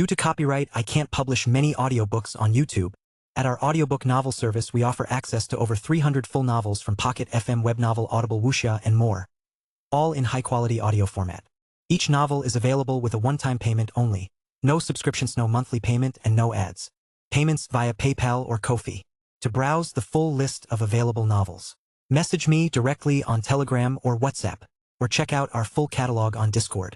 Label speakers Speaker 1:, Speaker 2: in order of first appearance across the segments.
Speaker 1: Due to copyright, I can't publish many audiobooks on YouTube. At our audiobook novel service, we offer access to over 300 full novels from Pocket FM, Webnovel, Audible, Wuxia, and more, all in high-quality audio format. Each novel is available with a one-time payment only. No subscriptions, no monthly payment, and no ads. Payments via PayPal or Ko-fi. To browse the full list of available novels, message me directly on Telegram or WhatsApp, or check out our full catalog on Discord.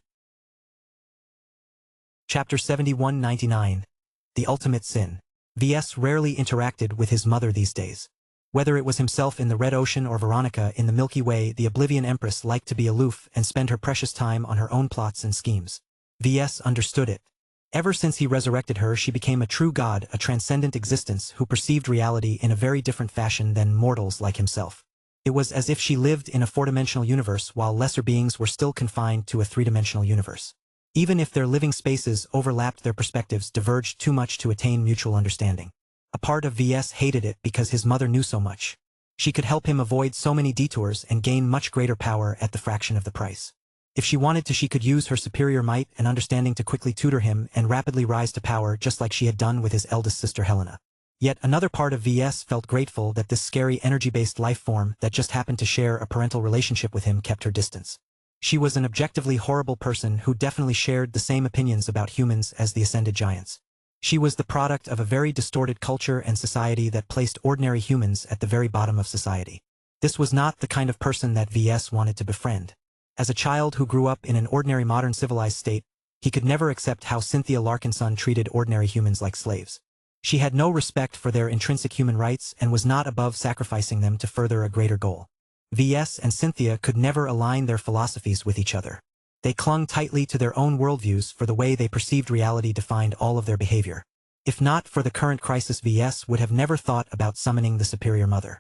Speaker 1: Chapter 7199. The Ultimate Sin. V.S. rarely interacted with his mother these days. Whether it was himself in the Red Ocean or Veronica in the Milky Way, the Oblivion Empress liked to be aloof and spend her precious time on her own plots and schemes. V.S. understood it. Ever since he resurrected her, she became a true god, a transcendent existence who perceived reality in a very different fashion than mortals like himself. It was as if she lived in a four-dimensional universe while lesser beings were still confined to a three-dimensional universe. Even if their living spaces overlapped, their perspectives diverged too much to attain mutual understanding. A part of V.S. hated it because his mother knew so much. She could help him avoid so many detours and gain much greater power at the fraction of the price. If she wanted to, she could use her superior might and understanding to quickly tutor him and rapidly rise to power, just like she had done with his eldest sister Helena. Yet another part of V.S. felt grateful that this scary energy-based life form that just happened to share a parental relationship with him kept her distance. She was an objectively horrible person who definitely shared the same opinions about humans as the ascended giants. She was the product of a very distorted culture and society that placed ordinary humans at the very bottom of society. This was not the kind of person that V.S. wanted to befriend. As a child who grew up in an ordinary modern civilized state, he could never accept how Cynthia Larkinson treated ordinary humans like slaves. She had no respect for their intrinsic human rights and was not above sacrificing them to further a greater goal. V.S. and Cynthia could never align their philosophies with each other. They clung tightly to their own worldviews, for the way they perceived reality defined all of their behavior. If not for the current crisis, V.S. would have never thought about summoning the superior mother.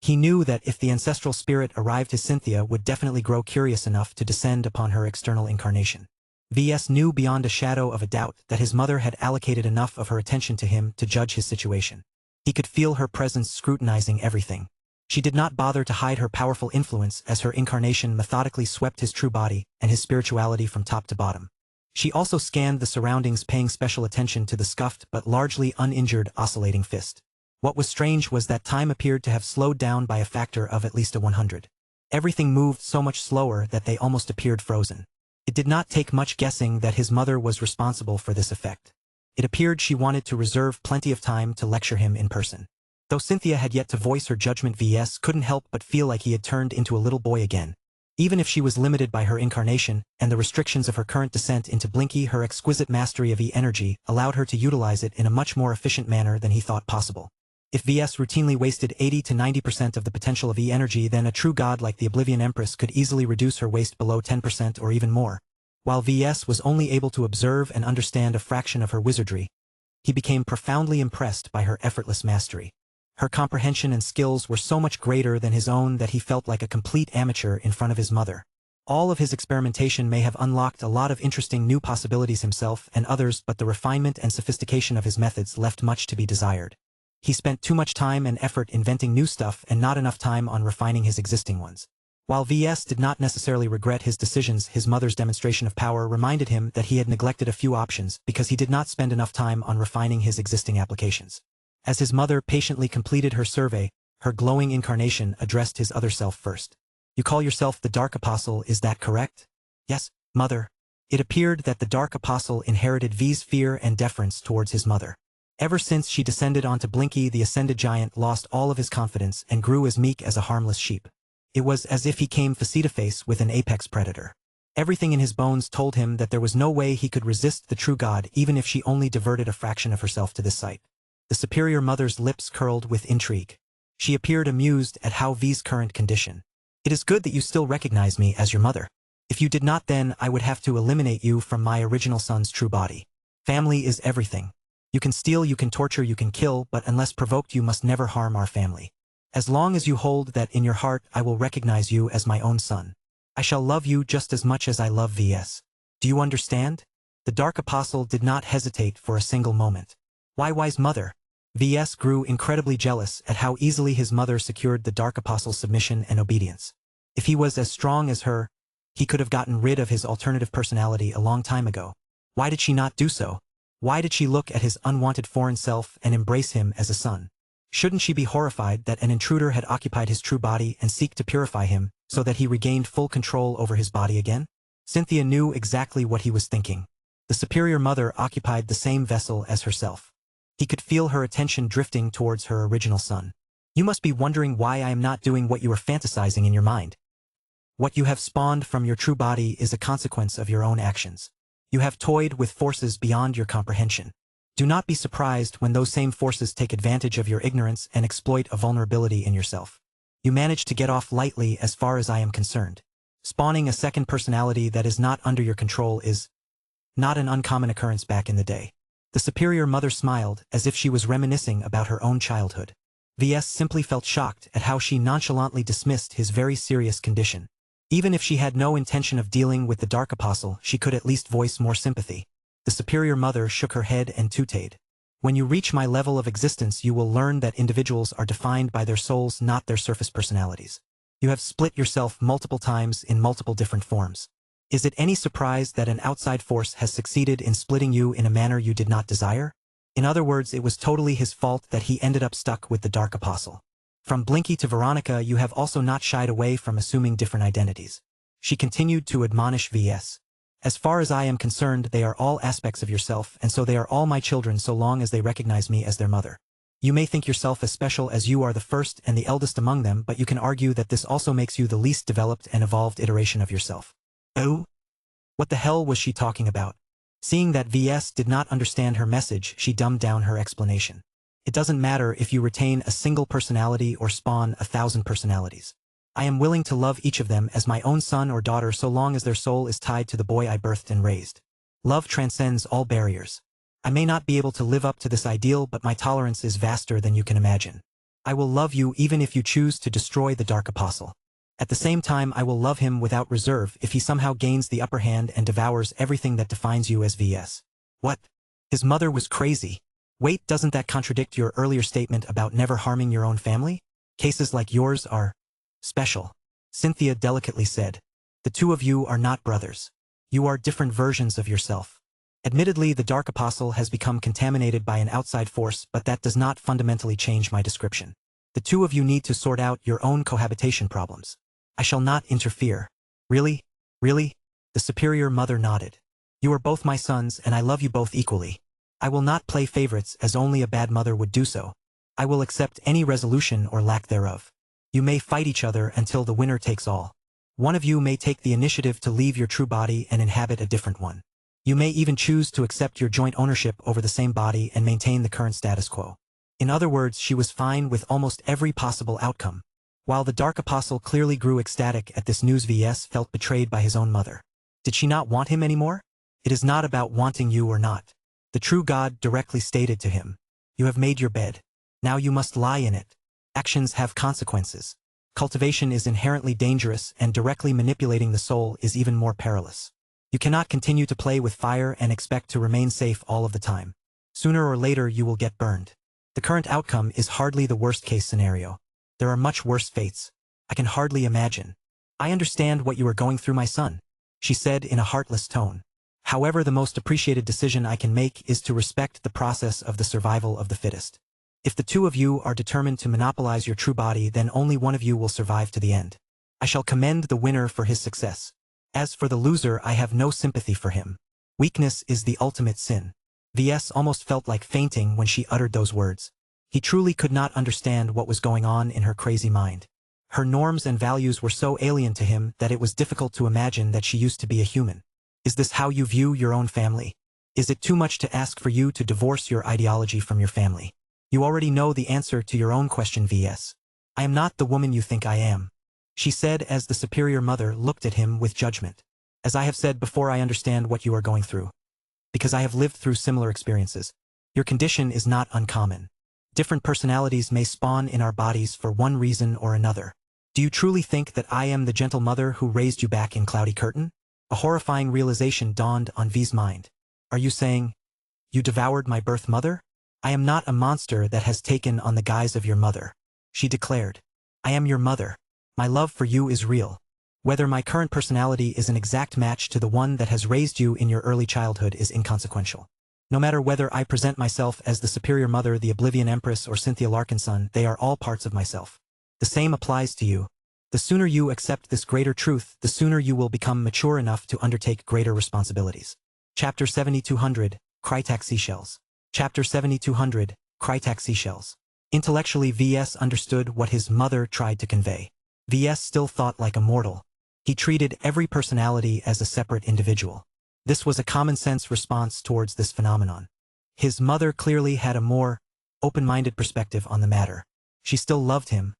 Speaker 1: He knew that if the ancestral spirit arrived, his Cynthia would definitely grow curious enough to descend upon her external incarnation. V.S. knew beyond a shadow of a doubt that his mother had allocated enough of her attention to him to judge his situation. He could feel her presence scrutinizing everything. She did not bother to hide her powerful influence as her incarnation methodically swept his true body and his spirituality from top to bottom. She also scanned the surroundings, paying special attention to the scuffed but largely uninjured oscillating fist. What was strange was that time appeared to have slowed down by a factor of at least 100. Everything moved so much slower that they almost appeared frozen. It did not take much guessing that his mother was responsible for this effect. It appeared she wanted to reserve plenty of time to lecture him in person. Though Cynthia had yet to voice her judgment, V.S. couldn't help but feel like he had turned into a little boy again. Even if she was limited by her incarnation and the restrictions of her current descent into Blinky, her exquisite mastery of E-energy allowed her to utilize it in a much more efficient manner than he thought possible. If V.S. routinely wasted 80 to 90% of the potential of E-energy, then a true god like the Oblivion Empress could easily reduce her waste below 10% or even more. While V.S. was only able to observe and understand a fraction of her wizardry, he became profoundly impressed by her effortless mastery. Her comprehension and skills were so much greater than his own that he felt like a complete amateur in front of his mother. All of his experimentation may have unlocked a lot of interesting new possibilities himself and others, but the refinement and sophistication of his methods left much to be desired. He spent too much time and effort inventing new stuff and not enough time on refining his existing ones. While V.S. did not necessarily regret his decisions, his mother's demonstration of power reminded him that he had neglected a few options because he did not spend enough time on refining his existing applications. As his mother patiently completed her survey, her glowing incarnation addressed his other self first. "You call yourself the Dark Apostle, is that correct?" "Yes, Mother." It appeared that the Dark Apostle inherited V's fear and deference towards his mother. Ever since she descended onto Blinky, the ascended giant lost all of his confidence and grew as meek as a harmless sheep. It was as if he came face-to-face with an apex predator. Everything in his bones told him that there was no way he could resist the true god, even if she only diverted a fraction of herself to this sight. The superior mother's lips curled with intrigue. She appeared amused at how V's current condition. "It is good that you still recognize me as your mother. If you did not, then I would have to eliminate you from my original son's true body. Family is everything. You can steal, you can torture, you can kill, but unless provoked you must never harm our family. As long as you hold that in your heart, I will recognize you as my own son. I shall love you just as much as I love V.S. Do you understand?" The Dark Apostle did not hesitate for a single moment. "Why, wise mother?" V.S. grew incredibly jealous at how easily his mother secured the Dark Apostle's submission and obedience. If he was as strong as her, he could have gotten rid of his alternative personality a long time ago. Why did she not do so? Why did she look at his unwanted foreign self and embrace him as a son? Shouldn't she be horrified that an intruder had occupied his true body and seek to purify him so that he regained full control over his body again? Cynthia knew exactly what he was thinking. The superior mother occupied the same vessel as herself. He could feel her attention drifting towards her original son. You must be wondering why I am not doing what you are fantasizing in your mind. What you have spawned from your true body is a consequence of your own actions. You have toyed with forces beyond your comprehension. Do not be surprised when those same forces take advantage of your ignorance and exploit a vulnerability in yourself. You manage to get off lightly as far as I am concerned. Spawning a second personality that is not under your control is not an uncommon occurrence back in the day. The superior mother smiled as if she was reminiscing about her own childhood. VS simply felt shocked at how she nonchalantly dismissed his very serious condition. Even if she had no intention of dealing with the Dark Apostle, she could at least voice more sympathy. The superior mother shook her head and tooted. When you reach my level of existence, you will learn that individuals are defined by their souls, not their surface personalities. You have split yourself multiple times in multiple different forms. Is it any surprise that an outside force has succeeded in splitting you in a manner you did not desire? In other words, it was totally his fault that he ended up stuck with the Dark Apostle. From Blinky to Veronica, you have also not shied away from assuming different identities. She continued to admonish VS. As far as I am concerned, they are all aspects of yourself, and so they are all my children so long as they recognize me as their mother. You may think yourself as special as you are the first and the eldest among them, but you can argue that this also makes you the least developed and evolved iteration of yourself. Oh? What the hell was she talking about? Seeing that VS did not understand her message, she dumbed down her explanation. It doesn't matter if you retain a single personality or spawn 1,000 personalities. I am willing to love each of them as my own son or daughter so long as their soul is tied to the boy I birthed and raised. Love transcends all barriers. I may not be able to live up to this ideal, but my tolerance is vaster than you can imagine. I will love you even if you choose to destroy the Dark Apostle. At the same time, I will love him without reserve if he somehow gains the upper hand and devours everything that defines you as VS. What? His mother was crazy. Wait, doesn't that contradict your earlier statement about never harming your own family? Cases like yours are special, Cynthia delicately said. The two of you are not brothers. You are different versions of yourself. Admittedly, the Dark Apostle has become contaminated by an outside force, but that does not fundamentally change my description. The two of you need to sort out your own cohabitation problems. I shall not interfere. Really? Really? The superior mother nodded. You are both my sons, and I love you both equally. I will not play favorites as only a bad mother would do so. I will accept any resolution or lack thereof. You may fight each other until the winner takes all. One of you may take the initiative to leave your true body and inhabit a different one. You may even choose to accept your joint ownership over the same body and maintain the current status quo. In other words, she was fine with almost every possible outcome. While the Dark Apostle clearly grew ecstatic at this news, VS felt betrayed by his own mother. Did she not want him anymore? It is not about wanting you or not. The true God directly stated to him, "You have made your bed. Now you must lie in it." Actions have consequences. Cultivation is inherently dangerous, and directly manipulating the soul is even more perilous. You cannot continue to play with fire and expect to remain safe all of the time. Sooner or later you will get burned. The current outcome is hardly the worst-case scenario. There are much worse fates. I can hardly imagine. I understand what you are going through, my son, she said in a heartless tone. However, the most appreciated decision I can make is to respect the process of the survival of the fittest. If the two of you are determined to monopolize your true body, then only one of you will survive to the end. I shall commend the winner for his success. As for the loser, I have no sympathy for him. Weakness is the ultimate sin. VS almost felt like fainting when she uttered those words. He truly could not understand what was going on in her crazy mind. Her norms and values were so alien to him that it was difficult to imagine that she used to be a human. Is this how you view your own family? Is it too much to ask for you to divorce your ideology from your family? You already know the answer to your own question, VS. I am not the woman you think I am, she said as the superior mother looked at him with judgment. As I have said before, I understand what you are going through. Because I have lived through similar experiences. Your condition is not uncommon. Different personalities may spawn in our bodies for one reason or another. Do you truly think that I am the gentle mother who raised you back in Cloudy Curtain? A horrifying realization dawned on V's mind. Are you saying, you devoured my birth mother? I am not a monster that has taken on the guise of your mother, she declared. I am your mother. My love for you is real. Whether my current personality is an exact match to the one that has raised you in your early childhood is inconsequential. No matter whether I present myself as the superior mother, the Oblivion Empress, or Cynthia Larkinson, they are all parts of myself. The same applies to you. The sooner you accept this greater truth, the sooner you will become mature enough to undertake greater responsibilities. Chapter 7200, Krytak Seashells. Chapter 7200, Krytak Seashells. Intellectually, V.S. understood what his mother tried to convey. V.S. still thought like a mortal. He treated every personality as a separate individual. This was a common-sense response towards this phenomenon. His mother clearly had a more open-minded perspective on the matter. She still loved him,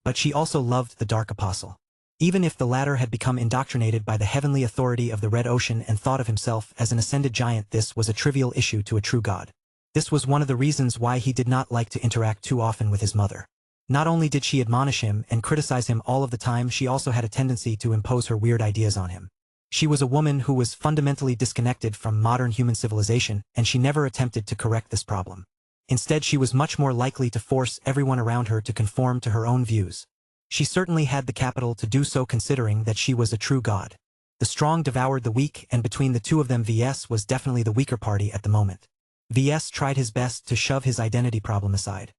Speaker 1: but she also loved the Dark Apostle. Even if the latter had become indoctrinated by the heavenly authority of the Red Ocean and thought of himself as an ascended giant, this was a trivial issue to a true god. This was one of the reasons why he did not like to interact too often with his mother. Not only did she admonish him and criticize him all of the time, she also had a tendency to impose her weird ideas on him. She was a woman who was fundamentally disconnected from modern human civilization, and she never attempted to correct this problem. Instead, she was much more likely to force everyone around her to conform to her own views. She certainly had the capital to do so, considering that she was a true god. The strong devoured the weak, and between the two of them, V.S. was definitely the weaker party at the moment. V.S. tried his best to shove his identity problem aside.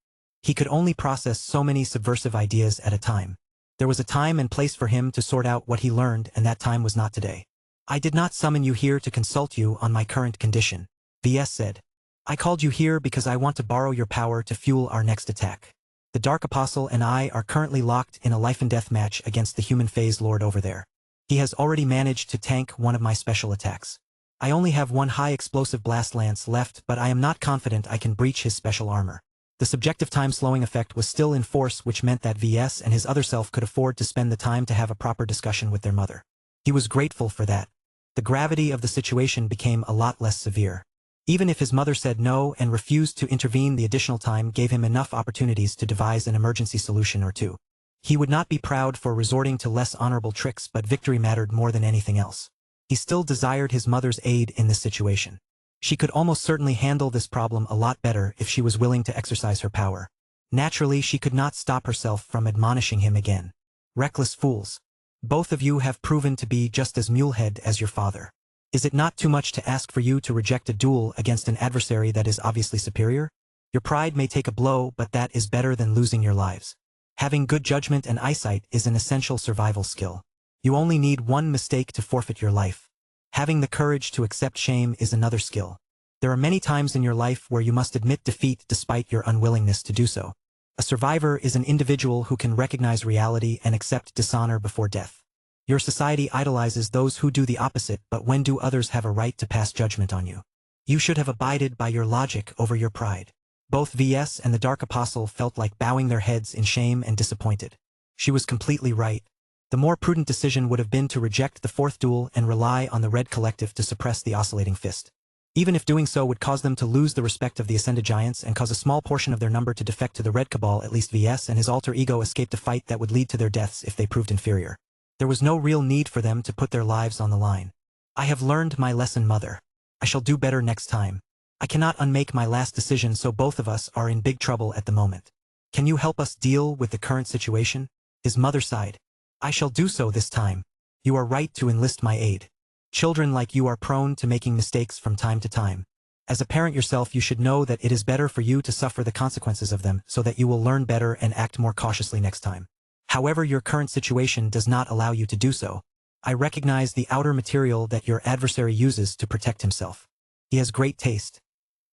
Speaker 1: He could only process so many subversive ideas at a time. There was a time and place for him to sort out what he learned, and that time was not today. I did not summon you here to consult you on my current condition, V.S. said. I called you here because I want to borrow your power to fuel our next attack. The Dark Apostle and I are currently locked in a life-and-death match against the human phase lord over there. He has already managed to tank one of my special attacks. I only have one high-explosive blast lance left, but I am not confident I can breach his special armor. The subjective time-slowing effect was still in force, which meant that V.S. and his other self could afford to spend the time to have a proper discussion with their mother. He was grateful for that. The gravity of the situation became a lot less severe. Even if his mother said no and refused to intervene, the additional time gave him enough opportunities to devise an emergency solution or two. He would not be proud for resorting to less honorable tricks, but victory mattered more than anything else. He still desired his mother's aid in this situation. She could almost certainly handle this problem a lot better if she was willing to exercise her power. Naturally, she could not stop herself from admonishing him again. Reckless fools. Both of you have proven to be just as mulehead as your father. Is it not too much to ask for you to reject a duel against an adversary that is obviously superior? Your pride may take a blow, but that is better than losing your lives. Having good judgment and eyesight is an essential survival skill. You only need one mistake to forfeit your life. Having the courage to accept shame is another skill. There are many times in your life where you must admit defeat despite your unwillingness to do so. A survivor is an individual who can recognize reality and accept dishonor before death. Your society idolizes those who do the opposite, but when do others have a right to pass judgment on you? You should have abided by your logic over your pride. Both V.S. and the Dark Apostle felt like bowing their heads in shame and disappointed. She was completely right. The more prudent decision would have been to reject the fourth duel and rely on the Red Collective to suppress the oscillating fist. Even if doing so would cause them to lose the respect of the Ascended Giants and cause a small portion of their number to defect to the Red Cabal, at least V.S. and his alter ego escaped a fight that would lead to their deaths if they proved inferior. There was no real need for them to put their lives on the line. I have learned my lesson, mother. I shall do better next time. I cannot unmake my last decision, so both of us are in big trouble at the moment. Can you help us deal with the current situation? His mother sighed. I shall do so this time. You are right to enlist my aid. Children like you are prone to making mistakes from time to time. As a parent yourself, you should know that it is better for you to suffer the consequences of them so that you will learn better and act more cautiously next time. However, your current situation does not allow you to do so. I recognize the outer material that your adversary uses to protect himself. He has great taste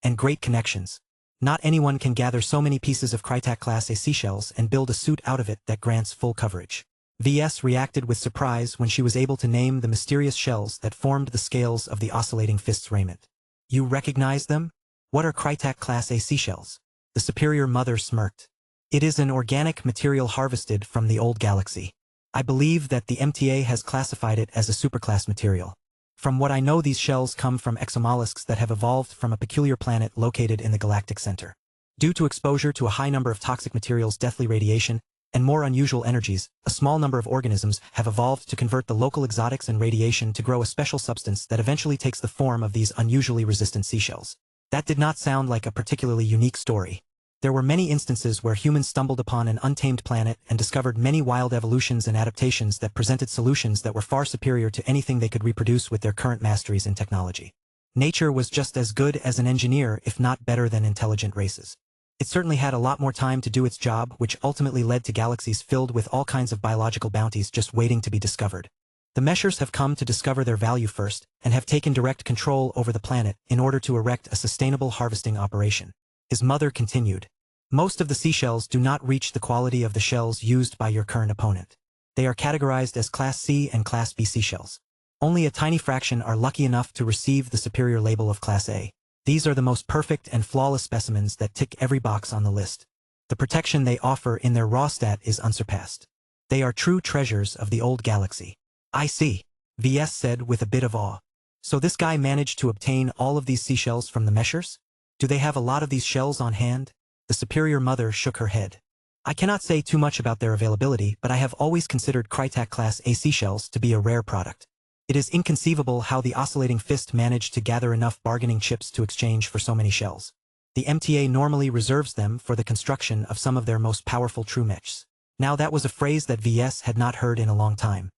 Speaker 1: and great connections. Not anyone can gather so many pieces of Krytak Class A seashells and build a suit out of it that grants full coverage. V.S. reacted with surprise when she was able to name the mysterious shells that formed the scales of the oscillating fist's raiment. You recognize them? What are Krytak Class A seashells? The superior mother smirked. It is an organic material harvested from the old galaxy. I believe that the MTA has classified it as a superclass material. From what I know, these shells come from exomollusks that have evolved from a peculiar planet located in the galactic center. Due to exposure to a high number of toxic materials, deathly radiation, and more unusual energies, a small number of organisms have evolved to convert the local exotics and radiation to grow a special substance that eventually takes the form of these unusually resistant seashells. That did not sound like a particularly unique story. There were many instances where humans stumbled upon an untamed planet and discovered many wild evolutions and adaptations that presented solutions that were far superior to anything they could reproduce with their current masteries in technology. Nature was just as good as an engineer, if not better than intelligent races. It certainly had a lot more time to do its job, which ultimately led to galaxies filled with all kinds of biological bounties just waiting to be discovered. The Meshers have come to discover their value first, and have taken direct control over the planet in order to erect a sustainable harvesting operation. His mother continued. Most of the seashells do not reach the quality of the shells used by your current opponent. They are categorized as Class C and Class B seashells. Only a tiny fraction are lucky enough to receive the superior label of Class A. These are the most perfect and flawless specimens that tick every box on the list. The protection they offer in their raw stat is unsurpassed. They are true treasures of the old galaxy. I see, VS said with a bit of awe. So this guy managed to obtain all of these seashells from the Meshers? Do they have a lot of these shells on hand? The superior mother shook her head. I cannot say too much about their availability, but I have always considered Krytac Class A seashells to be a rare product. It is inconceivable how the oscillating fist managed to gather enough bargaining chips to exchange for so many shells. The MTA normally reserves them for the construction of some of their most powerful true mechs. Now that was a phrase that VS had not heard in a long time.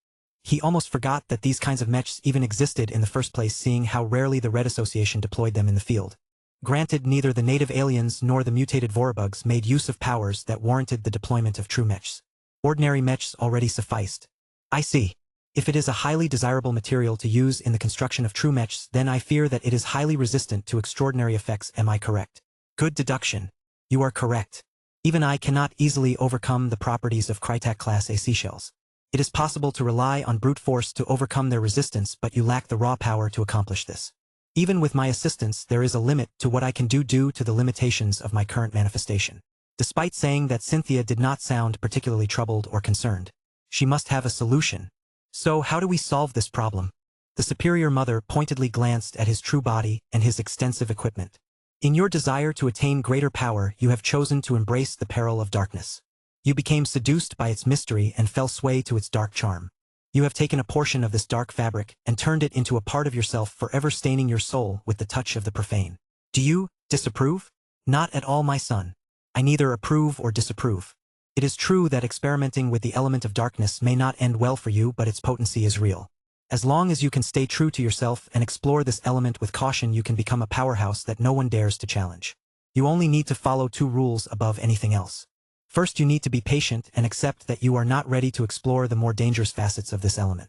Speaker 1: He almost forgot that these kinds of mechs even existed in the first place, seeing how rarely the Red Association deployed them in the field. Granted, neither the native aliens nor the mutated Vorabugs made use of powers that warranted the deployment of true mechs. Ordinary mechs already sufficed. I see. If it is a highly desirable material to use in the construction of true mechs, then I fear that it is highly resistant to extraordinary effects. Am I correct? Good deduction. You are correct. Even I cannot easily overcome the properties of Krytac Class A seashells. It is possible to rely on brute force to overcome their resistance, but you lack the raw power to accomplish this. Even with my assistance, there is a limit to what I can do due to the limitations of my current manifestation. Despite saying that, Cynthia did not sound particularly troubled or concerned. She must have a solution. So how do we solve this problem? The superior mother pointedly glanced at his true body and his extensive equipment. In your desire to attain greater power, you have chosen to embrace the peril of darkness. You became seduced by its mystery and fell sway to its dark charm. You have taken a portion of this dark fabric and turned it into a part of yourself, forever staining your soul with the touch of the profane. Do you disapprove? Not at all, my son. I neither approve or disapprove. It is true that experimenting with the element of darkness may not end well for you, but its potency is real. As long as you can stay true to yourself and explore this element with caution, you can become a powerhouse that no one dares to challenge. You only need to follow two rules above anything else. First, you need to be patient and accept that you are not ready to explore the more dangerous facets of this element.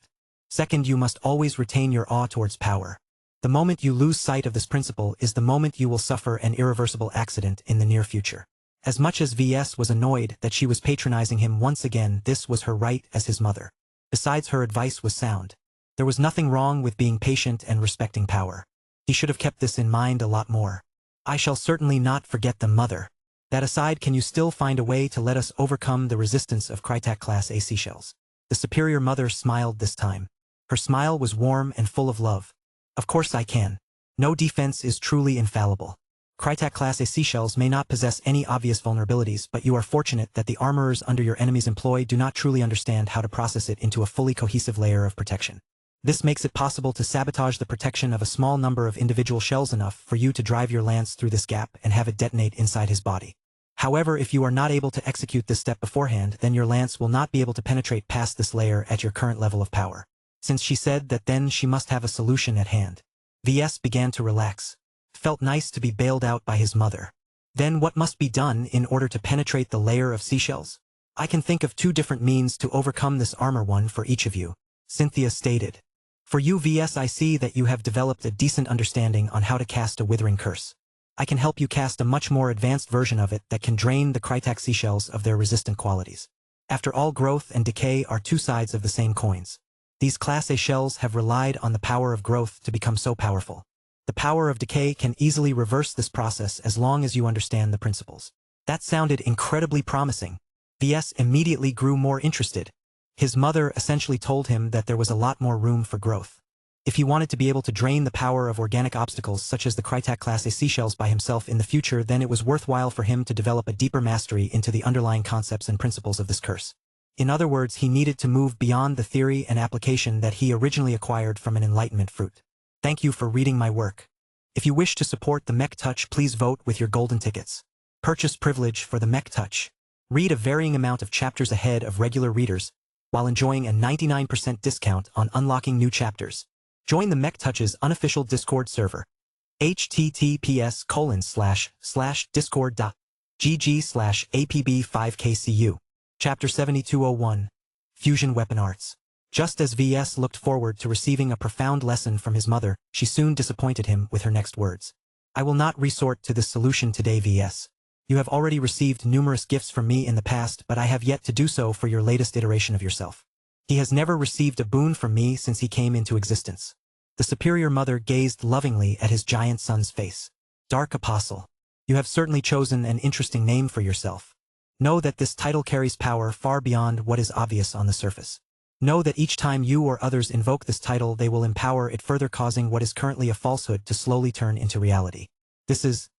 Speaker 1: Second, you must always retain your awe towards power. The moment you lose sight of this principle is the moment you will suffer an irreversible accident in the near future. As much as VS was annoyed that she was patronizing him once again, this was her right as his mother. Besides, her advice was sound. There was nothing wrong with being patient and respecting power. He should have kept this in mind a lot more. I shall certainly not forget them, mother. That aside, can you still find a way to let us overcome the resistance of Krytac Class A seashells? The superior mother smiled this time. Her smile was warm and full of love. Of course I can. No defense is truly infallible. Krytac Class A seashells may not possess any obvious vulnerabilities, but you are fortunate that the armorers under your enemy's employ do not truly understand how to process it into a fully cohesive layer of protection. This makes it possible to sabotage the protection of a small number of individual shells, enough for you to drive your lance through this gap and have it detonate inside his body. However, if you are not able to execute this step beforehand, then your lance will not be able to penetrate past this layer at your current level of power. Since she said that, then she must have a solution at hand. VS began to relax. Felt nice to be bailed out by his mother. Then what must be done in order to penetrate the layer of seashells? I can think of two different means to overcome this armor, one for each of you, Cynthia stated. For you, VS, I see that you have developed a decent understanding on how to cast a withering curse. I can help you cast a much more advanced version of it that can drain the Krytac seashells of their resistant qualities. After all, growth and decay are two sides of the same coins. These Class A shells have relied on the power of growth to become so powerful. The power of decay can easily reverse this process as long as you understand the principles. That sounded incredibly promising. VS immediately grew more interested. His mother essentially told him that there was a lot more room for growth. If he wanted to be able to drain the power of organic obstacles such as the Krytac Class A seashells by himself in the future, then it was worthwhile for him to develop a deeper mastery into the underlying concepts and principles of this curse. In other words, he needed to move beyond the theory and application that he originally acquired from an enlightenment fruit. Thank you for reading my work. If you wish to support the Mech Touch, please vote with your golden tickets. Purchase privilege for the Mech Touch. Read a varying amount of chapters ahead of regular readers, while enjoying a 99% discount on unlocking new chapters. Join the Mech Touch's unofficial Discord server, https://discord.gg/apb5kcu. Chapter 7201. Fusion Weapon Arts. Just as VS looked forward to receiving a profound lesson from his mother, she soon disappointed him with her next words. I will not resort to this solution today, VS. You have already received numerous gifts from me in the past, but I have yet to do so for your latest iteration of yourself. He has never received a boon from me since he came into existence. The superior mother gazed lovingly at his giant son's face. Dark Apostle. You have certainly chosen an interesting name for yourself. Know that this title carries power far beyond what is obvious on the surface. Know that each time you or others invoke this title, they will empower it, further causing what is currently a falsehood to slowly turn into reality. This is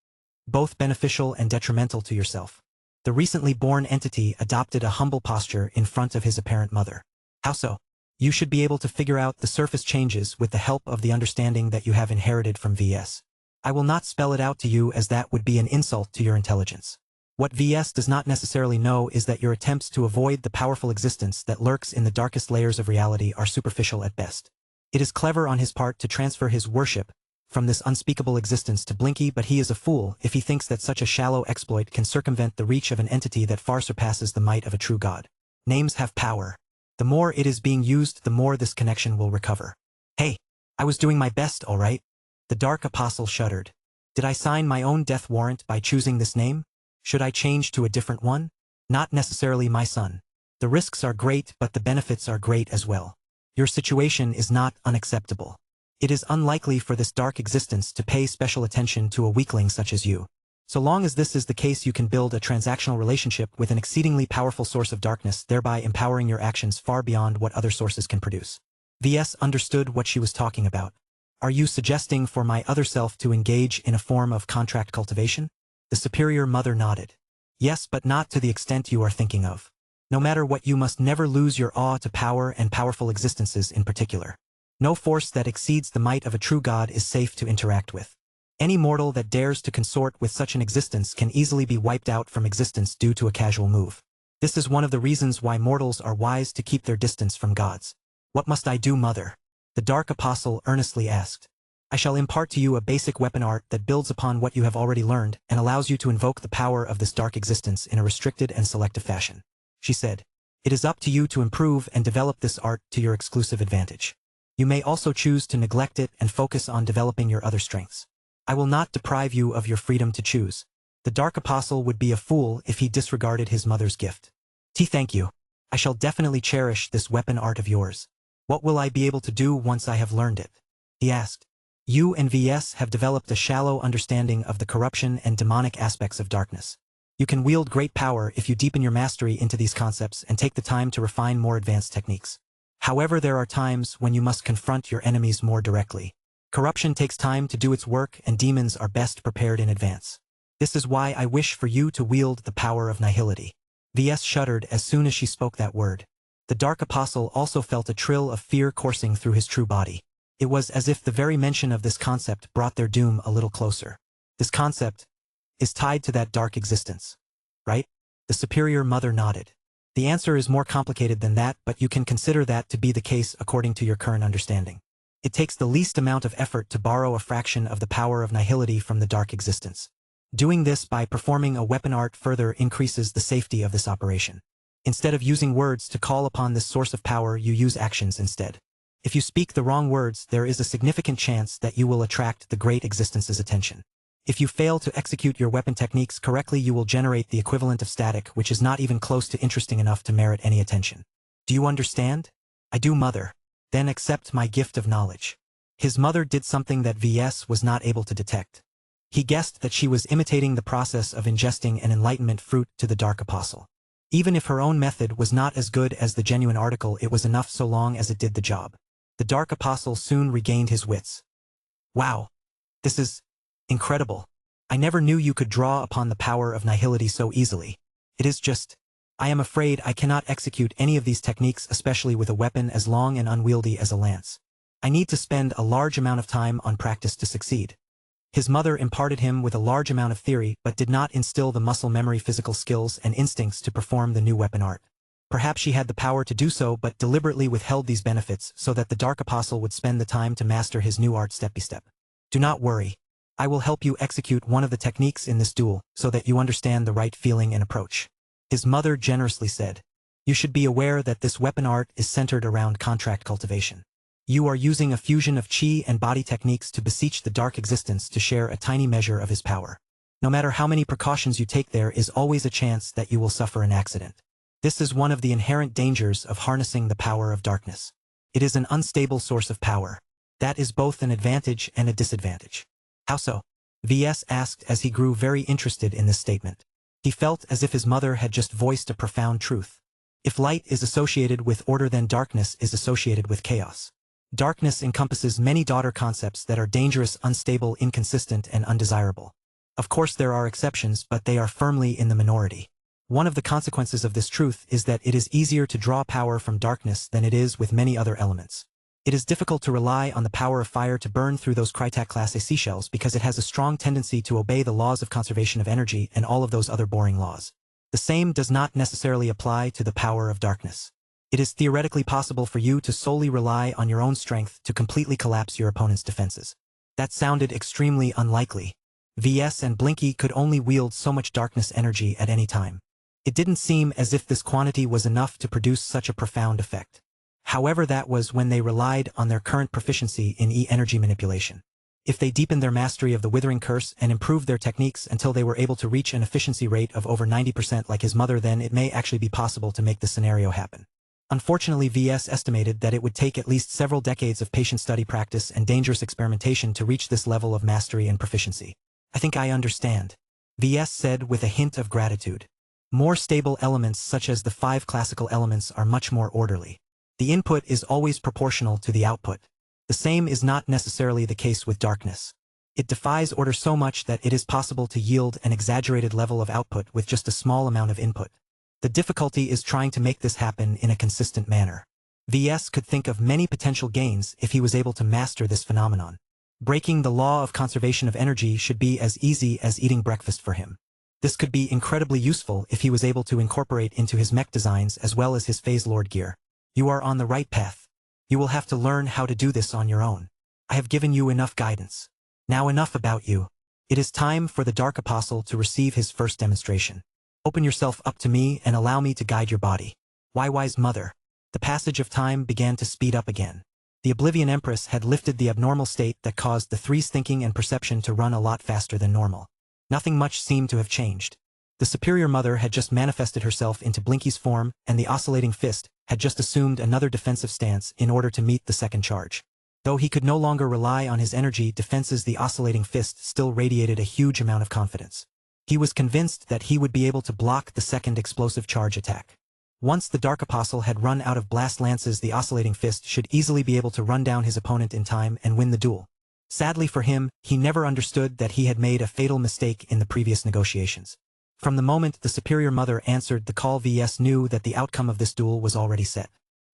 Speaker 1: both beneficial and detrimental to yourself. The recently born entity adopted a humble posture in front of his apparent mother. How so? You should be able to figure out the surface changes with the help of the understanding that you have inherited from VS. I will not spell it out to you, as that would be an insult to your intelligence. What VS does not necessarily know is that your attempts to avoid the powerful existence that lurks in the darkest layers of reality are superficial at best. It is clever on his part to transfer his worship from this unspeakable existence to Blinky, but he is a fool if he thinks that such a shallow exploit can circumvent the reach of an entity that far surpasses the might of a true god. Names have power. The more it is being used, the more this connection will recover. Hey, I was doing my best, all right? The Dark Apostle shuddered. Did I sign my own death warrant by choosing this name? Should I change to a different one? Not necessarily, my son. The risks are great, but the benefits are great as well. Your situation is not unacceptable. It is unlikely for this dark existence to pay special attention to a weakling such as you. So long as this is the case, you can build a transactional relationship with an exceedingly powerful source of darkness, thereby empowering your actions far beyond what other sources can produce. VS understood what she was talking about. Are you suggesting for my other self to engage in a form of contract cultivation? The superior mother nodded. Yes, but not to the extent you are thinking of. No matter what, you must never lose your awe to power and powerful existences in particular. No force that exceeds the might of a true god is safe to interact with. Any mortal that dares to consort with such an existence can easily be wiped out from existence due to a casual move. This is one of the reasons why mortals are wise to keep their distance from gods. What must I do, mother? The Dark Apostle earnestly asked. I shall impart to you a basic weapon art that builds upon what you have already learned and allows you to invoke the power of this dark existence in a restricted and selective fashion, she said. It is up to you to improve and develop this art to your exclusive advantage. You may also choose to neglect it and focus on developing your other strengths. I will not deprive you of your freedom to choose. The Dark Apostle would be a fool if he disregarded his mother's gift. Thank you. I shall definitely cherish this weapon art of yours. What will I be able to do once I have learned it? He asked. You and VS have developed a shallow understanding of the corruption and demonic aspects of darkness. You can wield great power if you deepen your mastery into these concepts and take the time to refine more advanced techniques. However, there are times when you must confront your enemies more directly. Corruption takes time to do its work, and demons are best prepared in advance. This is why I wish for you to wield the power of nihility. VS shuddered as soon as she spoke that word. The Dark Apostle also felt a trill of fear coursing through his true body. It was as if the very mention of this concept brought their doom a little closer. This concept is tied to that dark existence, right? The superior mother nodded. The answer is more complicated than that, but you can consider that to be the case according to your current understanding. It takes the least amount of effort to borrow a fraction of the power of nihility from the dark existence. Doing this by performing a weapon art further increases the safety of this operation. Instead of using words to call upon this source of power, you use actions instead. If you speak the wrong words, there is a significant chance that you will attract the great existence's attention. If you fail to execute your weapon techniques correctly, you will generate the equivalent of static, which is not even close to interesting enough to merit any attention. Do you understand? I do, mother. Then accept my gift of knowledge. His mother did something that VS was not able to detect. He guessed that she was imitating the process of ingesting an enlightenment fruit to the Dark Apostle. Even if her own method was not as good as the genuine article, it was enough so long as it did the job. The Dark Apostle soon regained his wits. Wow. This is incredible. I never knew you could draw upon the power of nihility so easily. It is just, I am afraid I cannot execute any of these techniques, especially with a weapon as long and unwieldy as a lance. I need to spend a large amount of time on practice to succeed. His mother imparted him with a large amount of theory, but did not instill the muscle memory, physical skills, and instincts to perform the new weapon art. Perhaps she had the power to do so, but deliberately withheld these benefits so that the Dark Apostle would spend the time to master his new art step by step. Do not worry. I will help you execute one of the techniques in this duel so that you understand the right feeling and approach. His mother generously said, "You should be aware that this weapon art is centered around contract cultivation. You are using a fusion of chi and body techniques to beseech the dark existence to share a tiny measure of his power. No matter how many precautions you take, there is always a chance that you will suffer an accident. This is one of the inherent dangers of harnessing the power of darkness. It is an unstable source of power. That is both an advantage and a disadvantage." "How so?" VS asked as he grew very interested in this statement. He felt as if his mother had just voiced a profound truth. If light is associated with order, then darkness is associated with chaos. Darkness encompasses many daughter concepts that are dangerous, unstable, inconsistent, and undesirable. Of course there are exceptions, but they are firmly in the minority. One of the consequences of this truth is that it is easier to draw power from darkness than it is with many other elements. It is difficult to rely on the power of fire to burn through those Krytak class A seashells because it has a strong tendency to obey the laws of conservation of energy and all of those other boring laws. The same does not necessarily apply to the power of darkness. It is theoretically possible for you to solely rely on your own strength to completely collapse your opponent's defenses. That sounded extremely unlikely. VS and Blinky could only wield so much darkness energy at any time. It didn't seem as if this quantity was enough to produce such a profound effect. However, that was when they relied on their current proficiency in E-energy manipulation. If they deepened their mastery of the Withering Curse and improved their techniques until they were able to reach an efficiency rate of over 90% like his mother, then it may actually be possible to make the scenario happen. Unfortunately, VS estimated that it would take at least several decades of patient study practice and dangerous experimentation to reach this level of mastery and proficiency. "I think I understand," VS said with a hint of gratitude. More stable elements such as the 5 classical elements are much more orderly. The input is always proportional to the output. The same is not necessarily the case with darkness. It defies order so much that it is possible to yield an exaggerated level of output with just a small amount of input. The difficulty is trying to make this happen in a consistent manner. VS could think of many potential gains if he was able to master this phenomenon. Breaking the law of conservation of energy should be as easy as eating breakfast for him. This could be incredibly useful if he was able to incorporate into his mech designs as well as his Phase Lord gear. "You are on the right path. You will have to learn how to do this on your own. I have given you enough guidance. Now enough about you. It is time for the Dark Apostle to receive his first demonstration. Open yourself up to me and allow me to guide your body." "Why, wise mother?" The passage of time began to speed up again. The Oblivion Empress had lifted the abnormal state that caused the three's thinking and perception to run a lot faster than normal. Nothing much seemed to have changed. The Superior Mother had just manifested herself into Blinky's form, and the Oscillating Fist had just assumed another defensive stance in order to meet the second charge. Though he could no longer rely on his energy defenses, the Oscillating Fist still radiated a huge amount of confidence. He was convinced that he would be able to block the second explosive charge attack. Once the Dark Apostle had run out of blast lances, the Oscillating Fist should easily be able to run down his opponent in time and win the duel. Sadly for him, he never understood that he had made a fatal mistake in the previous negotiations. From the moment the Superior Mother answered the call, VS knew that the outcome of this duel was already set.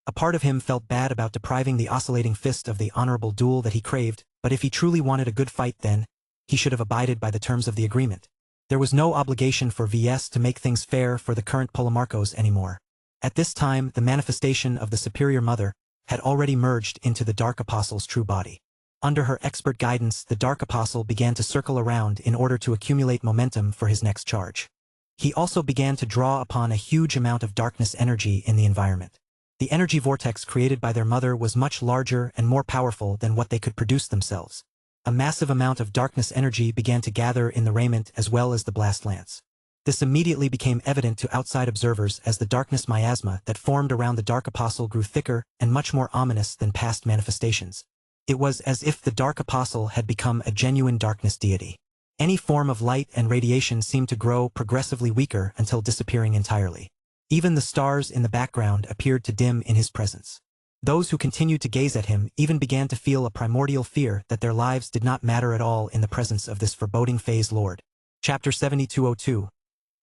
Speaker 1: A part of him felt bad about depriving the Oscillating Fist of the honorable duel that he craved, but if he truly wanted a good fight, then he should have abided by the terms of the agreement. There was no obligation for VS to make things fair for the current Polemarchos anymore. At this time, the manifestation of the Superior Mother had already merged into the Dark Apostle's true body. Under her expert guidance, the Dark Apostle began to circle around in order to accumulate momentum for his next charge. He also began to draw upon a huge amount of darkness energy in the environment. The energy vortex created by their mother was much larger and more powerful than what they could produce themselves. A massive amount of darkness energy began to gather in the raiment as well as the blast lance. This immediately became evident to outside observers as the darkness miasma that formed around the Dark Apostle grew thicker and much more ominous than past manifestations. It was as if the Dark Apostle had become a genuine darkness deity. Any form of light and radiation seemed to grow progressively weaker until disappearing entirely. Even the stars in the background appeared to dim in his presence. Those who continued to gaze at him even began to feel a primordial fear that their lives did not matter at all in the presence of this foreboding Phase Lord. Chapter 7202.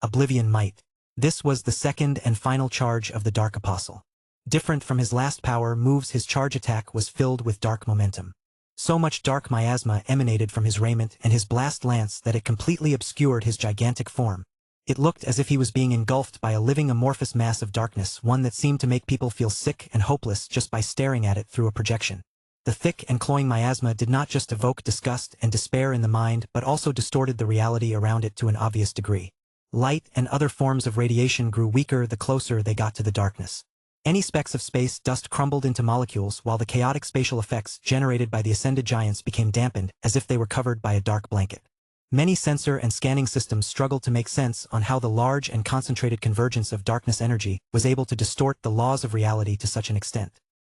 Speaker 1: Oblivion Might. This was the second and final charge of the Dark Apostle. Different from his last power moves, his charge attack was filled with dark momentum. So much dark miasma emanated from his raiment and his blast lance that it completely obscured his gigantic form. It looked as if he was being engulfed by a living amorphous mass of darkness, one that seemed to make people feel sick and hopeless just by staring at it through a projection. The thick and cloying miasma did not just evoke disgust and despair in the mind but also distorted the reality around it to an obvious degree. Light and other forms of radiation grew weaker the closer they got to the darkness. Any specks of space dust crumbled into molecules while the chaotic spatial effects generated by the ascended giants became dampened as if they were covered by a dark blanket. Many sensor and scanning systems struggled to make sense on how the large and concentrated convergence of darkness energy was able to distort the laws of reality to such an extent.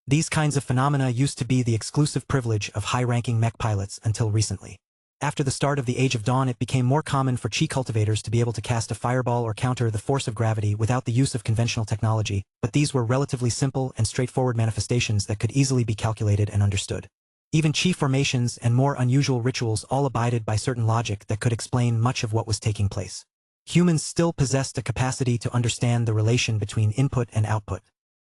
Speaker 1: These kinds of phenomena used to be the exclusive privilege of high-ranking mech pilots until recently. After the start of the Age of Dawn, it became more common for chi cultivators to be able to cast a fireball or counter the force of gravity without the use of conventional technology, but these were relatively simple and straightforward manifestations that could easily be calculated and understood. Even chi formations and more unusual rituals all abided by certain logic that could explain much of what was taking place. Humans still possessed a capacity to understand the relation between input and output.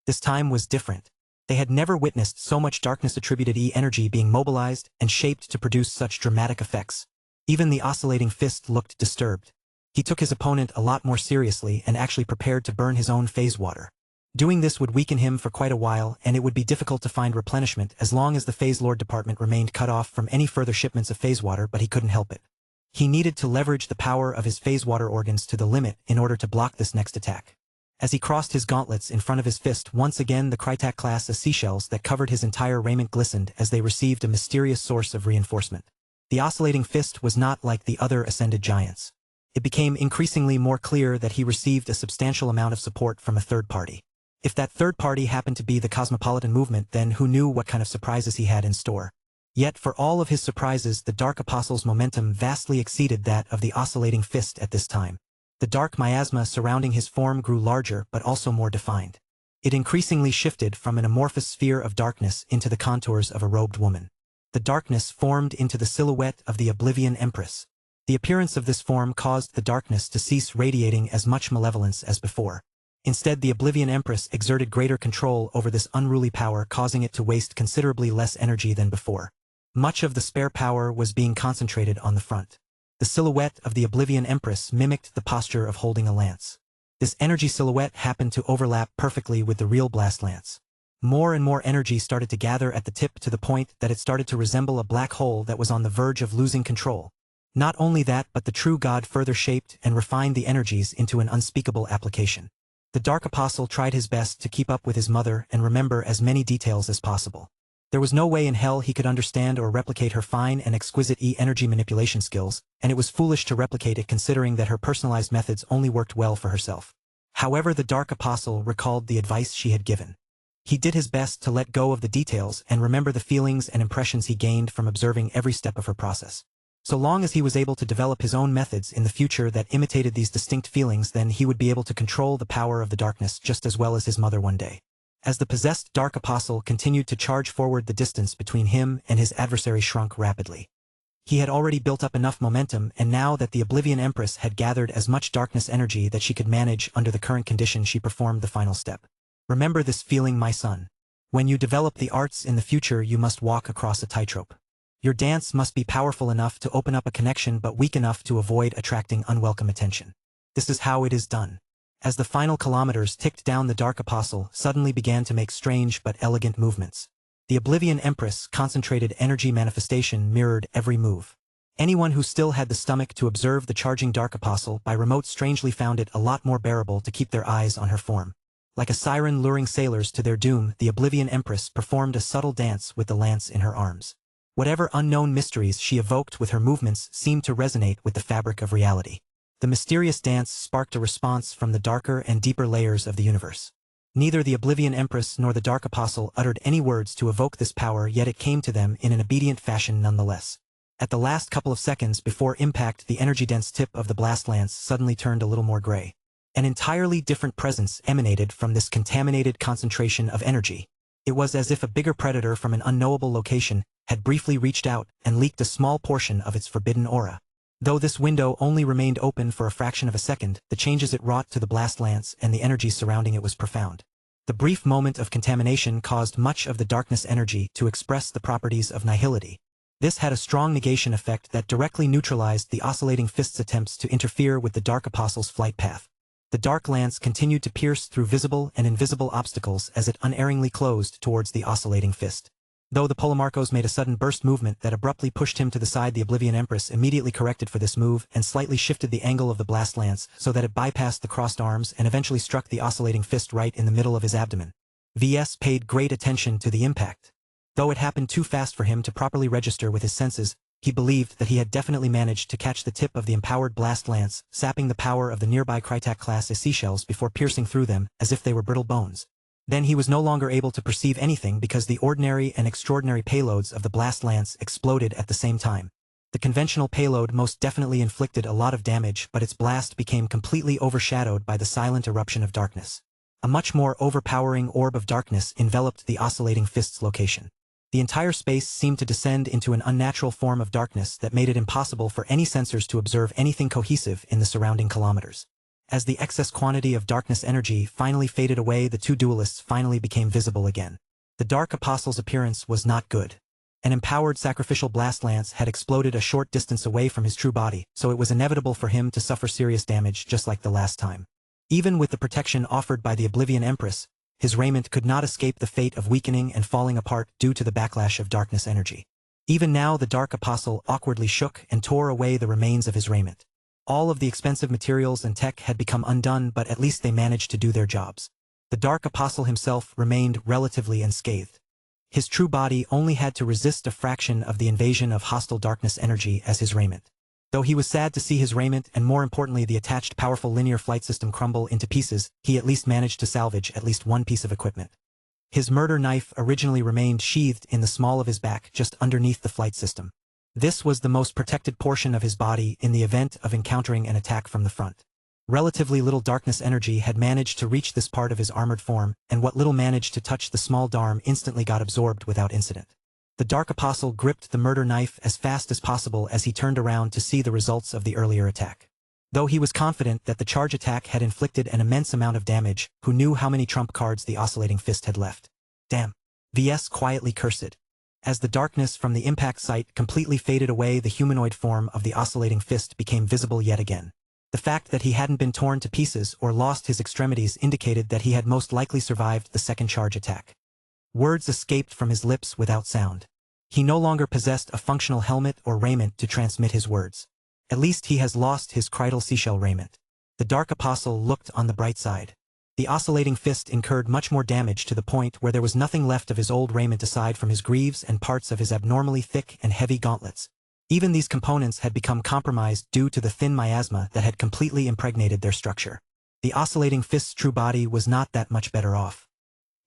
Speaker 1: This time was different. They had never witnessed so much darkness-attributed energy being mobilized and shaped to produce such dramatic effects. Even the oscillating fist looked disturbed. He took his opponent a lot more seriously and actually prepared to burn his own phase water. Doing this would weaken him for quite a while, and it would be difficult to find replenishment as long as the Phase Lord department remained cut off from any further shipments of phase water, but he couldn't help it. He needed to leverage the power of his phase water organs to the limit in order to block this next attack. As he crossed his gauntlets in front of his fist, once again the Krytak class of seashells that covered his entire raiment glistened as they received a mysterious source of reinforcement. The oscillating fist was not like the other ascended giants. It became increasingly more clear that he received a substantial amount of support from a third party. If that third party happened to be the Cosmopolitan movement, then who knew what kind of surprises he had in store. Yet for all of his surprises, the Dark Apostle's momentum vastly exceeded that of the oscillating fist at this time. The dark miasma surrounding his form grew larger but also more defined. It increasingly shifted from an amorphous sphere of darkness into the contours of a robed woman. The darkness formed into the silhouette of the Oblivion Empress. The appearance of this form caused the darkness to cease radiating as much malevolence as before. Instead, the Oblivion Empress exerted greater control over this unruly power, causing it to waste considerably less energy than before. Much of the spare power was being concentrated on the front. The silhouette of the Oblivion Empress mimicked the posture of holding a lance. This energy silhouette happened to overlap perfectly with the real blast lance. More and more energy started to gather at the tip to the point that it started to resemble a black hole that was on the verge of losing control. Not only that, but the true god further shaped and refined the energies into an unspeakable application. The Dark Apostle tried his best to keep up with his mother and remember as many details as possible. There was no way in hell he could understand or replicate her fine and exquisite energy manipulation skills, and it was foolish to replicate it considering that her personalized methods only worked well for herself. However, the Dark Apostle recalled the advice she had given. He did his best to let go of the details and remember the feelings and impressions he gained from observing every step of her process. So long as he was able to develop his own methods in the future that imitated these distinct feelings, then he would be able to control the power of the darkness just as well as his mother one day. As the possessed Dark Apostle continued to charge forward, the distance between him and his adversary shrunk rapidly. He had already built up enough momentum, and now that the Oblivion Empress had gathered as much darkness energy that she could manage under the current condition, she performed the final step. Remember this feeling, my son. When you develop the arts in the future, you must walk across a tightrope. Your dance must be powerful enough to open up a connection but weak enough to avoid attracting unwelcome attention. This is how it is done. As the final kilometers ticked down, the Dark Apostle suddenly began to make strange but elegant movements. The Oblivion Empress' concentrated energy manifestation mirrored every move. Anyone who still had the stomach to observe the charging Dark Apostle by remote strangely found it a lot more bearable to keep their eyes on her form. Like a siren luring sailors to their doom, the Oblivion Empress performed a subtle dance with the lance in her arms. Whatever unknown mysteries she evoked with her movements seemed to resonate with the fabric of reality. The mysterious dance sparked a response from the darker and deeper layers of the universe. Neither the Oblivion Empress nor the Dark Apostle uttered any words to evoke this power, yet it came to them in an obedient fashion nonetheless. At the last couple of seconds before impact, the energy-dense tip of the blast lance suddenly turned a little more gray. An entirely different presence emanated from this contaminated concentration of energy. It was as if a bigger predator from an unknowable location had briefly reached out and leaked a small portion of its forbidden aura. Though this window only remained open for a fraction of a second, the changes it wrought to the blast lance and the energy surrounding it was profound. The brief moment of contamination caused much of the darkness energy to express the properties of nihility. This had a strong negation effect that directly neutralized the oscillating fist's attempts to interfere with the Dark Apostle's flight path. The dark lance continued to pierce through visible and invisible obstacles as it unerringly closed towards the oscillating fist. Though the Polemarchos made a sudden burst movement that abruptly pushed him to the side, the Oblivion Empress immediately corrected for this move and slightly shifted the angle of the blast lance so that it bypassed the crossed arms and eventually struck the oscillating fist right in the middle of his abdomen. VS paid great attention to the impact. Though it happened too fast for him to properly register with his senses, he believed that he had definitely managed to catch the tip of the empowered blast lance, sapping the power of the nearby Krytak class seashells before piercing through them as if they were brittle bones. Then he was no longer able to perceive anything because the ordinary and extraordinary payloads of the blast lance exploded at the same time. The conventional payload most definitely inflicted a lot of damage, but its blast became completely overshadowed by the silent eruption of darkness. A much more overpowering orb of darkness enveloped the oscillating fist's location. The entire space seemed to descend into an unnatural form of darkness that made it impossible for any sensors to observe anything cohesive in the surrounding kilometers. As the excess quantity of darkness energy finally faded away, the two duelists finally became visible again. The Dark Apostle's appearance was not good. An empowered sacrificial blast lance had exploded a short distance away from his true body, so it was inevitable for him to suffer serious damage just like the last time. Even with the protection offered by the Oblivion Empress, his raiment could not escape the fate of weakening and falling apart due to the backlash of darkness energy. Even now the Dark Apostle awkwardly shook and tore away the remains of his raiment. All of the expensive materials and tech had become undone, but at least they managed to do their jobs. The Dark Apostle himself remained relatively unscathed. His true body only had to resist a fraction of the invasion of hostile darkness energy as his raiment. Though he was sad to see his raiment and more importantly the attached powerful linear flight system crumble into pieces, he at least managed to salvage at least one piece of equipment. His murder knife originally remained sheathed in the small of his back just underneath the flight system. This was the most protected portion of his body in the event of encountering an attack from the front. Relatively little darkness energy had managed to reach this part of his armored form, and what little managed to touch the small Dharm instantly got absorbed without incident. The Dark Apostle gripped the murder knife as fast as possible as he turned around to see the results of the earlier attack. Though he was confident that the charge attack had inflicted an immense amount of damage, who knew how many trump cards the oscillating fist had left? Damn. VS quietly cursed. As the darkness from the impact site completely faded away, the humanoid form of the oscillating fist became visible yet again. The fact that he hadn't been torn to pieces or lost his extremities indicated that he had most likely survived the second charge attack. Words escaped from his lips without sound. He no longer possessed a functional helmet or raiment to transmit his words. At least he has lost his cridal seashell raiment. The Dark Apostle looked on the bright side. The oscillating fist incurred much more damage to the point where there was nothing left of his old raiment aside from his greaves and parts of his abnormally thick and heavy gauntlets. Even these components had become compromised due to the thin miasma that had completely impregnated their structure. The oscillating fist's true body was not that much better off.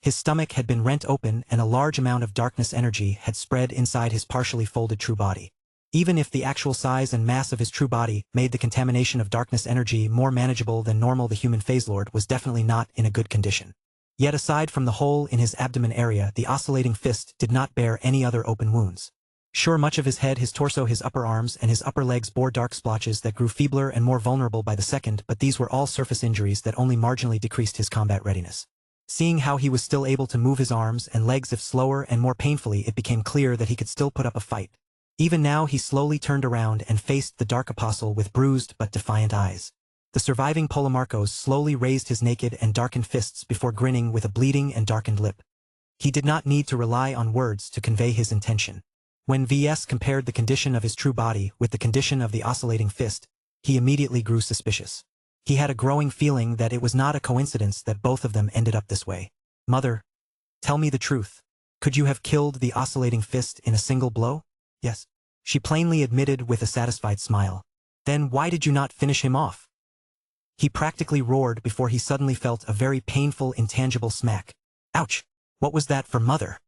Speaker 1: His stomach had been rent open and a large amount of darkness energy had spread inside his partially folded true body. Even if the actual size and mass of his true body made the contamination of darkness energy more manageable than normal, the human phaselord was definitely not in a good condition. Yet aside from the hole in his abdomen area, the oscillating fist did not bear any other open wounds. Sure, much of his head, his torso, his upper arms, and his upper legs bore dark splotches that grew feebler and more vulnerable by the second, but these were all surface injuries that only marginally decreased his combat readiness. Seeing how he was still able to move his arms and legs if slower and more painfully, it became clear that he could still put up a fight. Even now he slowly turned around and faced the Dark Apostle with bruised but defiant eyes. The surviving Polemarchos slowly raised his naked and darkened fists before grinning with a bleeding and darkened lip. He did not need to rely on words to convey his intention. When VS compared the condition of his true body with the condition of the oscillating fist, he immediately grew suspicious. He had a growing feeling that it was not a coincidence that both of them ended up this way. Mother, tell me the truth. Could you have killed the oscillating fist in a single blow? Yes, she plainly admitted with a satisfied smile. Then why did you not finish him off? He practically roared before he suddenly felt a very painful, intangible smack. Ouch! What was that for, Mother?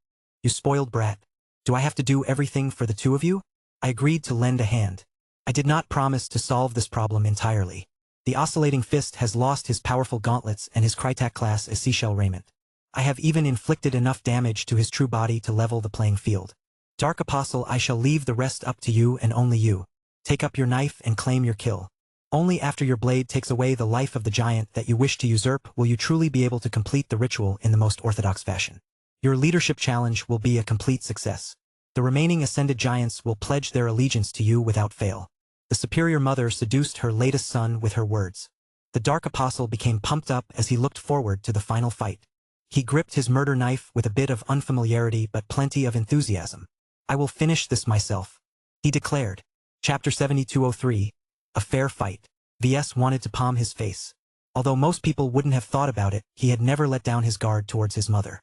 Speaker 1: You spoiled brat. Do I have to do everything for the two of you? I agreed to lend a hand. I did not promise to solve this problem entirely. The oscillating fist has lost his powerful gauntlets and his Krytak class as seashell raiment. I have even inflicted enough damage to his true body to level the playing field. Dark Apostle, I shall leave the rest up to you and only you. Take up your knife and claim your kill. Only after your blade takes away the life of the giant that you wish to usurp will you truly be able to complete the ritual in the most orthodox fashion. Your leadership challenge will be a complete success. The remaining ascended giants will pledge their allegiance to you without fail. The superior mother seduced her latest son with her words. The Dark Apostle became pumped up as he looked forward to the final fight. He gripped his murder knife with a bit of unfamiliarity but plenty of enthusiasm. "I will finish this myself," he declared. Chapter 7203. A Fair Fight. VS wanted to palm his face. Although most people wouldn't have thought about it, he had never let down his guard towards his mother.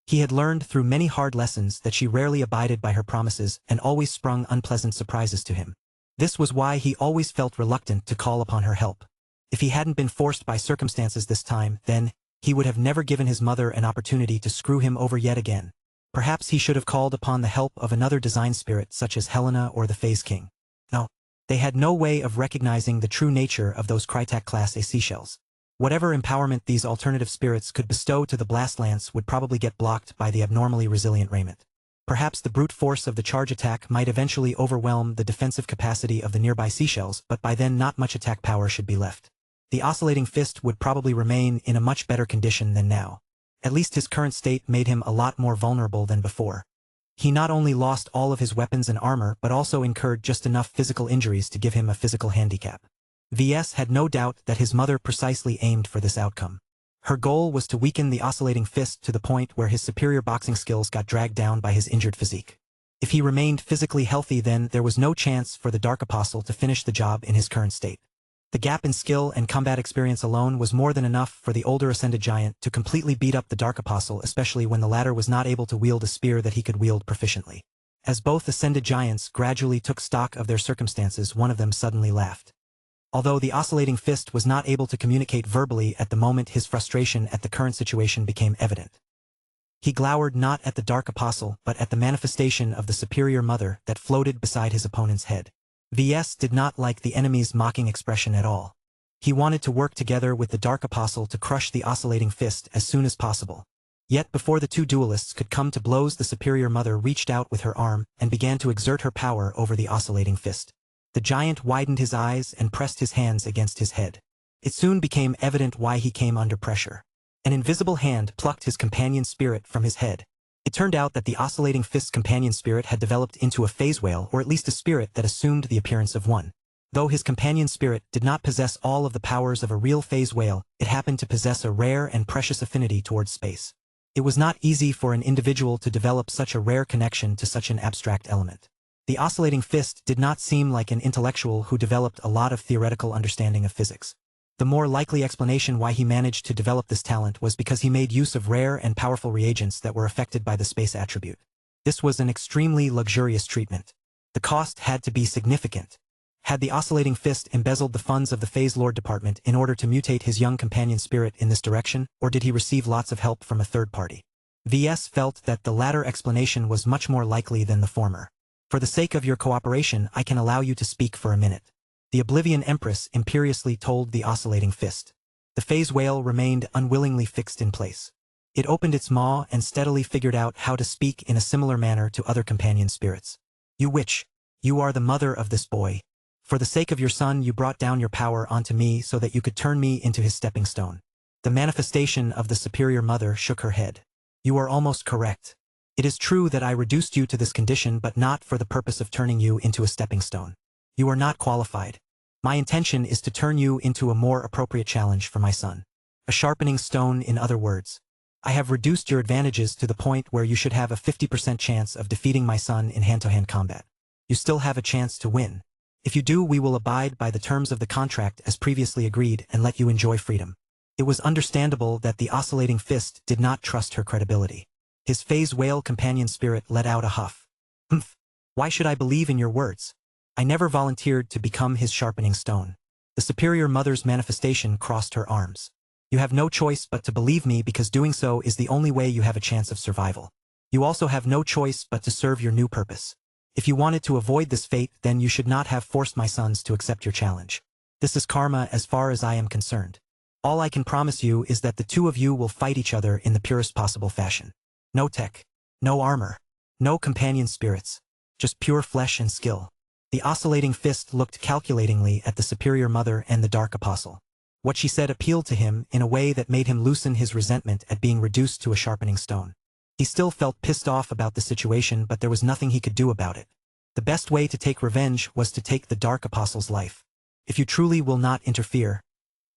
Speaker 1: He had learned through many hard lessons that she rarely abided by her promises and always sprung unpleasant surprises to him. This was why he always felt reluctant to call upon her help. If he hadn't been forced by circumstances this time, then he would have never given his mother an opportunity to screw him over yet again. Perhaps he should have called upon the help of another design spirit such as Helena or the Phase King. No, they had no way of recognizing the true nature of those Crytek Class A seashells. Whatever empowerment these alternative spirits could bestow to the blast lance would probably get blocked by the abnormally resilient raiment. Perhaps the brute force of the charge attack might eventually overwhelm the defensive capacity of the nearby seashells, but by then not much attack power should be left. The oscillating fist would probably remain in a much better condition than now. At least his current state made him a lot more vulnerable than before. He not only lost all of his weapons and armor but also incurred just enough physical injuries to give him a physical handicap. VS had no doubt that his mother precisely aimed for this outcome. Her goal was to weaken the oscillating fist to the point where his superior boxing skills got dragged down by his injured physique. If he remained physically healthy, then there was no chance for the Dark Apostle to finish the job in his current state. The gap in skill and combat experience alone was more than enough for the older Ascended Giant to completely beat up the Dark Apostle, especially when the latter was not able to wield a spear that he could wield proficiently. As both Ascended Giants gradually took stock of their circumstances, one of them suddenly laughed. Although the oscillating fist was not able to communicate verbally at the moment, his frustration at the current situation became evident. He glowered not at the Dark Apostle but at the manifestation of the superior mother that floated beside his opponent's head. VS did not like the enemy's mocking expression at all. He wanted to work together with the Dark Apostle to crush the oscillating fist as soon as possible. Yet before the two duelists could come to blows, the superior mother reached out with her arm and began to exert her power over the oscillating fist. The giant widened his eyes and pressed his hands against his head. It soon became evident why he came under pressure. An invisible hand plucked his companion spirit from his head. It turned out that the oscillating fist's companion spirit had developed into a phase whale, or at least a spirit that assumed the appearance of one. Though his companion spirit did not possess all of the powers of a real phase whale, it happened to possess a rare and precious affinity towards space. It was not easy for an individual to develop such a rare connection to such an abstract element. The oscillating fist did not seem like an intellectual who developed a lot of theoretical understanding of physics. The more likely explanation why he managed to develop this talent was because he made use of rare and powerful reagents that were affected by the space attribute. This was an extremely luxurious treatment. The cost had to be significant. Had the oscillating fist embezzled the funds of the Phase Lord Department in order to mutate his young companion spirit in this direction, or did he receive lots of help from a third party? VS felt that the latter explanation was much more likely than the former. For the sake of your cooperation, I can allow you to speak for a minute. The Oblivion Empress imperiously told the oscillating fist. The phase whale remained unwillingly fixed in place. It opened its maw and steadily figured out how to speak in a similar manner to other companion spirits. You witch, you are the mother of this boy. For the sake of your son, you brought down your power onto me so that you could turn me into his stepping stone. The manifestation of the superior mother shook her head. You are almost correct. It is true that I reduced you to this condition, but not for the purpose of turning you into a stepping stone. You are not qualified. My intention is to turn you into a more appropriate challenge for my son. A sharpening stone, in other words. I have reduced your advantages to the point where you should have a 50% chance of defeating my son in hand-to-hand combat. You still have a chance to win. If you do, we will abide by the terms of the contract as previously agreed and let you enjoy freedom. It was understandable that the oscillating fist did not trust her credibility. His phase whale companion spirit let out a huff. Humph. Why should I believe in your words? I never volunteered to become his sharpening stone. The superior mother's manifestation crossed her arms. You have no choice but to believe me, because doing so is the only way you have a chance of survival. You also have no choice but to serve your new purpose. If you wanted to avoid this fate, then you should not have forced my sons to accept your challenge. This is karma as far as I am concerned. All I can promise you is that the two of you will fight each other in the purest possible fashion. No tech, no armor, no companion spirits, just pure flesh and skill. The oscillating fist looked calculatingly at the superior mother and the Dark Apostle. What she said appealed to him in a way that made him loosen his resentment at being reduced to a sharpening stone. He still felt pissed off about the situation, but there was nothing he could do about it. The best way to take revenge was to take the Dark Apostle's life. If you truly will not interfere,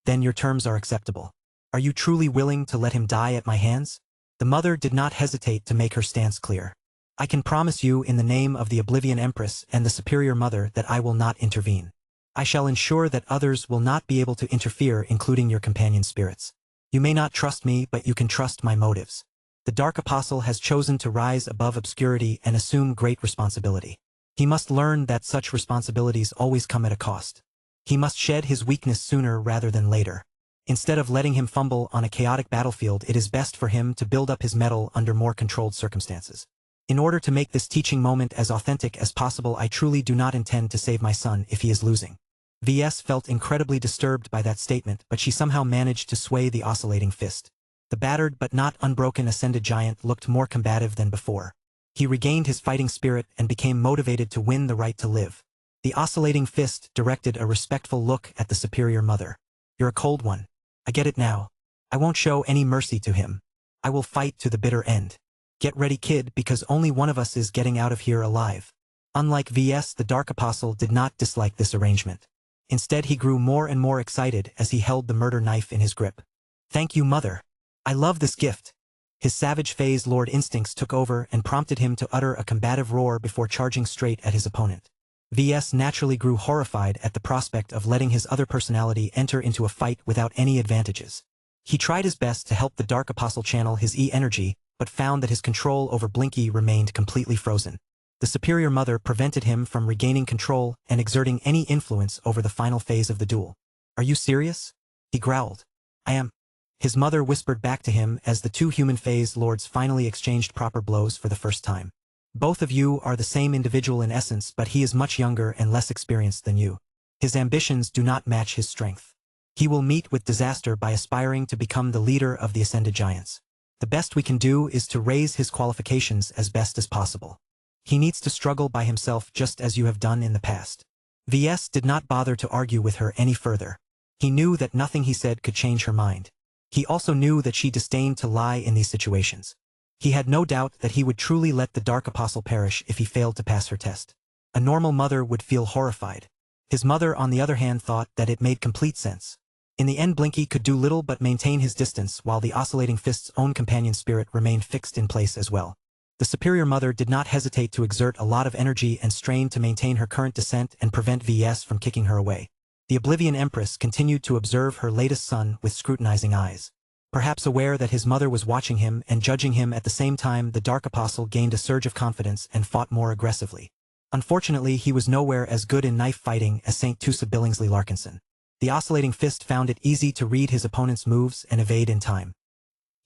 Speaker 1: then your terms are acceptable. Are you truly willing to let him die at my hands? The mother did not hesitate to make her stance clear. I can promise you in the name of the Oblivion Empress and the Superior Mother that I will not intervene. I shall ensure that others will not be able to interfere, including your companion spirits. You may not trust me, but you can trust my motives. The Dark Apostle has chosen to rise above obscurity and assume great responsibility. He must learn that such responsibilities always come at a cost. He must shed his weakness sooner rather than later. Instead of letting him fumble on a chaotic battlefield, it is best for him to build up his mettle under more controlled circumstances. In order to make this teaching moment as authentic as possible, I truly do not intend to save my son if he is losing. VS felt incredibly disturbed by that statement, but she somehow managed to sway the oscillating fist. The battered but not unbroken ascended giant looked more combative than before. He regained his fighting spirit and became motivated to win the right to live. The oscillating fist directed a respectful look at the Superior Mother. You're a cold one. I get it now. I won't show any mercy to him. I will fight to the bitter end. Get ready, kid, because only one of us is getting out of here alive. Unlike VS, the Dark Apostle did not dislike this arrangement. Instead, he grew more and more excited as he held the murder knife in his grip. Thank you, Mother. I love this gift. His savage phase Lord instincts took over and prompted him to utter a combative roar before charging straight at his opponent. VS naturally grew horrified at the prospect of letting his other personality enter into a fight without any advantages. He tried his best to help the Dark Apostle channel his E-energy, but found that his control over Blinky remained completely frozen. The Superior Mother prevented him from regaining control and exerting any influence over the final phase of the duel. Are you serious? He growled. I am. His mother whispered back to him as the two human phase lords finally exchanged proper blows for the first time. Both of you are the same individual in essence, but he is much younger and less experienced than you. His ambitions do not match his strength. He will meet with disaster by aspiring to become the leader of the Ascended Giants. The best we can do is to raise his qualifications as best as possible. He needs to struggle by himself just as you have done in the past. VS did not bother to argue with her any further. He knew that nothing he said could change her mind. He also knew that she disdained to lie in these situations. He had no doubt that he would truly let the Dark Apostle perish if he failed to pass her test. A normal mother would feel horrified. His mother, on the other hand, thought that it made complete sense. In the end, Blinky could do little but maintain his distance, while the oscillating fist's own companion spirit remained fixed in place as well. The Superior Mother did not hesitate to exert a lot of energy and strain to maintain her current descent and prevent VS from kicking her away. The Oblivion Empress continued to observe her latest son with scrutinizing eyes. Perhaps aware that his mother was watching him and judging him at the same time, the Dark Apostle gained a surge of confidence and fought more aggressively. Unfortunately, he was nowhere as good in knife fighting as St. Tusa Billingsley Larkinson. The oscillating fist found it easy to read his opponent's moves and evade in time.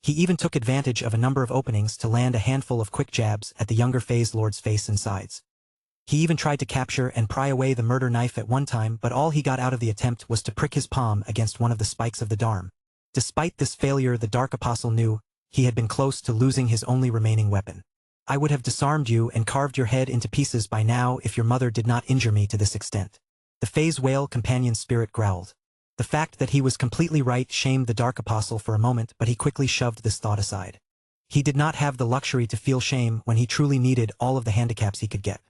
Speaker 1: He even took advantage of a number of openings to land a handful of quick jabs at the younger phase lord's face and sides. He even tried to capture and pry away the murder knife at one time, but all he got out of the attempt was to prick his palm against one of the spikes of the Dharm. Despite this failure, the Dark Apostle knew he had been close to losing his only remaining weapon. I would have disarmed you and carved your head into pieces by now if your mother did not injure me to this extent. The phase whale companion spirit growled. The fact that he was completely right shamed the Dark Apostle for a moment, but he quickly shoved this thought aside. He did not have the luxury to feel shame when he truly needed all of the handicaps he could get.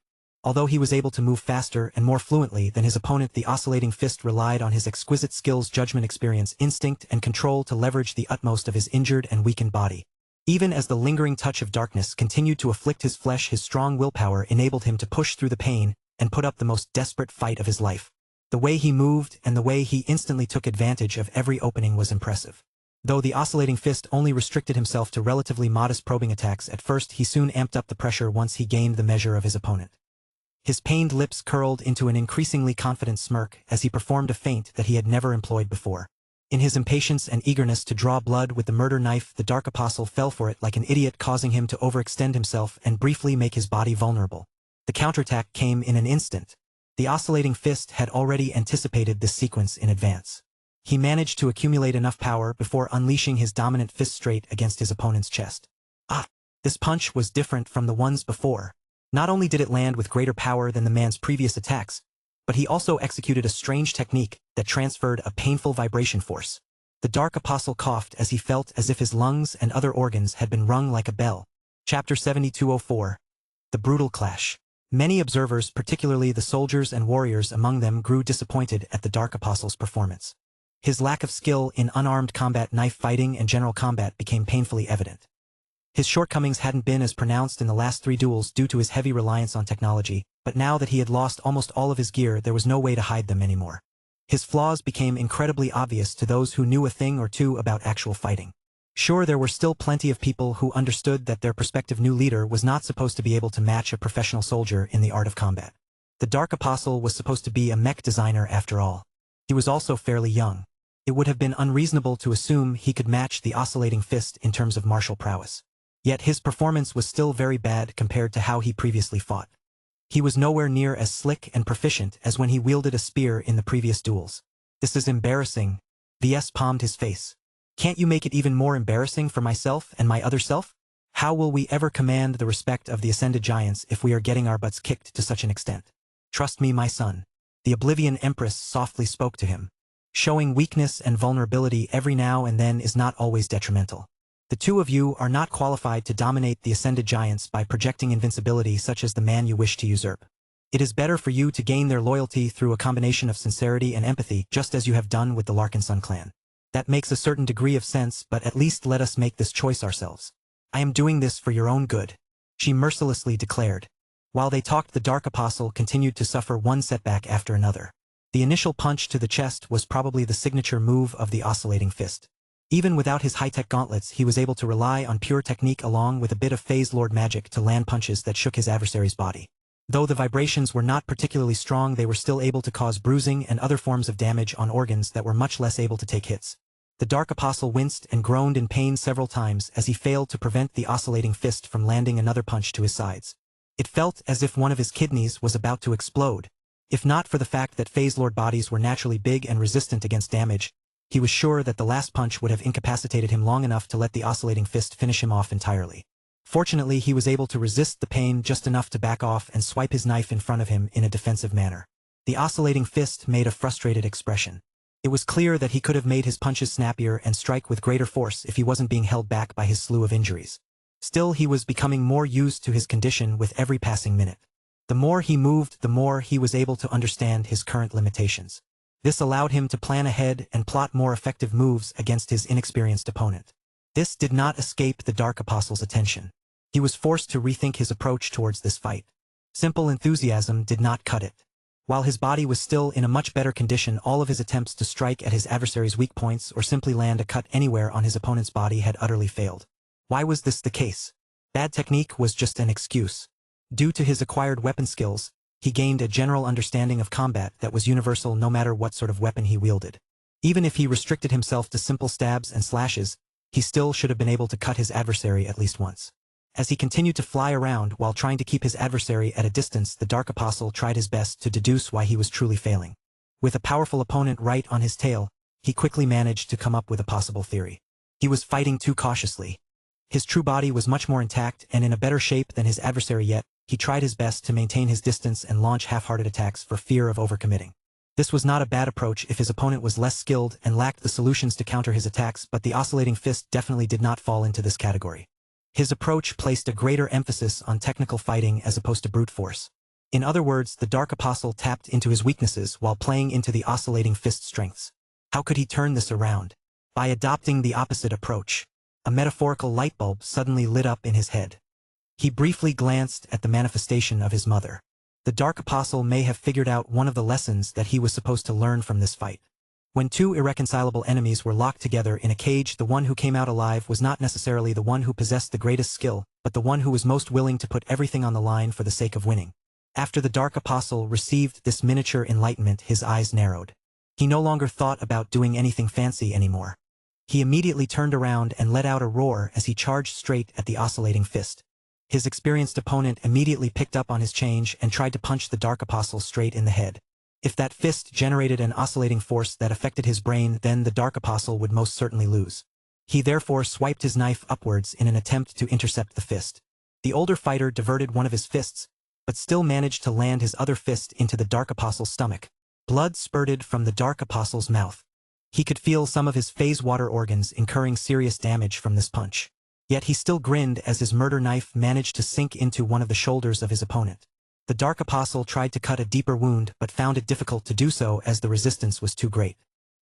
Speaker 1: Although he was able to move faster and more fluently than his opponent, the oscillating fist relied on his exquisite skills, judgment, experience, instinct, and control to leverage the utmost of his injured and weakened body. Even as the lingering touch of darkness continued to afflict his flesh, his strong willpower enabled him to push through the pain and put up the most desperate fight of his life. The way he moved and the way he instantly took advantage of every opening was impressive. Though the oscillating fist only restricted himself to relatively modest probing attacks at first, he soon amped up the pressure once he gained the measure of his opponent. His pained lips curled into an increasingly confident smirk as he performed a feint that he had never employed before. In his impatience and eagerness to draw blood with the murder knife, the Dark Apostle fell for it like an idiot, causing him to overextend himself and briefly make his body vulnerable. The counterattack came in an instant. The oscillating fist had already anticipated this sequence in advance. He managed to accumulate enough power before unleashing his dominant fist straight against his opponent's chest. This punch was different from the ones before. Not only did it land with greater power than the man's previous attacks, but he also executed a strange technique that transferred a painful vibration force. The Dark Apostle coughed as he felt as if his lungs and other organs had been rung like a bell. Chapter 7204. The Brutal Clash. Many observers, particularly the soldiers and warriors among them, grew disappointed at the Dark Apostle's performance. His lack of skill in unarmed combat, knife fighting, and general combat became painfully evident. His shortcomings hadn't been as pronounced in the last 3 duels due to his heavy reliance on technology, but now that he had lost almost all of his gear, there was no way to hide them anymore. His flaws became incredibly obvious to those who knew a thing or two about actual fighting. Sure, there were still plenty of people who understood that their prospective new leader was not supposed to be able to match a professional soldier in the art of combat. The Dark Apostle was supposed to be a mech designer after all. He was also fairly young. It would have been unreasonable to assume he could match the oscillating fist in terms of martial prowess. Yet his performance was still very bad compared to how he previously fought. He was nowhere near as slick and proficient as when he wielded a spear in the previous duels. This is embarrassing. VS palmed his face. Can't you make it even more embarrassing for myself and my other self? How will we ever command the respect of the Ascended Giants if we are getting our butts kicked to such an extent? Trust me, my son. The Oblivion Empress softly spoke to him. Showing weakness and vulnerability every now and then is not always detrimental. The two of you are not qualified to dominate the Ascended Giants by projecting invincibility such as the man you wish to usurp. It is better for you to gain their loyalty through a combination of sincerity and empathy, just as you have done with the Larkinson clan. That makes a certain degree of sense, but at least let us make this choice ourselves. I am doing this for your own good, she mercilessly declared. While they talked, the Dark Apostle continued to suffer one setback after another. The initial punch to the chest was probably the signature move of the oscillating fist. Even without his high-tech gauntlets, he was able to rely on pure technique along with a bit of Phase Lord magic to land punches that shook his adversary's body. Though the vibrations were not particularly strong, they were still able to cause bruising and other forms of damage on organs that were much less able to take hits. The Dark Apostle winced and groaned in pain several times as he failed to prevent the oscillating fist from landing another punch to his sides. It felt as if one of his kidneys was about to explode. If not for the fact that Phase Lord bodies were naturally big and resistant against damage, he was sure that the last punch would have incapacitated him long enough to let the oscillating fist finish him off entirely. Fortunately, he was able to resist the pain just enough to back off and swipe his knife in front of him in a defensive manner. The oscillating fist made a frustrated expression. It was clear that he could have made his punches snappier and strike with greater force if he wasn't being held back by his slew of injuries. Still, he was becoming more used to his condition with every passing minute. The more he moved, the more he was able to understand his current limitations. This allowed him to plan ahead and plot more effective moves against his inexperienced opponent. This did not escape the Dark Apostle's attention. He was forced to rethink his approach towards this fight. Simple enthusiasm did not cut it. While his body was still in a much better condition, all of his attempts to strike at his adversary's weak points or simply land a cut anywhere on his opponent's body had utterly failed. Why was this the case? Bad technique was just an excuse. Due to his acquired weapon skills, he gained a general understanding of combat that was universal no matter what sort of weapon he wielded. Even if he restricted himself to simple stabs and slashes, he still should have been able to cut his adversary at least once. As he continued to fly around while trying to keep his adversary at a distance, the Dark Apostle tried his best to deduce why he was truly failing. With a powerful opponent right on his tail, he quickly managed to come up with a possible theory. He was fighting too cautiously. His true body was much more intact and in a better shape than his adversary, yet he tried his best to maintain his distance and launch half-hearted attacks for fear of overcommitting. This was not a bad approach if his opponent was less skilled and lacked the solutions to counter his attacks, but the oscillating fist definitely did not fall into this category. His approach placed a greater emphasis on technical fighting as opposed to brute force. In other words, the Dark Apostle tapped into his weaknesses while playing into the oscillating fist's strengths. How could he turn this around? By adopting the opposite approach. A metaphorical light bulb suddenly lit up in his head. He briefly glanced at the manifestation of his mother. The Dark Apostle may have figured out one of the lessons that he was supposed to learn from this fight. When two irreconcilable enemies were locked together in a cage, the one who came out alive was not necessarily the one who possessed the greatest skill, but the one who was most willing to put everything on the line for the sake of winning. After the Dark Apostle received this miniature enlightenment, his eyes narrowed. He no longer thought about doing anything fancy anymore. He immediately turned around and let out a roar as he charged straight at the oscillating fist. His experienced opponent immediately picked up on his change and tried to punch the Dark Apostle straight in the head. If that fist generated an oscillating force that affected his brain, then the Dark Apostle would most certainly lose. He therefore swiped his knife upwards in an attempt to intercept the fist. The older fighter diverted one of his fists, but still managed to land his other fist into the Dark Apostle's stomach. Blood spurted from the Dark Apostle's mouth. He could feel some of his phase water organs incurring serious damage from this punch. Yet he still grinned as his murder knife managed to sink into one of the shoulders of his opponent. The Dark Apostle tried to cut a deeper wound but found it difficult to do so as the resistance was too great.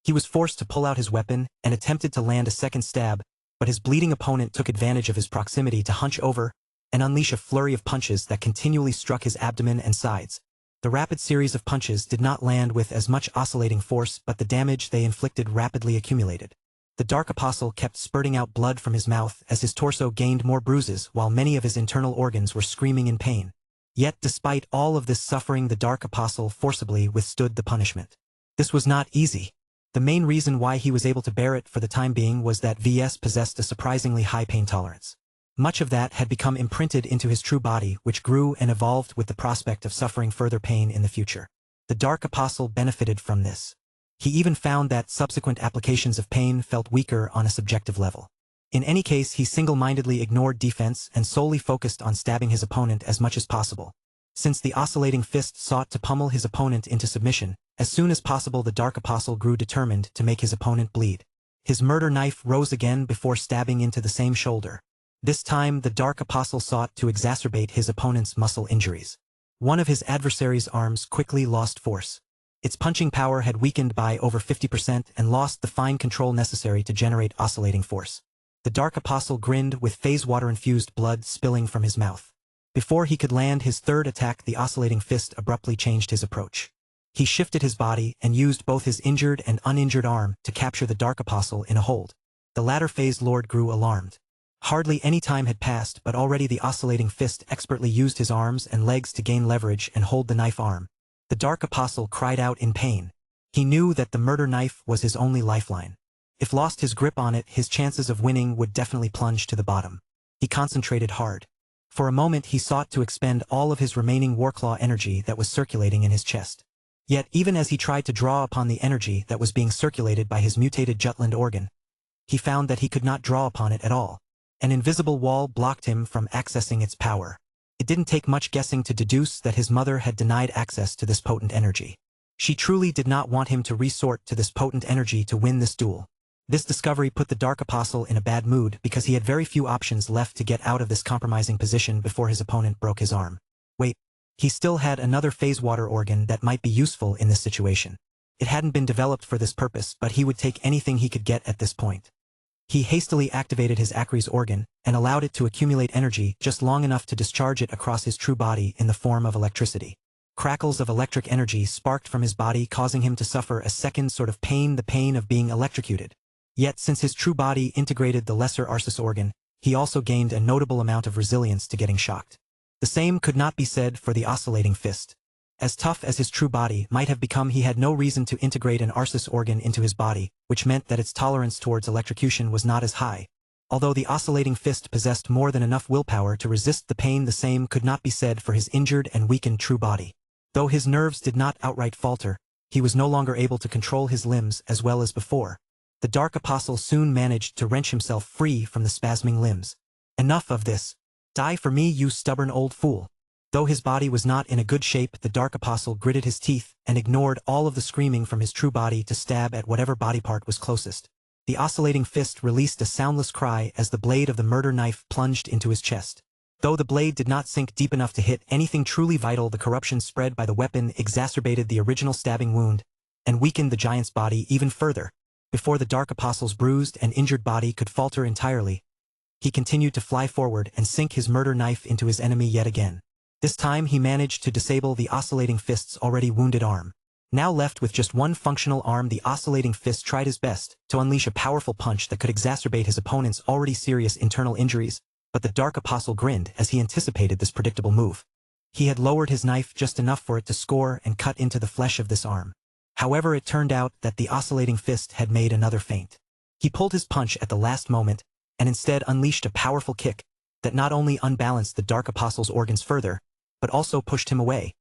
Speaker 1: He was forced to pull out his weapon and attempted to land a second stab, but his bleeding opponent took advantage of his proximity to hunch over and unleash a flurry of punches that continually struck his abdomen and sides. The rapid series of punches did not land with as much oscillating force, but the damage they inflicted rapidly accumulated. The Dark Apostle kept spurting out blood from his mouth as his torso gained more bruises while many of his internal organs were screaming in pain. Yet despite all of this suffering, the Dark Apostle forcibly withstood the punishment. This was not easy. The main reason why he was able to bear it for the time being was that VS possessed a surprisingly high pain tolerance. Much of that had become imprinted into his true body, which grew and evolved with the prospect of suffering further pain in the future. The Dark Apostle benefited from this. He even found that subsequent applications of pain felt weaker on a subjective level. In any case, he single-mindedly ignored defense and solely focused on stabbing his opponent as much as possible. Since the oscillating fist sought to pummel his opponent into submission, as soon as possible the Dark Apostle grew determined to make his opponent bleed. His murder knife rose again before stabbing into the same shoulder. This time the Dark Apostle sought to exacerbate his opponent's muscle injuries. One of his adversary's arms quickly lost force. Its punching power had weakened by over 50% and lost the fine control necessary to generate oscillating force. The Dark Apostle grinned with phase water-infused blood spilling from his mouth. Before he could land his third attack, the oscillating fist abruptly changed his approach. He shifted his body and used both his injured and uninjured arm to capture the Dark Apostle in a hold. The latter phase lord grew alarmed. Hardly any time had passed, but already the oscillating fist expertly used his arms and legs to gain leverage and hold the knife arm. The Dark Apostle cried out in pain. He knew that the murder knife was his only lifeline. If lost his grip on it, his chances of winning would definitely plunge to the bottom. He concentrated hard. For a moment he sought to expend all of his remaining Warclaw energy that was circulating in his chest. Yet even as he tried to draw upon the energy that was being circulated by his mutated Jutland organ, he found that he could not draw upon it at all. An invisible wall blocked him from accessing its power. It didn't take much guessing to deduce that his mother had denied access to this potent energy. She truly did not want him to resort to this potent energy to win this duel. This discovery put the Dark Apostle in a bad mood because he had very few options left to get out of this compromising position before his opponent broke his arm. Wait, he still had another phase water organ that might be useful in this situation. It hadn't been developed for this purpose, but he would take anything he could get at this point. He hastily activated his Acres organ and allowed it to accumulate energy just long enough to discharge it across his true body in the form of electricity. Crackles of electric energy sparked from his body, causing him to suffer a second sort of pain, the pain of being electrocuted. Yet since his true body integrated the lesser Arsis organ, he also gained a notable amount of resilience to getting shocked. The same could not be said for the oscillating fist. As tough as his true body might have become, he had no reason to integrate an Arsis organ into his body, which meant that its tolerance towards electrocution was not as high. Although the oscillating fist possessed more than enough willpower to resist the pain, the same could not be said for his injured and weakened true body. Though his nerves did not outright falter, he was no longer able to control his limbs as well as before. The Dark Apostle soon managed to wrench himself free from the spasming limbs. Enough of this. Die for me, you stubborn old fool. Though his body was not in a good shape, the Dark Apostle gritted his teeth and ignored all of the screaming from his true body to stab at whatever body part was closest. The oscillating fist released a soundless cry as the blade of the murder knife plunged into his chest. Though the blade did not sink deep enough to hit anything truly vital, the corruption spread by the weapon exacerbated the original stabbing wound and weakened the giant's body even further. Before the Dark Apostle's bruised and injured body could falter entirely, he continued to fly forward and sink his murder knife into his enemy yet again. This time he managed to disable the oscillating fist's already wounded arm. Now left with just one functional arm, the oscillating fist tried his best to unleash a powerful punch that could exacerbate his opponent's already serious internal injuries, but the Dark Apostle grinned as he anticipated this predictable move. He had lowered his knife just enough for it to score and cut into the flesh of this arm. However, it turned out that the oscillating fist had made another feint. He pulled his punch at the last moment and instead unleashed a powerful kick that not only unbalanced the Dark Apostle's organs further, but also pushed him away.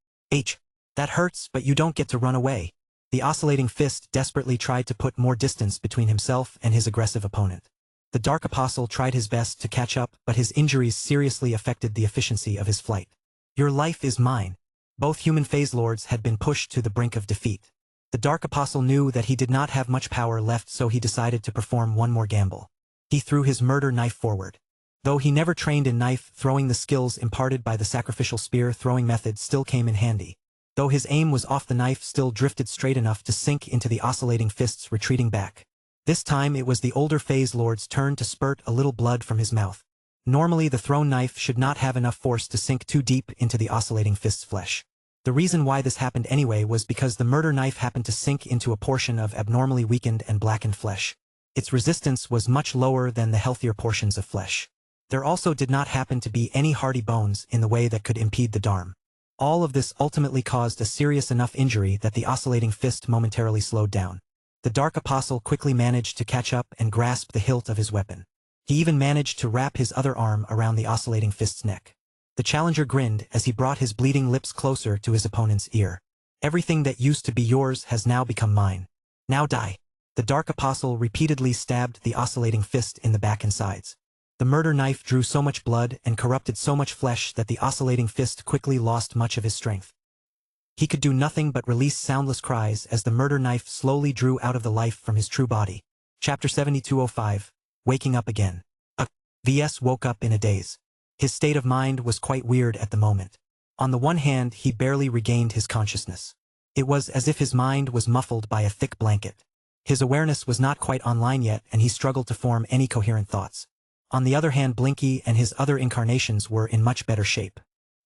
Speaker 1: That hurts, but you don't get to run away. The oscillating fist desperately tried to put more distance between himself and his aggressive opponent. The Dark Apostle tried his best to catch up, but his injuries seriously affected the efficiency of his flight. Your life is mine. Both human phase lords had been pushed to the brink of defeat. The Dark Apostle knew that he did not have much power left, so he decided to perform one more gamble. He threw his murder knife forward. Though he never trained in knife throwing, the skills imparted by the sacrificial spear throwing method still came in handy. Though his aim was off, the knife still drifted straight enough to sink into the oscillating fist's retreating back. This time it was the older Phase Lord's turn to spurt a little blood from his mouth. Normally the thrown knife should not have enough force to sink too deep into the oscillating fist's flesh. The reason why this happened anyway was because the murder knife happened to sink into a portion of abnormally weakened and blackened flesh. Its resistance was much lower than the healthier portions of flesh. There also did not happen to be any hardy bones in the way that could impede the Dharm. All of this ultimately caused a serious enough injury that the oscillating fist momentarily slowed down. The Dark Apostle quickly managed to catch up and grasp the hilt of his weapon. He even managed to wrap his other arm around the oscillating fist's neck. The challenger grinned as he brought his bleeding lips closer to his opponent's ear. "Everything that used to be yours has now become mine. Now die." The Dark Apostle repeatedly stabbed the oscillating fist in the back and sides. The murder knife drew so much blood and corrupted so much flesh that the oscillating fist quickly lost much of his strength. He could do nothing but release soundless cries as the murder knife slowly drew out of the life from his true body. Chapter 7205. Waking up again. VS woke up in a daze. His state of mind was quite weird at the moment. On the one hand, he barely regained his consciousness. It was as if his mind was muffled by a thick blanket. His awareness was not quite online yet, and he struggled to form any coherent thoughts. On the other hand, Blinky and his other incarnations were in much better shape.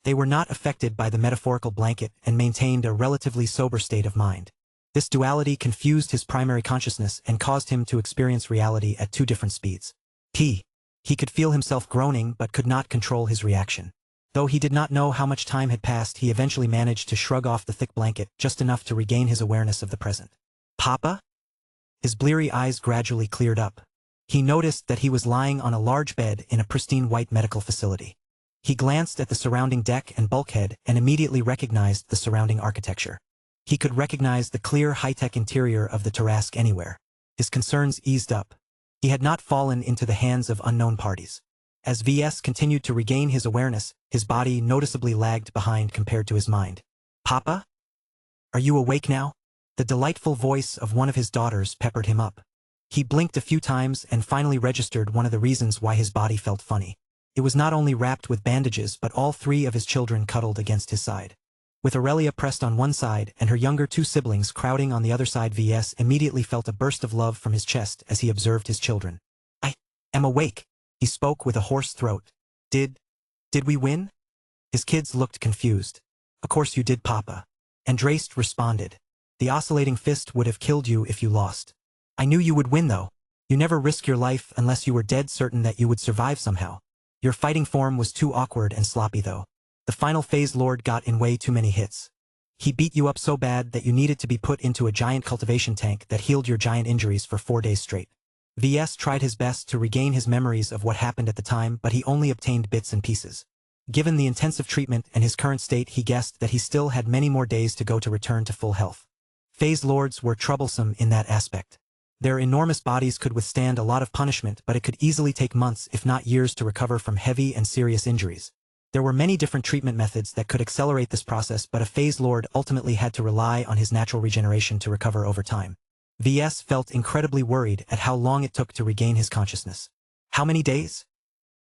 Speaker 1: They were not affected by the metaphorical blanket and maintained a relatively sober state of mind. This duality confused his primary consciousness and caused him to experience reality at two different speeds. He could feel himself groaning but could not control his reaction. Though he did not know how much time had passed, he eventually managed to shrug off the thick blanket just enough to regain his awareness of the present. "Papa?" His bleary eyes gradually cleared up. He noticed that he was lying on a large bed in a pristine white medical facility. He glanced at the surrounding deck and bulkhead and immediately recognized the surrounding architecture. He could recognize the clear high-tech interior of the Tarask anywhere. His concerns eased up. He had not fallen into the hands of unknown parties. As VS continued to regain his awareness, his body noticeably lagged behind compared to his mind. "Papa? Are you awake now?" The delightful voice of one of his daughters peppered him up. He blinked a few times and finally registered one of the reasons why his body felt funny. It was not only wrapped with bandages, but all three of his children cuddled against his side. With Aurelia pressed on one side and her younger two siblings crowding on the other side, VS immediately felt a burst of love from his chest as he observed his children. "I am awake," he spoke with a hoarse throat. Did we win?" His kids looked confused. "Of course you did, Papa." Andraste responded. "The oscillating fist would have killed you if you lost. I knew you would win though. You never risk your life unless you were dead certain that you would survive somehow. Your fighting form was too awkward and sloppy though. The final Phase Lord got in way too many hits. He beat you up so bad that you needed to be put into a giant cultivation tank that healed your giant injuries for 4 days straight." VS tried his best to regain his memories of what happened at the time, but he only obtained bits and pieces. Given the intensive treatment and his current state, he guessed that he still had many more days to go to return to full health. Phase Lords were troublesome in that aspect. Their enormous bodies could withstand a lot of punishment, but it could easily take months if not years to recover from heavy and serious injuries. There were many different treatment methods that could accelerate this process, but a Phase Lord ultimately had to rely on his natural regeneration to recover over time. VS felt incredibly worried at how long it took to regain his consciousness. "How many days?"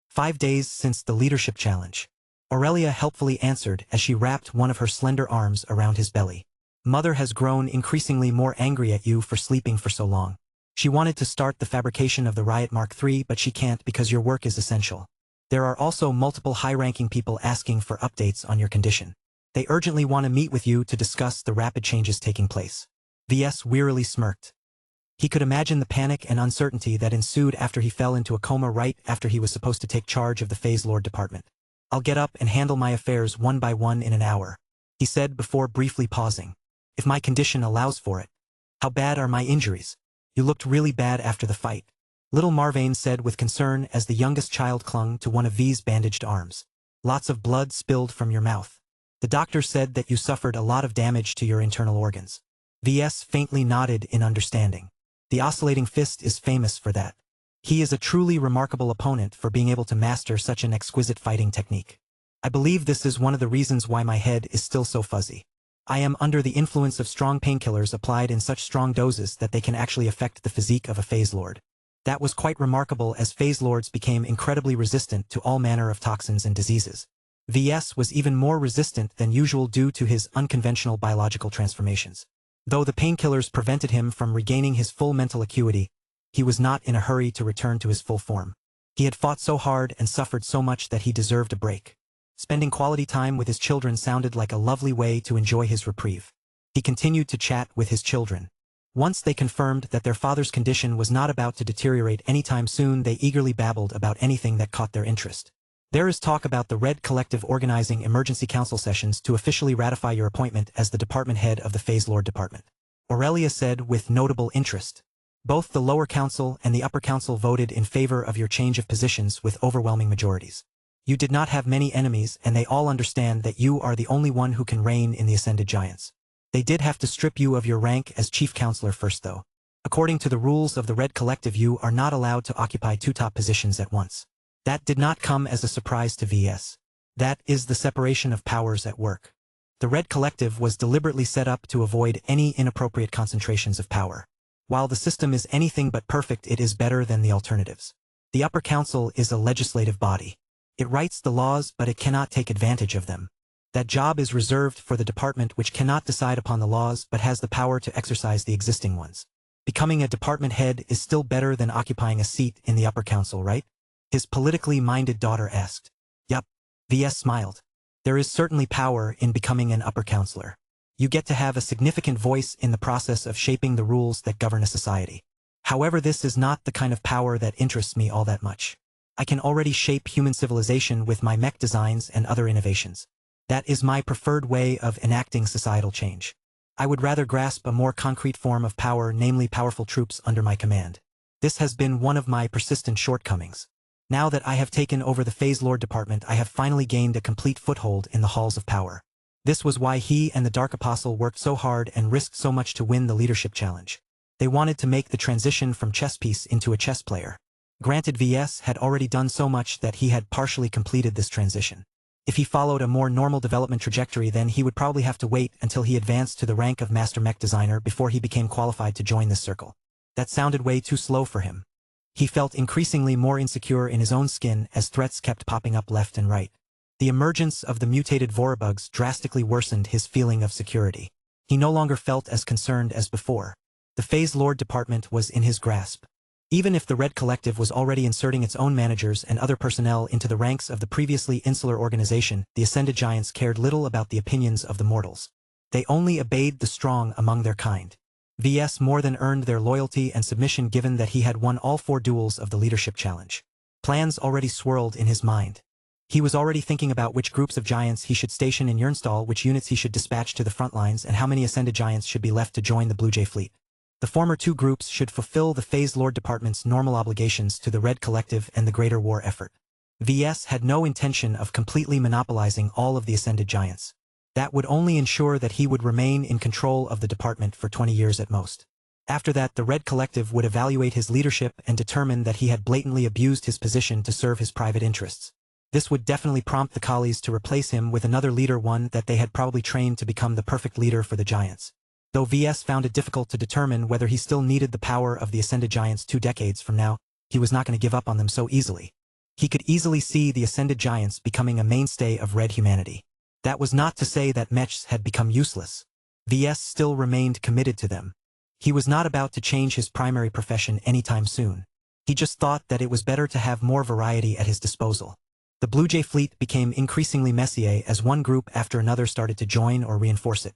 Speaker 1: 5 days since the leadership challenge. Aurelia helpfully answered as she wrapped one of her slender arms around his belly. "Mother has grown increasingly more angry at you for sleeping for so long. She wanted to start the fabrication of the Riot Mark III, but she can't because your work is essential. There are also multiple high-ranking people asking for updates on your condition. They urgently want to meet with you to discuss the rapid changes taking place." VS wearily smirked. He could imagine the panic and uncertainty that ensued after he fell into a coma right after he was supposed to take charge of the Phase Lord department. "I'll get up and handle my affairs one by one in an hour," he said before briefly pausing. "If my condition allows for it." "How bad are my injuries?" "You looked really bad after the fight," little Marvane said with concern as the youngest child clung to one of V's bandaged arms. "Lots of blood spilled from your mouth. The doctor said that you suffered a lot of damage to your internal organs." VS faintly nodded in understanding. The oscillating fist is famous for that. He is a truly remarkable opponent for being able to master such an exquisite fighting technique. I believe this is one of the reasons why my head is still so fuzzy. I am under the influence of strong painkillers applied in such strong doses that they can actually affect the physique of a Phase Lord. That was quite remarkable, as Phase Lords became incredibly resistant to all manner of toxins and diseases. VS was even more resistant than usual due to his unconventional biological transformations. Though the painkillers prevented him from regaining his full mental acuity, he was not in a hurry to return to his full form. He had fought so hard and suffered so much that he deserved a break. Spending quality time with his children sounded like a lovely way to enjoy his reprieve. He continued to chat with his children. Once they confirmed that their father's condition was not about to deteriorate anytime soon, they eagerly babbled about anything that caught their interest. There is talk about the Red Collective organizing emergency council sessions to officially ratify your appointment as the department head of the Phase Lord Department. Aurelia said with notable interest. Both the lower council and the upper council voted in favor of your change of positions with overwhelming majorities. You did not have many enemies, and they all understand that you are the only one who can reign in the Ascended Giants. They did have to strip you of your rank as chief counselor first though. According to the rules of the Red Collective, you are not allowed to occupy two top positions at once. That did not come as a surprise to VS. That is the separation of powers at work. The Red Collective was deliberately set up to avoid any inappropriate concentrations of power. While the system is anything but perfect, it is better than the alternatives. The upper council is a legislative body. It writes the laws, but it cannot take advantage of them. That job is reserved for the department, which cannot decide upon the laws but has the power to exercise the existing ones. Becoming a department head is still better than occupying a seat in the upper council, right? His politically minded daughter asked. Yup. VS smiled. There is certainly power in becoming an upper counselor. You get to have a significant voice in the process of shaping the rules that govern a society. However, this is not the kind of power that interests me all that much. I can already shape human civilization with my mech designs and other innovations. That is my preferred way of enacting societal change. I would rather grasp a more concrete form of power, namely powerful troops under my command. This has been one of my persistent shortcomings. Now that I have taken over the Phase Lord Department, I have finally gained a complete foothold in the halls of power. This was why he and the Dark Apostle worked so hard and risked so much to win the leadership challenge. They wanted to make the transition from chess piece into a chess player. Granted, VS had already done so much that he had partially completed this transition. If he followed a more normal development trajectory, then he would probably have to wait until he advanced to the rank of Master Mech Designer before he became qualified to join this circle. That sounded way too slow for him. He felt increasingly more insecure in his own skin as threats kept popping up left and right. The emergence of the mutated Vorabugs drastically worsened his feeling of security. He no longer felt as concerned as before. The Phase Lord Department was in his grasp. Even if the Red Collective was already inserting its own managers and other personnel into the ranks of the previously insular organization, the Ascended Giants cared little about the opinions of the mortals. They only obeyed the strong among their kind. VS more than earned their loyalty and submission, given that he had won all 4 duels of the leadership challenge. Plans already swirled in his mind. He was already thinking about which groups of giants he should station in Yernstall, which units he should dispatch to the front lines, and how many Ascended Giants should be left to join the Blue Jay fleet. The former 2 groups should fulfill the Phase Lord Department's normal obligations to the Red Collective and the greater war effort. VS had no intention of completely monopolizing all of the Ascended Giants. That would only ensure that he would remain in control of the department for 20 years at most. After that, the Red Collective would evaluate his leadership and determine that he had blatantly abused his position to serve his private interests. This would definitely prompt the collies to replace him with another leader, one that they had probably trained to become the perfect leader for the Giants. Though VS found it difficult to determine whether he still needed the power of the Ascended Giants 2 decades from now, he was not going to give up on them so easily. He could easily see the Ascended Giants becoming a mainstay of red humanity. That was not to say that mechs had become useless. VS still remained committed to them. He was not about to change his primary profession anytime soon. He just thought that it was better to have more variety at his disposal. The Blue Jay fleet became increasingly messier as one group after another started to join or reinforce it.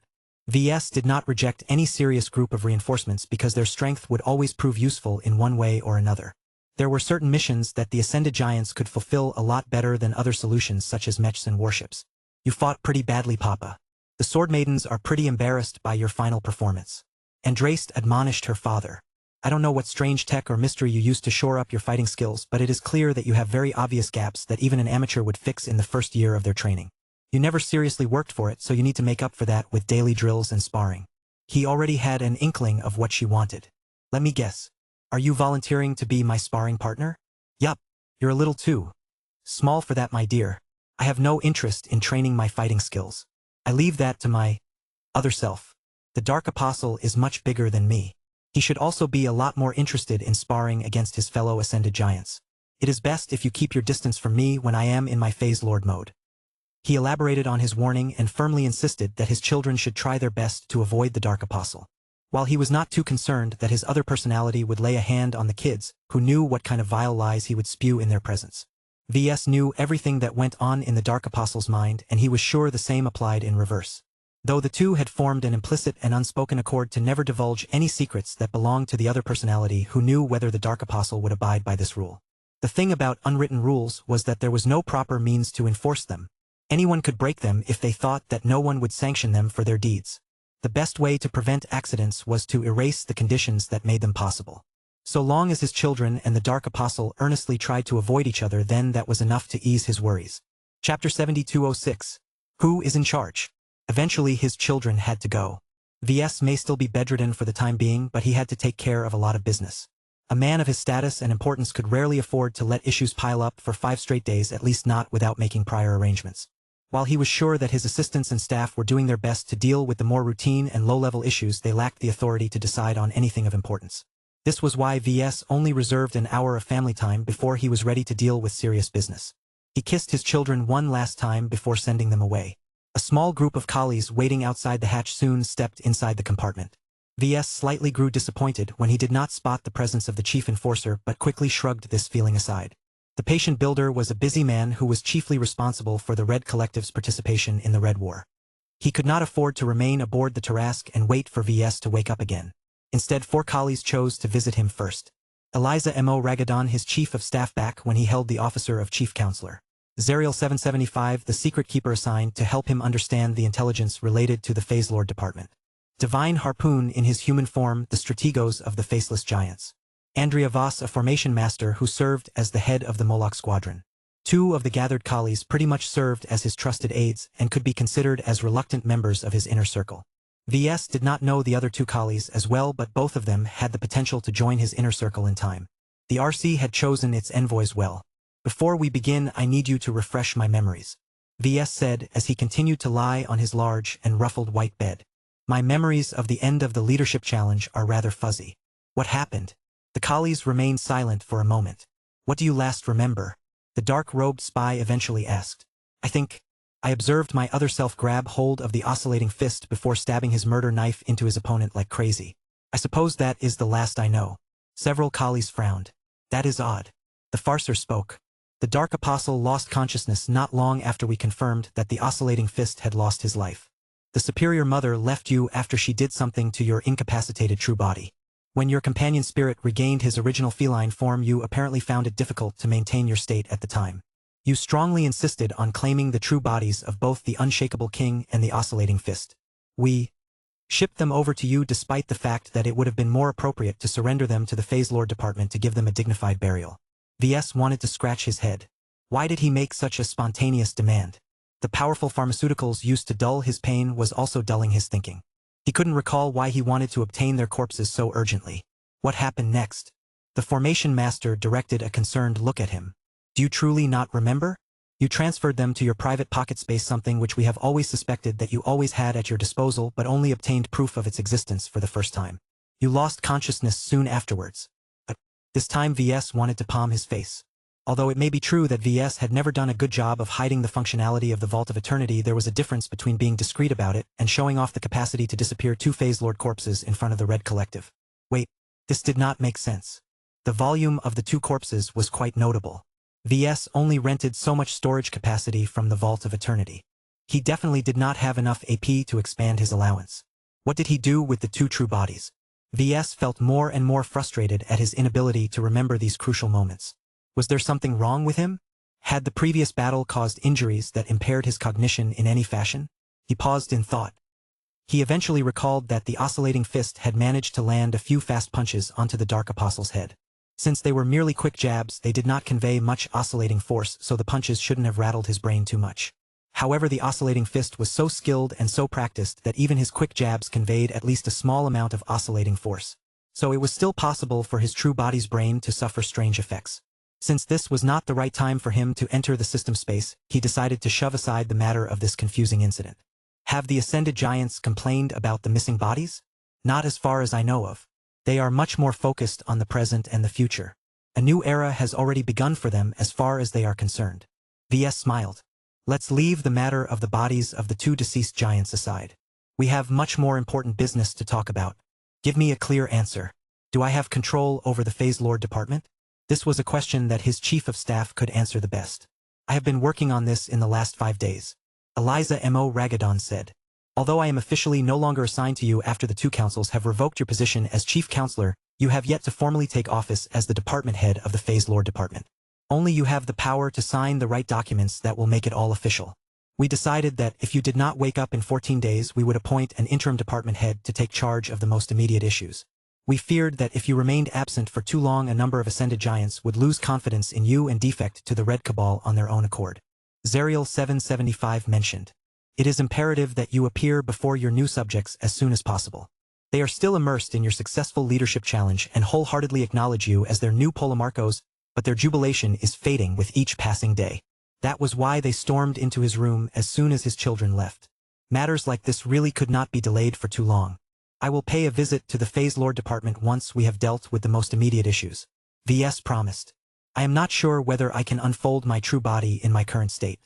Speaker 1: VS did not reject any serious group of reinforcements because their strength would always prove useful in one way or another. There were certain missions that the Ascended Giants could fulfill a lot better than other solutions, such as mechs and warships. You fought pretty badly, Papa. The Sword Maidens are pretty embarrassed by your final performance. Andraste admonished her father. I don't know what strange tech or mystery you used to shore up your fighting skills, but it is clear that you have very obvious gaps that even an amateur would fix in the first year of their training. You never seriously worked for it, so you need to make up for that with daily drills and sparring. He already had an inkling of what she wanted. Let me guess. Are you volunteering to be my sparring partner? Yup. You're a little too small for that, my dear. I have no interest in training my fighting skills. I leave that to my other self. The Dark Apostle is much bigger than me. He should also be a lot more interested in sparring against his fellow Ascended Giants. It is best if you keep your distance from me when I am in my Phase Lord mode. He elaborated on his warning and firmly insisted that his children should try their best to avoid the Dark Apostle. While he was not too concerned that his other personality would lay a hand on the kids, who knew what kind of vile lies he would spew in their presence. VS knew everything that went on in the Dark Apostle's mind, and he was sure the same applied in reverse. Though the two had formed an implicit and unspoken accord to never divulge any secrets that belonged to the other personality, who knew whether the Dark Apostle would abide by this rule. The thing about unwritten rules was that there was no proper means to enforce them. Anyone could break them if they thought that no one would sanction them for their deeds. The best way to prevent accidents was to erase the conditions that made them possible. So long as his children and the Dark Apostle earnestly tried to avoid each other, then that was enough to ease his worries. Chapter 7206. Who is in charge? Eventually his children had to go. VS may still be bedridden for the time being, but he had to take care of a lot of business. A man of his status and importance could rarely afford to let issues pile up for 5 straight days, at least not without making prior arrangements. While he was sure that his assistants and staff were doing their best to deal with the more routine and low-level issues, they lacked the authority to decide on anything of importance. This was why VS only reserved an hour of family time before he was ready to deal with serious business. He kissed his children one last time before sending them away. A small group of collies waiting outside the hatch soon stepped inside the compartment. VS slightly grew disappointed when he did not spot the presence of the chief enforcer, but quickly shrugged this feeling aside. The patient builder was a busy man who was chiefly responsible for the Red Collective's participation in the Red War. He could not afford to remain aboard the Tarrasque and wait for VS to wake up again. Instead, 4 collies chose to visit him first. Eliza M.O. Ragadon, his chief of staff, back when he held the officer of chief counselor. Zerial 775, the secret keeper assigned to help him understand the intelligence related to the Phase Lord Department. Divine Harpoon in his human form, the strategos of the Faceless Giants. Andrea Voss, a formation master who served as the head of the Moloch Squadron. 2 of the gathered collies pretty much served as his trusted aides and could be considered as reluctant members of his inner circle. VS did not know the other 2 collies as well, but both of them had the potential to join his inner circle in time. The RC had chosen its envoys well. Before we begin, I need you to refresh my memories, VS said as he continued to lie on his large and ruffled white bed. My memories of the end of the leadership challenge are rather fuzzy. What happened? The collies remained silent for a moment. What do you last remember? The dark-robed spy eventually asked. I observed my other self grab hold of the oscillating fist before stabbing his murder knife into his opponent like crazy. I suppose that is the last I know. Several collies frowned. That is odd. The farcer spoke. The Dark Apostle lost consciousness not long after we confirmed that the oscillating fist had lost his life. The Superior Mother left you after she did something to your incapacitated true body. When your companion spirit regained his original feline form, you apparently found it difficult to maintain your state at the time. You strongly insisted on claiming the true bodies of both the Unshakable King and the Oscillating Fist. We shipped them over to you despite the fact that it would have been more appropriate to surrender them to the Phase Lord Department to give them a dignified burial. VS wanted to scratch his head. Why did he make such a spontaneous demand? The powerful pharmaceuticals used to dull his pain was also dulling his thinking. He couldn't recall why he wanted to obtain their corpses so urgently. What happened next? The formation master directed a concerned look at him. Do you truly not remember? You transferred them to your private pocket space, something which we have always suspected that you always had at your disposal but only obtained proof of its existence for the first time. You lost consciousness soon afterwards. But this time VS wanted to palm his face. Although it may be true that VS had never done a good job of hiding the functionality of the Vault of Eternity, there was a difference between being discreet about it and showing off the capacity to disappear 2 Phase Lord corpses in front of the Red Collective. Wait, this did not make sense. The volume of the 2 corpses was quite notable. VS only rented so much storage capacity from the Vault of Eternity. He definitely did not have enough AP to expand his allowance. What did he do with the 2 true bodies? VS felt more and more frustrated at his inability to remember these crucial moments. Was there something wrong with him? Had the previous battle caused injuries that impaired his cognition in any fashion? He paused in thought. He eventually recalled that the oscillating fist had managed to land a few fast punches onto the Dark Apostle's head. Since they were merely quick jabs, they did not convey much oscillating force, so the punches shouldn't have rattled his brain too much. However, the oscillating fist was so skilled and so practiced that even his quick jabs conveyed at least a small amount of oscillating force. So it was still possible for his true body's brain to suffer strange effects. Since this was not the right time for him to enter the system space, he decided to shove aside the matter of this confusing incident. Have the Ascended Giants complained about the missing bodies? Not as far as I know of. They are much more focused on the present and the future. A new era has already begun for them as far as they are concerned. VS smiled. Let's leave the matter of the bodies of the two deceased giants aside. We have much more important business to talk about. Give me a clear answer. Do I have control over the Phase Lord department? This was a question that his chief of staff could answer the best. I have been working on this in the last 5 days. Eliza Mo Ragadon said. Although I am officially no longer assigned to you after the two councils have revoked your position as chief counselor, you have yet to formally take office as the department head of the Phase Lord department. Only you have the power to sign the right documents that will make it all official. We decided that if you did not wake up in 14 days, we would appoint an interim department head to take charge of the most immediate issues. We feared that if you remained absent for too long, a number of ascended giants would lose confidence in you and defect to the Red Cabal on their own accord. Zerial 775 mentioned. It is imperative that you appear before your new subjects as soon as possible. They are still immersed in your successful leadership challenge and wholeheartedly acknowledge you as their new Polomarcos, but their jubilation is fading with each passing day. That was why they stormed into his room as soon as his children left. Matters like this really could not be delayed for too long. I will pay a visit to the Phase Lord department once we have dealt with the most immediate issues. VS promised. I am not sure whether I can unfold my true body in my current state.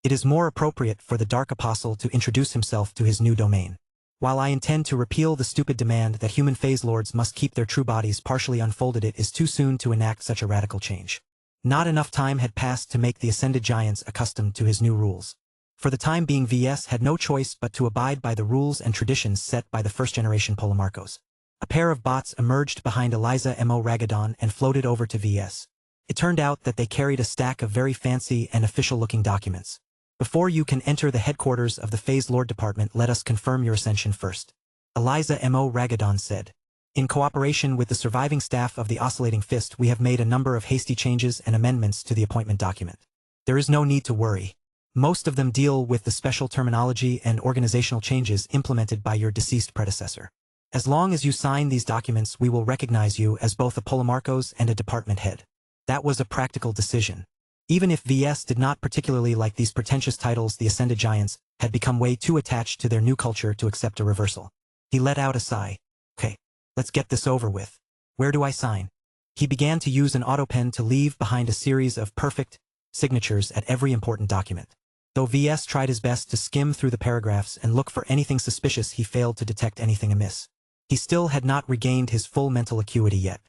Speaker 1: It is more appropriate for the Dark Apostle to introduce himself to his new domain. While I intend to repeal the stupid demand that human Phase Lords must keep their true bodies partially unfolded, it is too soon to enact such a radical change. Not enough time had passed to make the Ascended Giants accustomed to his new rules. For the time being, VS had no choice but to abide by the rules and traditions set by the first-generation Polomarcos. A pair of bots emerged behind Eliza Mo Ragadon and floated over to VS. It turned out that they carried a stack of very fancy and official-looking documents. Before you can enter the headquarters of the Phase Lord department, let us confirm your ascension first. Eliza Mo Ragadon said. In cooperation with the surviving staff of the Oscillating Fist, we have made a number of hasty changes and amendments to the appointment document. There is no need to worry. Most of them deal with the special terminology and organizational changes implemented by your deceased predecessor. As long as you sign these documents, we will recognize you as both a Polomarcos and a department head. That was a practical decision. Even if VS did not particularly like these pretentious titles, the Ascended Giants had become way too attached to their new culture to accept a reversal. He let out a sigh. Okay, let's get this over with. Where do I sign? He began to use an autopen to leave behind a series of perfect signatures at every important document. Though VS tried his best to skim through the paragraphs and look for anything suspicious, he failed to detect anything amiss. He still had not regained his full mental acuity yet.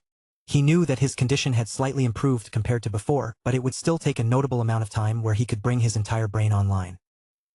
Speaker 1: He knew that his condition had slightly improved compared to before, but it would still take a notable amount of time where he could bring his entire brain online.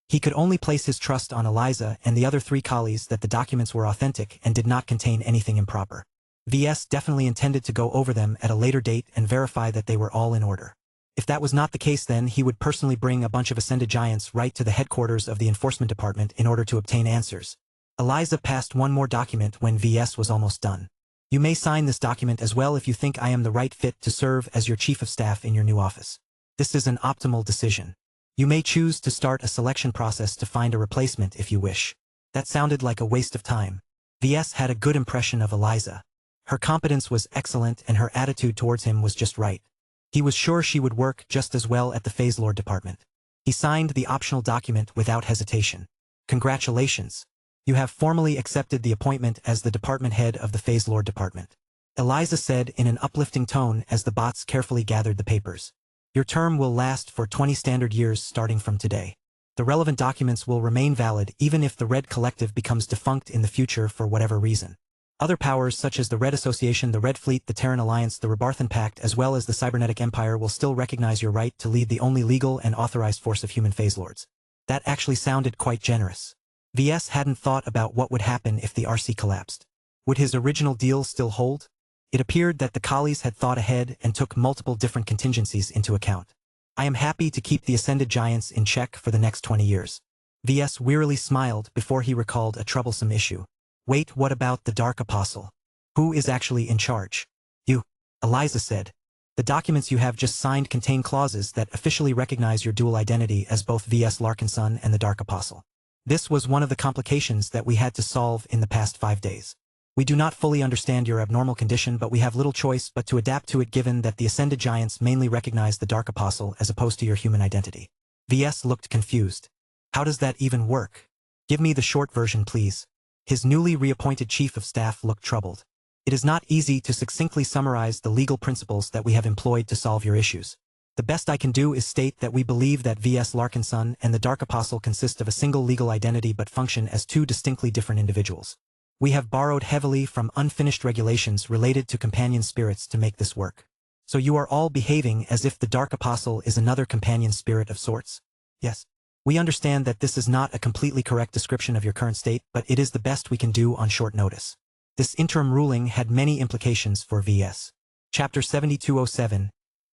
Speaker 1: He could only place his trust on Eliza and the other 3 colleagues that the documents were authentic and did not contain anything improper. VS definitely intended to go over them at a later date and verify that they were all in order. If that was not the case, then he would personally bring a bunch of Ascended Giants right to the headquarters of the Enforcement Department in order to obtain answers. Eliza passed one more document when VS was almost done. You may sign this document as well if you think I am the right fit to serve as your chief of staff in your new office. This is an optimal decision. You may choose to start a selection process to find a replacement if you wish. That sounded like a waste of time. VS had a good impression of Eliza. Her competence was excellent and her attitude towards him was just right. He was sure she would work just as well at the Phase Lord department. He signed the optional document without hesitation. Congratulations. You have formally accepted the appointment as the department head of the Phase Lord department. Eliza said in an uplifting tone as the bots carefully gathered the papers. Your term will last for 20 standard years starting from today. The relevant documents will remain valid even if the Red Collective becomes defunct in the future for whatever reason. Other powers such as the Red Association, the Red Fleet, the Terran Alliance, the Rebarthan Pact, as well as the Cybernetic Empire will still recognize your right to lead the only legal and authorized force of human Phase Lords. That actually sounded quite generous. VS hadn't thought about what would happen if the RC collapsed. Would his original deal still hold? It appeared that the collies had thought ahead and took multiple different contingencies into account. I am happy to keep the Ascended Giants in check for the next 20 years. VS wearily smiled before he recalled a troublesome issue. Wait, what about the Dark Apostle? Who is actually in charge? You, Eliza said. The documents you have just signed contain clauses that officially recognize your dual identity as both VS Larkinson and the Dark Apostle. This was one of the complications that we had to solve in the past 5 days. We do not fully understand your abnormal condition, but we have little choice but to adapt to it given that the Ascended Giants mainly recognize the Dark Apostle as opposed to your human identity. VS looked confused. How does that even work? Give me the short version, please. His newly reappointed chief of staff looked troubled. It is not easy to succinctly summarize the legal principles that we have employed to solve your issues. The best I can do is state that we believe that V.S. Larkinson and the Dark Apostle consist of a single legal identity but function as two distinctly different individuals. We have borrowed heavily from unfinished regulations related to companion spirits to make this work. So you are all behaving as if the Dark Apostle is another companion spirit of sorts? Yes. We understand that this is not a completely correct description of your current state, but it is the best we can do on short notice. This interim ruling had many implications for V.S. Chapter 7207,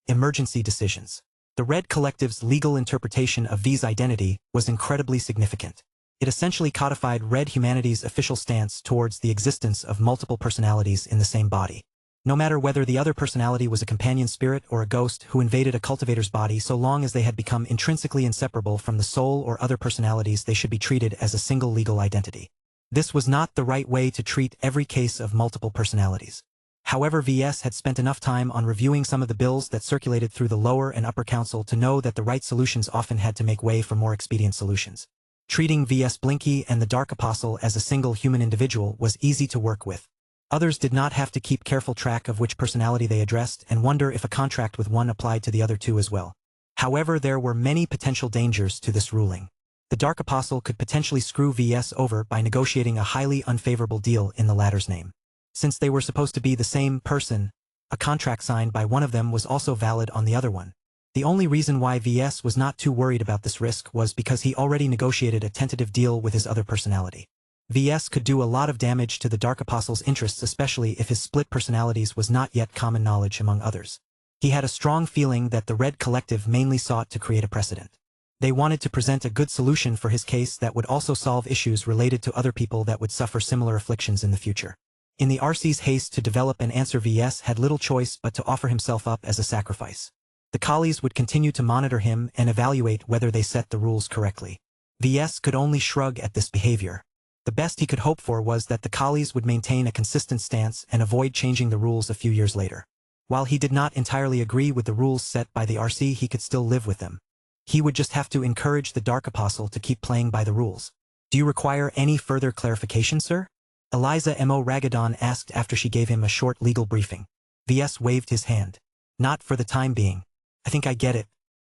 Speaker 1: Emergency Decisions. The Red Collective's legal interpretation of V's identity was incredibly significant. It essentially codified Red Humanity's official stance towards the existence of multiple personalities in the same body. No matter whether the other personality was a companion spirit or a ghost who invaded a cultivator's body, so long as they had become intrinsically inseparable from the soul or other personalities, they should be treated as a single legal identity. This was not the right way to treat every case of multiple personalities. However, V.S. had spent enough time on reviewing some of the bills that circulated through the lower and upper council to know that the right solutions often had to make way for more expedient solutions. Treating V.S. Blinky and the Dark Apostle as a single human individual was easy to work with. Others did not have to keep careful track of which personality they addressed and wonder if a contract with one applied to the other two as well. However, there were many potential dangers to this ruling. The Dark Apostle could potentially screw V.S. over by negotiating a highly unfavorable deal in the latter's name. Since they were supposed to be the same person, a contract signed by one of them was also valid on the other one. The only reason why V.S. was not too worried about this risk was because he already negotiated a tentative deal with his other personality. V.S. could do a lot of damage to the Dark Apostle's interests, especially if his split personalities was not yet common knowledge among others. He had a strong feeling that the Red Collective mainly sought to create a precedent. They wanted to present a good solution for his case that would also solve issues related to other people that would suffer similar afflictions in the future. In the RC's haste to develop an answer, V.S. had little choice but to offer himself up as a sacrifice. The collies would continue to monitor him and evaluate whether they set the rules correctly. V.S. could only shrug at this behavior. The best he could hope for was that the collies would maintain a consistent stance and avoid changing the rules a few years later. While he did not entirely agree with the rules set by the RC, he could still live with them. He would just have to encourage the Dark Apostle to keep playing by the rules. "Do you require any further clarification, sir?" Eliza M.O. Ragadon asked after she gave him a short legal briefing. V.S. waved his hand. "Not for the time being. I think I get it.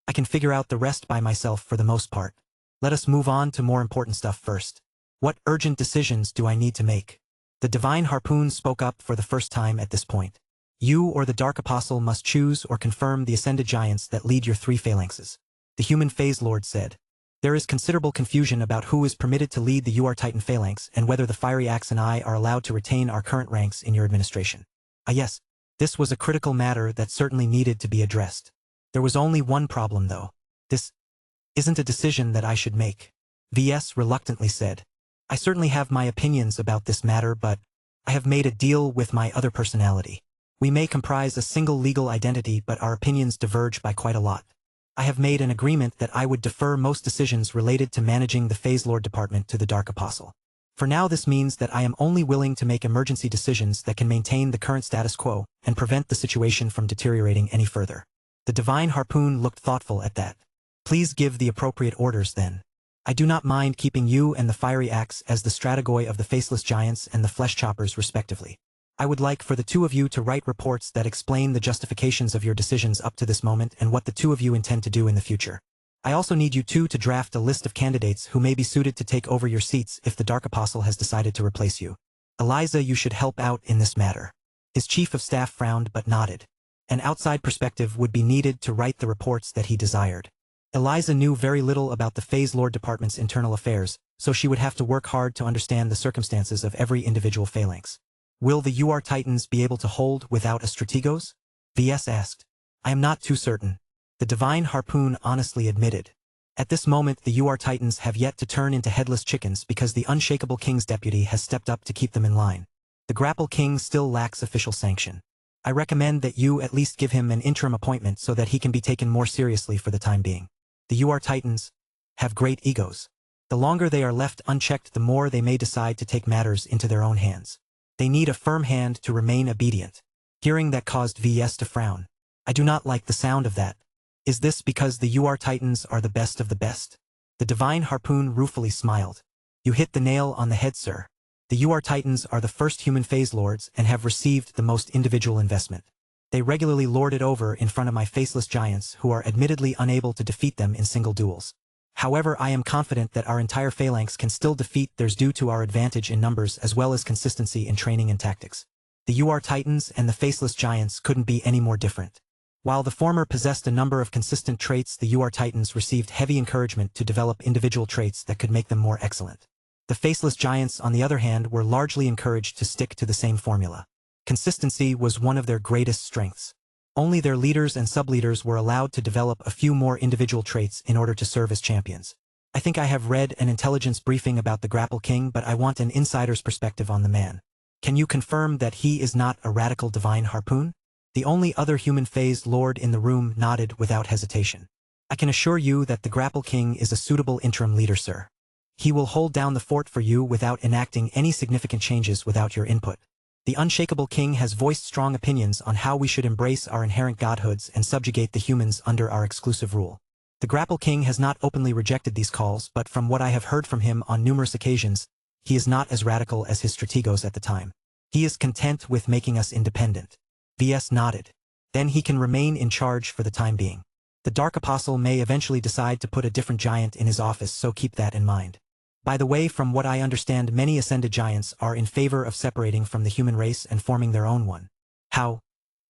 Speaker 1: I can figure out the rest by myself for the most part. Let us move on to more important stuff first. What urgent decisions do I need to make?" The Divine Harpoon spoke up for the first time at this point. "You or the Dark Apostle must choose or confirm the Ascended Giants that lead your three phalanxes," the human Phase Lord said. "There is considerable confusion about who is permitted to lead the UR Titan phalanx and whether the Fiery Axe and I are allowed to retain our current ranks in your administration." Yes, this was a critical matter that certainly needed to be addressed. There was only one problem, though. "This isn't a decision that I should make," V.S. reluctantly said. "I certainly have my opinions about this matter, but I have made a deal with my other personality. We may comprise a single legal identity, but our opinions diverge by quite a lot. I have made an agreement that I would defer most decisions related to managing the Phase Lord department to the Dark Apostle. For now, this means that I am only willing to make emergency decisions that can maintain the current status quo and prevent the situation from deteriorating any further." The Divine Harpoon looked thoughtful at that. "Please give the appropriate orders then. I do not mind keeping you and the Fiery Axe as the Strategoi of the Faceless Giants and the Flesh Choppers respectively. I would like for the two of you to write reports that explain the justifications of your decisions up to this moment and what the two of you intend to do in the future. I also need you two to draft a list of candidates who may be suited to take over your seats if the Dark Apostle has decided to replace you. Eliza, you should help out in this matter." His chief of staff frowned but nodded. An outside perspective would be needed to write the reports that he desired. Eliza knew very little about the Phase Lord department's internal affairs, so she would have to work hard to understand the circumstances of every individual phalanx. "Will the UR Titans be able to hold without a strategos?" V.S. asked. "I am not too certain," the Divine Harpoon honestly admitted. "At this moment, the UR Titans have yet to turn into headless chickens because the Unshakable King's deputy has stepped up to keep them in line. The Grapple King still lacks official sanction. I recommend that you at least give him an interim appointment so that he can be taken more seriously for the time being. The UR Titans have great egos. The longer they are left unchecked, the more they may decide to take matters into their own hands. They need a firm hand to remain obedient." Hearing that caused V.S. to frown. "I do not like the sound of that. Is this because the UR Titans are the best of the best?" The Divine Harpoon ruefully smiled. "You hit the nail on the head, sir. The UR Titans are the first human Phase Lords and have received the most individual investment. They regularly lord it over in front of my faceless giants who are admittedly unable to defeat them in single duels. However, I am confident that our entire phalanx can still defeat theirs due to our advantage in numbers as well as consistency in training and tactics. The UR Titans and the faceless giants couldn't be any more different. While the former possessed a number of consistent traits, the UR Titans received heavy encouragement to develop individual traits that could make them more excellent. The faceless giants, on the other hand, were largely encouraged to stick to the same formula. Consistency was one of their greatest strengths. Only their leaders and sub-leaders were allowed to develop a few more individual traits in order to serve as champions. I think I have read an intelligence briefing about the Grapple King, but I want an insider's perspective on the man. Can you confirm that he is not a radical divine harpoon? The only other human phase lord in the room nodded without hesitation. I can assure you that the Grapple King is a suitable interim leader, sir. He will hold down the fort for you without enacting any significant changes without your input. The unshakable king has voiced strong opinions on how we should embrace our inherent godhoods and subjugate the humans under our exclusive rule. The Grapple King has not openly rejected these calls, but from what I have heard from him on numerous occasions, he is not as radical as his strategos at the time. He is content with making us independent. VS nodded. Then he can remain in charge for the time being. The Dark Apostle may eventually decide to put a different giant in his office, so keep that in mind. By the way, from what I understand, many ascended giants are in favor of separating from the human race and forming their own one. How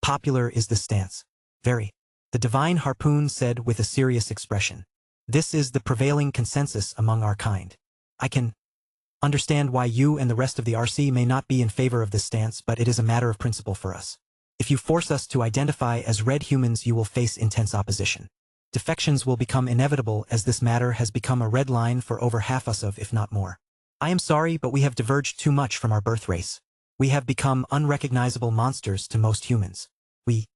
Speaker 1: popular is this stance? Very. The divine harpoon said with a serious expression. This is the prevailing consensus among our kind. I can understand why you and the rest of the RC may not be in favor of this stance, but it is a matter of principle for us. If you force us to identify as red humans, you will face intense opposition. Defections will become inevitable, as this matter has become a red line for over half us of, if not more. I am sorry, but we have diverged too much from our birth race. We have become unrecognizable monsters to most humans. We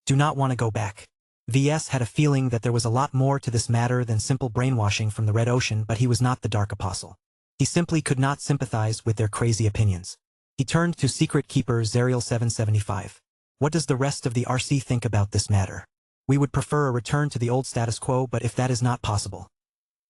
Speaker 1: do not want to go back. VS had a feeling that there was a lot more to this matter than simple brainwashing from the Red Ocean, but he was not the Dark Apostle. He simply could not sympathize with their crazy opinions. He turned to Secret Keeper Zerial 775. What does the rest of the RC think about this matter? We would prefer a return to the old status quo, but if that is not possible,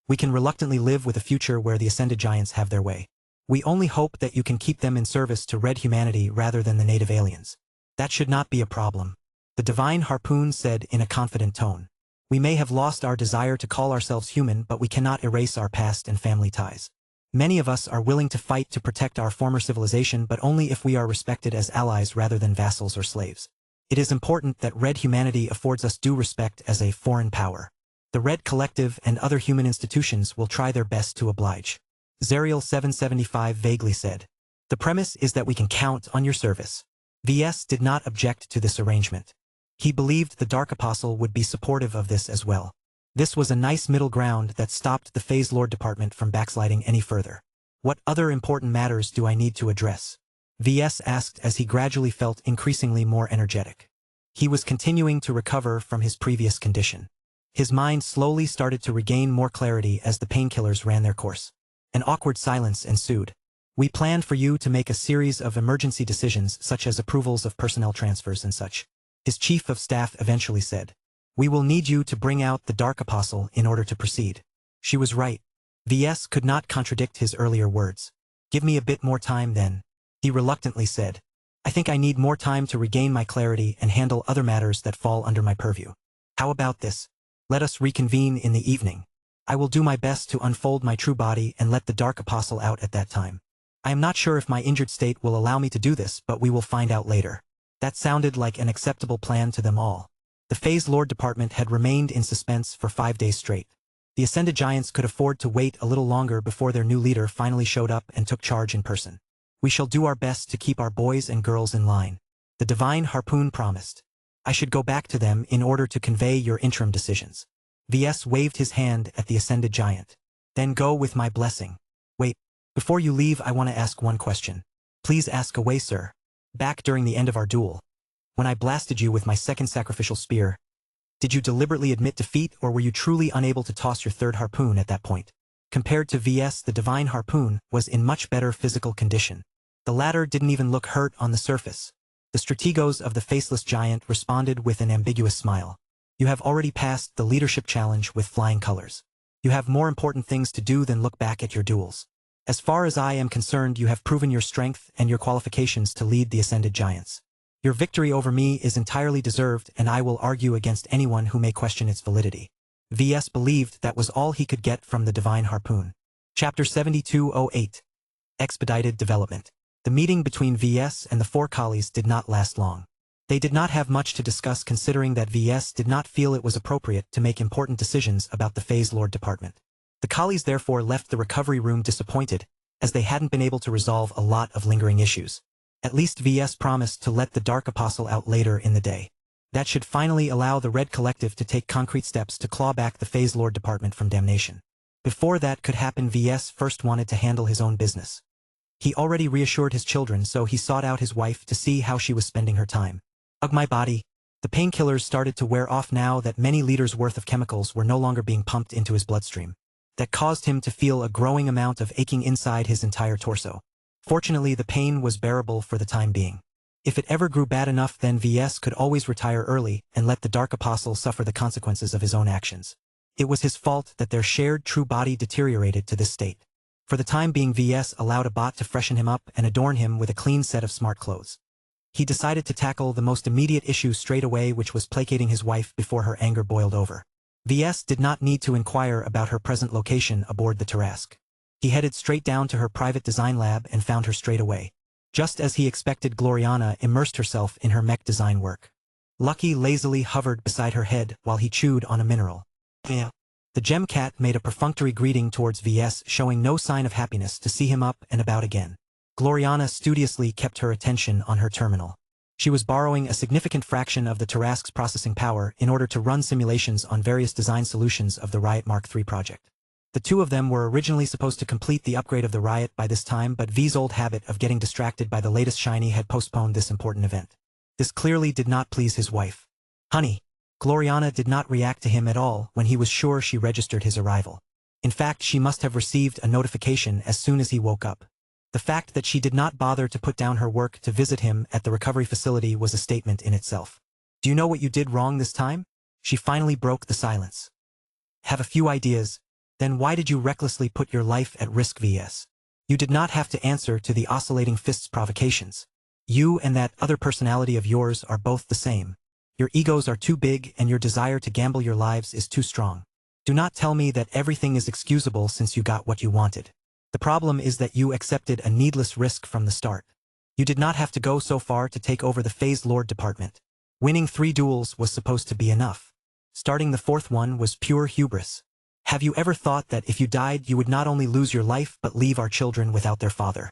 Speaker 1: we can reluctantly live with a future where the Ascended Giants have their way. We only hope that you can keep them in service to red humanity rather than the native aliens. That should not be a problem. The Divine Harpoon said in a confident tone. We may have lost our desire to call ourselves human, but we cannot erase our past and family ties. Many of us are willing to fight to protect our former civilization, but only if we are respected as allies rather than vassals or slaves. It is important that red humanity affords us due respect as a foreign power. The Red Collective and other human institutions will try their best to oblige. Zerial 775 vaguely said. The premise is that we can count on your service. VS did not object to this arrangement. He believed the Dark Apostle would be supportive of this as well. This was a nice middle ground that stopped the Phase Lord Department from backsliding any further. What other important matters do I need to address? VS asked as he gradually felt increasingly more energetic. He was continuing to recover from his previous condition. His mind slowly started to regain more clarity as the painkillers ran their course. An awkward silence ensued. We planned for you to make a series of emergency decisions, such as approvals of personnel transfers and such. His chief of staff eventually said. We will need you to bring out the Dark Apostle in order to proceed. She was right. VS could not contradict his earlier words. Give me a bit more time then. He reluctantly said. I think I need more time to regain my clarity and handle other matters that fall under my purview. How about this? Let us reconvene in the evening. I will do my best to unfold my true body and let the Dark Apostle out at that time. I am not sure if my injured state will allow me to do this, but we will find out later. That sounded like an acceptable plan to them all. The Phase Lord Department had remained in suspense for 5 days straight. The Ascended Giants could afford to wait a little longer before their new leader finally showed up and took charge in person. We shall do our best to keep our boys and girls in line. The Divine Harpoon promised. I should go back to them in order to convey your interim decisions. VS waved his hand at the Ascended Giant. Then go with my blessing. Wait, before you leave I want to ask one question. Please ask away, sir. Back during the end of our duel, when I blasted you with my second sacrificial spear, did you deliberately admit defeat, or were you truly unable to toss your third harpoon at that point? Compared to VS, the Divine Harpoon was in much better physical condition. The latter didn't even look hurt on the surface. The strategos of the Faceless Giant responded with an ambiguous smile. You have already passed the leadership challenge with flying colors. You have more important things to do than look back at your duels. As far as I am concerned, you have proven your strength and your qualifications to lead the Ascended Giants. Your victory over me is entirely deserved, and I will argue against anyone who may question its validity. VS believed that was all he could get from the divine harpoon. Chapter 7208. Expedited Development. The meeting between VS and the four collies did not last long. They did not have much to discuss, considering that VS did not feel it was appropriate to make important decisions about the Phase Lord department. The collies therefore left the recovery room disappointed, as they hadn't been able to resolve a lot of lingering issues. At least VS promised to let the Dark Apostle out later in the day. That should finally allow the Red Collective to take concrete steps to claw back the Phase Lord department from damnation. Before that could happen, VS first wanted to handle his own business. He already reassured his children, so he sought out his wife to see how she was spending her time. Ugh, my body. The painkillers started to wear off now that many liters worth of chemicals were no longer being pumped into his bloodstream. That caused him to feel a growing amount of aching inside his entire torso. Fortunately, the pain was bearable for the time being. If it ever grew bad enough, then VS could always retire early and let the Dark Apostle suffer the consequences of his own actions. It was his fault that their shared true body deteriorated to this state. For the time being, VS allowed a bot to freshen him up and adorn him with a clean set of smart clothes. He decided to tackle the most immediate issue straight away, which was placating his wife before her anger boiled over. VS did not need to inquire about her present location aboard the Tarask. He headed straight down to her private design lab and found her straight away. Just as he expected, Gloriana immersed herself in her mech design work. Lucky lazily hovered beside her head while he chewed on a mineral. The gem cat made a perfunctory greeting towards VS, showing no sign of happiness to see him up and about again. Gloriana studiously kept her attention on her terminal. She was borrowing a significant fraction of the Tarask's processing power in order to run simulations on various design solutions of the Riot Mark III project. The two of them were originally supposed to complete the upgrade of the Riot by this time, but V's old habit of getting distracted by the latest shiny had postponed this important event. This clearly did not please his wife. Honey. Gloriana did not react to him at all when he was sure she registered his arrival. In fact, she must have received a notification as soon as he woke up. The fact that she did not bother to put down her work to visit him at the recovery facility was a statement in itself. Do you know what you did wrong this time? She finally broke the silence. Have a few ideas. Then why did you recklessly put your life at risk, VS? You did not have to answer to the oscillating fist's provocations. You and that other personality of yours are both the same. Your egos are too big and your desire to gamble your lives is too strong. Do not tell me that everything is excusable since you got what you wanted. The problem is that you accepted a needless risk from the start. You did not have to go so far to take over the Phase Lord department. Winning 3 duels was supposed to be enough. Starting the 4th one was pure hubris. Have you ever thought that if you died you would not only lose your life but leave our children without their father?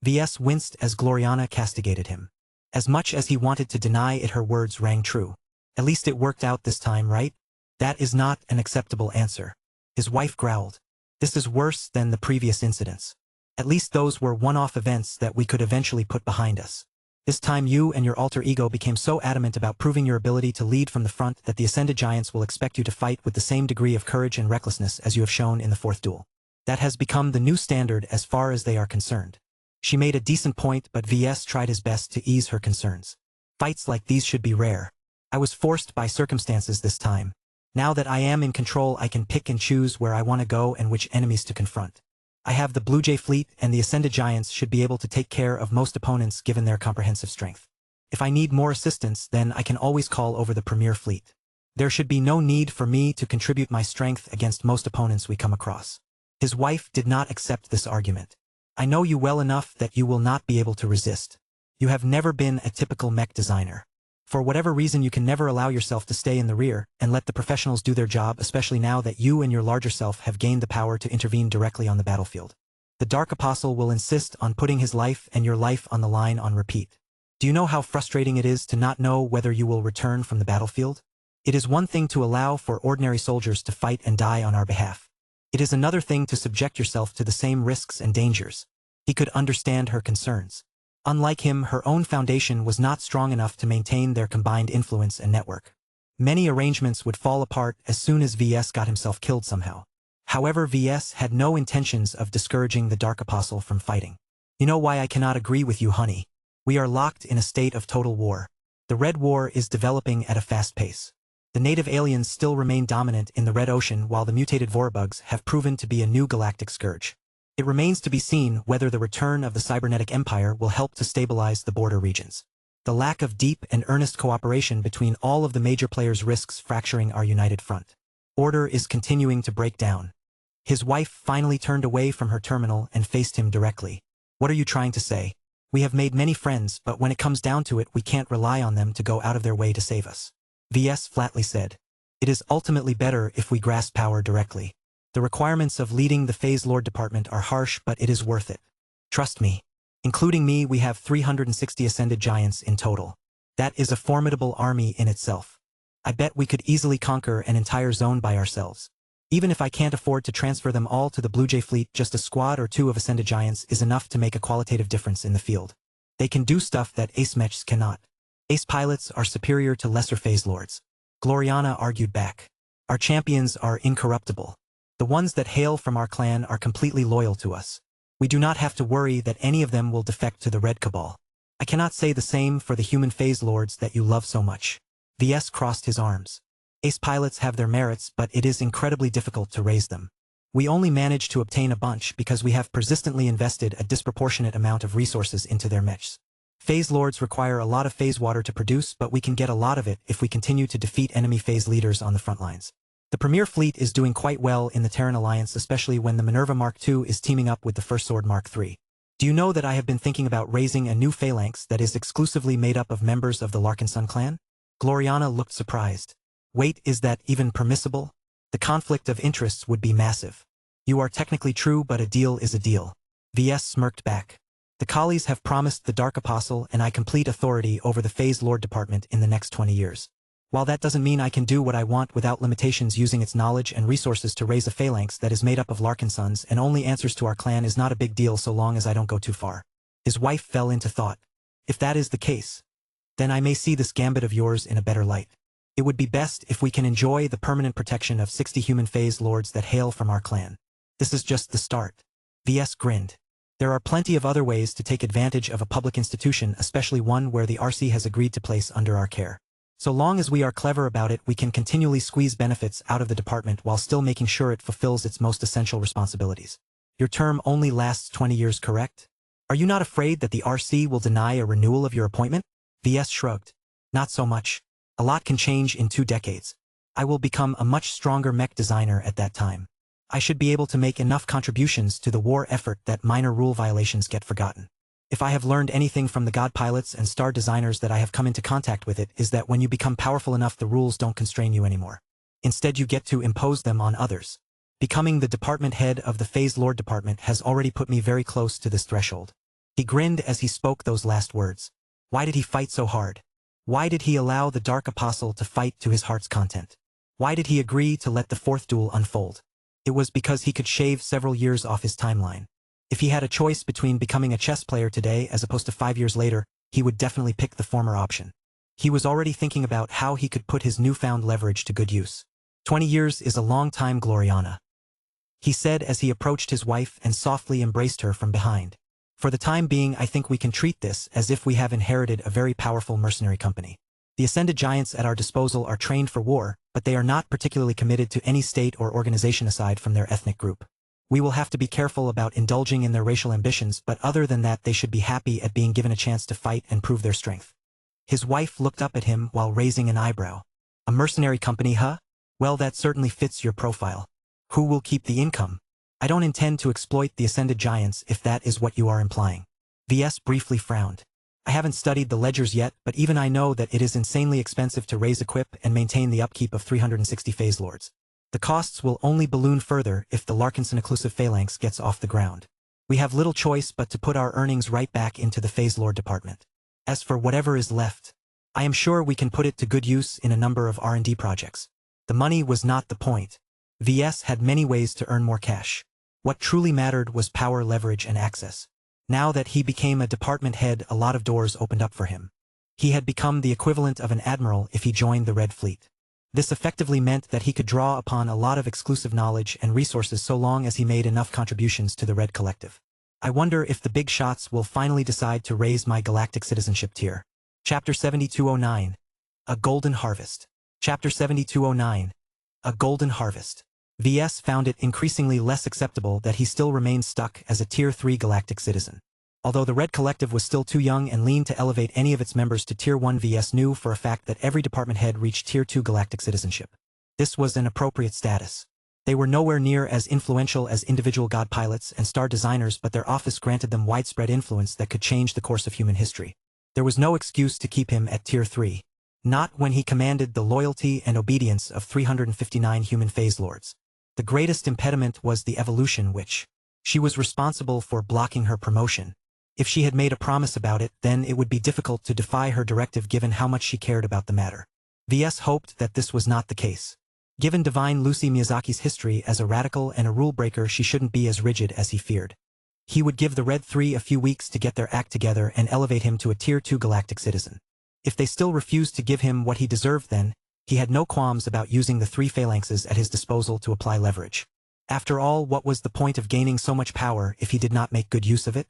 Speaker 1: VS winced as Gloriana castigated him. As much as he wanted to deny it, her words rang true. At least it worked out this time, right? That is not an acceptable answer. His wife growled. This is worse than the previous incidents. At least those were one-off events that we could eventually put behind us. This time you and your alter ego became so adamant about proving your ability to lead from the front that the Ascended Giants will expect you to fight with the same degree of courage and recklessness as you have shown in the 4th duel. That has become the new standard as far as they are concerned. She made a decent point, but VS tried his best to ease her concerns. Fights like these should be rare. I was forced by circumstances this time. Now that I am in control, I can pick and choose where I want to go and which enemies to confront. I have the Blue Jay fleet, and the Ascended Giants should be able to take care of most opponents given their comprehensive strength. If I need more assistance, then I can always call over the Premier Fleet. There should be no need for me to contribute my strength against most opponents we come across. His wife did not accept this argument. I know you well enough that you will not be able to resist. You have never been a typical mech designer. For whatever reason, you can never allow yourself to stay in the rear and let the professionals do their job, especially now that you and your larger self have gained the power to intervene directly on the battlefield. The Dark Apostle will insist on putting his life and your life on the line on repeat. Do you know how frustrating it is to not know whether you will return from the battlefield? It is one thing to allow for ordinary soldiers to fight and die on our behalf. It is another thing to subject yourself to the same risks and dangers. He could understand her concerns. Unlike him, her own foundation was not strong enough to maintain their combined influence and network. Many arrangements would fall apart as soon as VS got himself killed somehow. However, VS had no intentions of discouraging the Dark Apostle from fighting. You know why I cannot agree with you, honey? We are locked in a state of total war. The Red War is developing at a fast pace. The native aliens still remain dominant in the Red Ocean, while the mutated Vorabugs have proven to be a new galactic scourge. It remains to be seen whether the return of the Cybernetic Empire will help to stabilize the border regions. The lack of deep and earnest cooperation between all of the major players risks fracturing our united front. Order is continuing to break down. His wife finally turned away from her terminal and faced him directly. What are you trying to say? We have made many friends, but when it comes down to it, we can't rely on them to go out of their way to save us. VS flatly said. It is ultimately better if we grasp power directly. The requirements of leading the Phase Lord Department are harsh, but it is worth it. Trust me. Including me, we have 360 ascended giants in total. That is a formidable army in itself. I bet we could easily conquer an entire zone by ourselves. Even if I can't afford to transfer them all to the Blue Jay fleet, just a squad or two of ascended giants is enough to make a qualitative difference in the field. They can do stuff that ace mechs cannot. Ace pilots are superior to lesser phase lords. Gloriana argued back. Our champions are incorruptible. The ones that hail from our clan are completely loyal to us. We do not have to worry that any of them will defect to the Red Cabal. I cannot say the same for the human phase lords that you love so much. VS crossed his arms. Ace pilots have their merits, but it is incredibly difficult to raise them. We only manage to obtain a bunch because we have persistently invested a disproportionate amount of resources into their mechs. Phase lords require a lot of phase water to produce, but we can get a lot of it if we continue to defeat enemy phase leaders on the front lines. The Premier Fleet is doing quite well in the Terran Alliance, especially when the Minerva Mark II is teaming up with the First Sword Mark III. Do you know that I have been thinking about raising a new phalanx that is exclusively made up of members of the Larkinson clan? Gloriana looked surprised. Wait, is that even permissible? The conflict of interests would be massive. You are technically true, but a deal is a deal. VS smirked back. The Collies have promised the Dark Apostle and I complete authority over the Phase Lord Department in the next 20 years. While that doesn't mean I can do what I want without limitations, using its knowledge and resources to raise a phalanx that is made up of Larkinsons and only answers to our clan is not a big deal so long as I don't go too far. His wife fell into thought. If that is the case, then I may see this gambit of yours in a better light. It would be best if we can enjoy the permanent protection of 60 human phase lords that hail from our clan. This is just the start. VS grinned. There are plenty of other ways to take advantage of a public institution, especially one where the RC has agreed to place under our care. So long as we are clever about it, we can continually squeeze benefits out of the department while still making sure it fulfills its most essential responsibilities. Your term only lasts 20 years, correct? Are you not afraid that the RC will deny a renewal of your appointment? VS shrugged. Not so much. A lot can change in 2 decades. I will become a much stronger mech designer at that time. I should be able to make enough contributions to the war effort that minor rule violations get forgotten. If I have learned anything from the god pilots and star designers that I have come into contact with, it is that when you become powerful enough, the rules don't constrain you anymore. Instead, you get to impose them on others. Becoming the department head of the Phase Lord Department has already put me very close to this threshold. He grinned as he spoke those last words. Why did he fight so hard? Why did he allow the Dark Apostle to fight to his heart's content? Why did he agree to let the 4th duel unfold? It was because he could shave several years off his timeline. If he had a choice between becoming a chess player today as opposed to 5 years later, he would definitely pick the former option. He was already thinking about how he could put his newfound leverage to good use. 20 years is a long time, Gloriana, he said as he approached his wife and softly embraced her from behind. For the time being, I think we can treat this as if we have inherited a very powerful mercenary company. The ascended giants at our disposal are trained for war, but they are not particularly committed to any state or organization aside from their ethnic group. We will have to be careful about indulging in their racial ambitions, but other than that, they should be happy at being given a chance to fight and prove their strength. His wife looked up at him while raising an eyebrow. A mercenary company, huh? Well, that certainly fits your profile. Who will keep the income? I don't intend to exploit the ascended giants if that is what you are implying. VS briefly frowned. I haven't studied the ledgers yet, but even I know that it is insanely expensive to raise, equip, and maintain the upkeep of 360 phase lords. The costs will only balloon further if the Larkinson Occlusive Phalanx gets off the ground. We have little choice but to put our earnings right back into the Phase Lord Department. As for whatever is left, I am sure we can put it to good use in a number of R&D projects. The money was not the point. VS had many ways to earn more cash. What truly mattered was power, leverage, and access. Now that he became a department head, a lot of doors opened up for him. He had become the equivalent of an admiral if he joined the Red Fleet. This effectively meant that he could draw upon a lot of exclusive knowledge and resources so long as he made enough contributions to the Red Collective. I wonder if the big shots will finally decide to raise my galactic citizenship tier. Chapter 7209. A Golden Harvest. Chapter 7209. A Golden Harvest. VS found it increasingly less acceptable that he still remained stuck as a Tier 3 galactic citizen. Although the Red Collective was still too young and lean to elevate any of its members to Tier 1, VS knew for a fact that every department head reached Tier 2 galactic citizenship. This was an appropriate status. They were nowhere near as influential as individual god pilots and star designers, but their office granted them widespread influence that could change the course of human history. There was no excuse to keep him at Tier 3. Not when he commanded the loyalty and obedience of 359 human phase lords. The greatest impediment was the evolution, which she was responsible for blocking her promotion. If she had made a promise about it, then it would be difficult to defy her directive given how much she cared about the matter. VS hoped that this was not the case. Given divine Lucy Miyazaki's history as a radical and a rule-breaker, she shouldn't be as rigid as he feared. He would give the Red 3 a few weeks to get their act together and elevate him to a Tier 2 galactic citizen. If they still refused to give him what he deserved, then he had no qualms about using the 3 phalanxes at his disposal to apply leverage. After all, what was the point of gaining so much power if he did not make good use of it?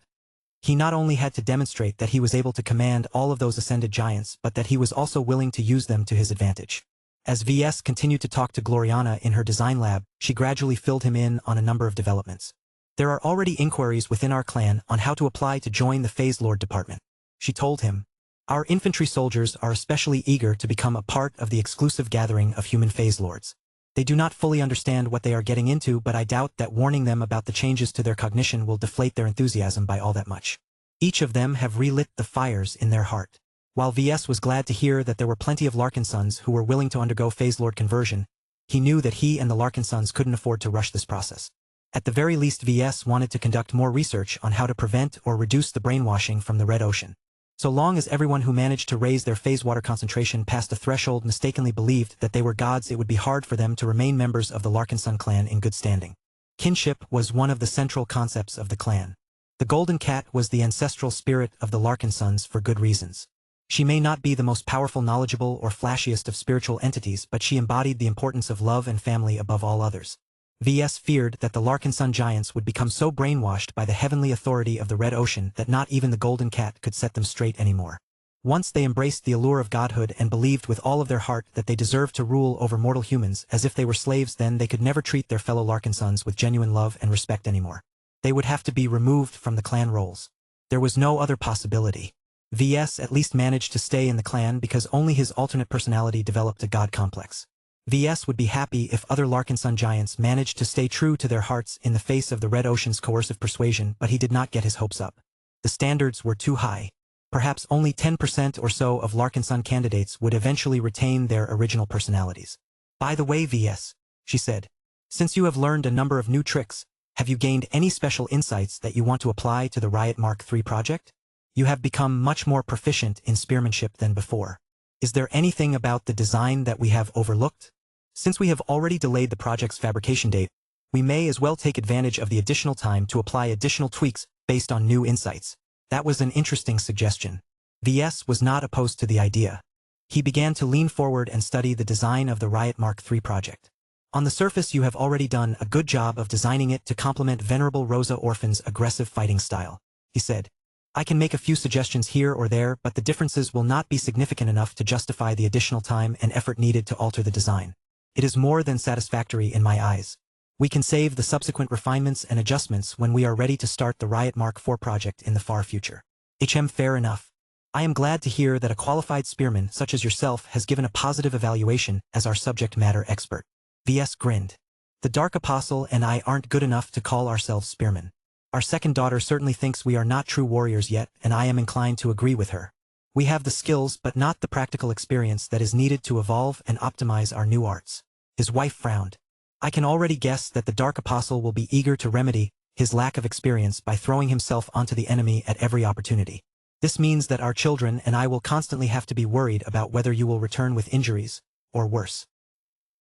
Speaker 1: He not only had to demonstrate that he was able to command all of those ascended giants, but that he was also willing to use them to his advantage. As VS continued to talk to Gloriana in her design lab, she gradually filled him in on a number of developments. There are already inquiries within our clan on how to apply to join the Phase Lord department. She told him, our infantry soldiers are especially eager to become a part of the exclusive gathering of human Phase Lords. They do not fully understand what they are getting into, but I doubt that warning them about the changes to their cognition will deflate their enthusiasm by all that much. Each of them have relit the fires in their heart. While VS was glad to hear that there were plenty of Larkinsons who were willing to undergo Phase Lord conversion, he knew that he and the Larkinsons couldn't afford to rush this process. At the very least, VS wanted to conduct more research on how to prevent or reduce the brainwashing from the Red Ocean. So long as everyone who managed to raise their phase water concentration past a threshold mistakenly believed that they were gods, it would be hard for them to remain members of the Larkinson clan in good standing. Kinship was one of the central concepts of the clan. The Golden Cat was the ancestral spirit of the Larkinsons for good reasons. She may not be the most powerful, knowledgeable, or flashiest of spiritual entities, but she embodied the importance of love and family above all others. VS feared that the Larkinson giants would become so brainwashed by the heavenly authority of the Red Ocean that not even the Golden Cat could set them straight anymore. Once they embraced the allure of godhood and believed with all of their heart that they deserved to rule over mortal humans as if they were slaves, then they could never treat their fellow Larkinsons with genuine love and respect anymore. They would have to be removed from the clan rolls. There was no other possibility. VS at least managed to stay in the clan because only his alternate personality developed a god complex. VS would be happy if other Larkinson giants managed to stay true to their hearts in the face of the Red Ocean's coercive persuasion, but he did not get his hopes up. The standards were too high. Perhaps only 10% or so of Larkinson candidates would eventually retain their original personalities. By the way, VS, she said, since you have learned a number of new tricks, have you gained any special insights that you want to apply to the Riot Mark III project? You have become much more proficient in spearmanship than before. Is there anything about the design that we have overlooked? Since we have already delayed the project's fabrication date, we may as well take advantage of the additional time to apply additional tweaks based on new insights. That was an interesting suggestion. VS was not opposed to the idea. He began to lean forward and study the design of the Riot Mark III project. On the surface, you have already done a good job of designing it to complement Venerable Rosa Orphan's aggressive fighting style, he said. I can make a few suggestions here or there, but the differences will not be significant enough to justify the additional time and effort needed to alter the design. It is more than satisfactory in my eyes. We can save the subsequent refinements and adjustments when we are ready to start the Riot Mark IV project in the far future. Fair enough. I am glad to hear that a qualified spearman such as yourself has given a positive evaluation as our subject matter expert. VS grinned. The Dark Apostle and I aren't good enough to call ourselves spearmen. Our second daughter certainly thinks we are not true warriors yet, and I am inclined to agree with her. We have the skills but not the practical experience that is needed to evolve and optimize our new arts. His wife frowned. I can already guess that the Dark Apostle will be eager to remedy his lack of experience by throwing himself onto the enemy at every opportunity. This means that our children and I will constantly have to be worried about whether you will return with injuries, or worse.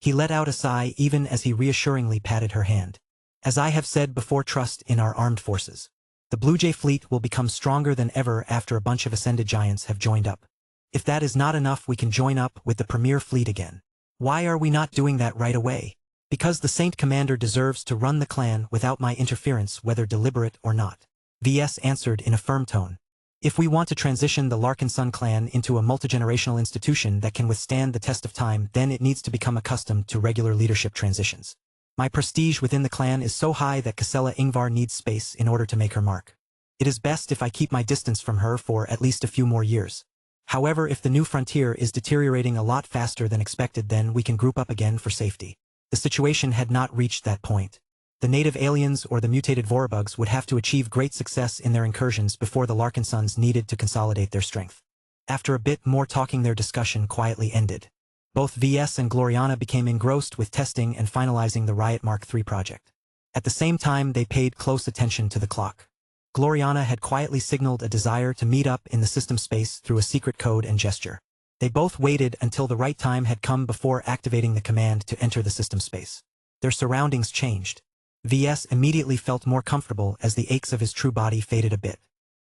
Speaker 1: He let out a sigh even as he reassuringly patted her hand. As I have said before, trust in our armed forces. The Blue Jay fleet will become stronger than ever after a bunch of ascended giants have joined up. If that is not enough, we can join up with the premier fleet again. Why are we not doing that right away? Because the Saint Commander deserves to run the clan without my interference, whether deliberate or not. VS answered in a firm tone. If we want to transition the Larkinson clan into a multigenerational institution that can withstand the test of time, then it needs to become accustomed to regular leadership transitions. My prestige within the clan is so high that Casella Ingvar needs space in order to make her mark. It is best if I keep my distance from her for at least a few more years. However, if the new frontier is deteriorating a lot faster than expected, then we can group up again for safety. The situation had not reached that point. The native aliens or the mutated Vorabugs would have to achieve great success in their incursions before the Larkinsons needed to consolidate their strength. After a bit more talking, their discussion quietly ended. Both VS and Gloriana became engrossed with testing and finalizing the Riot Mark III project. At the same time, they paid close attention to the clock. Gloriana had quietly signaled a desire to meet up in the system space through a secret code and gesture. They both waited until the right time had come before activating the command to enter the system space. Their surroundings changed. VS immediately felt more comfortable as the aches of his true body faded a bit.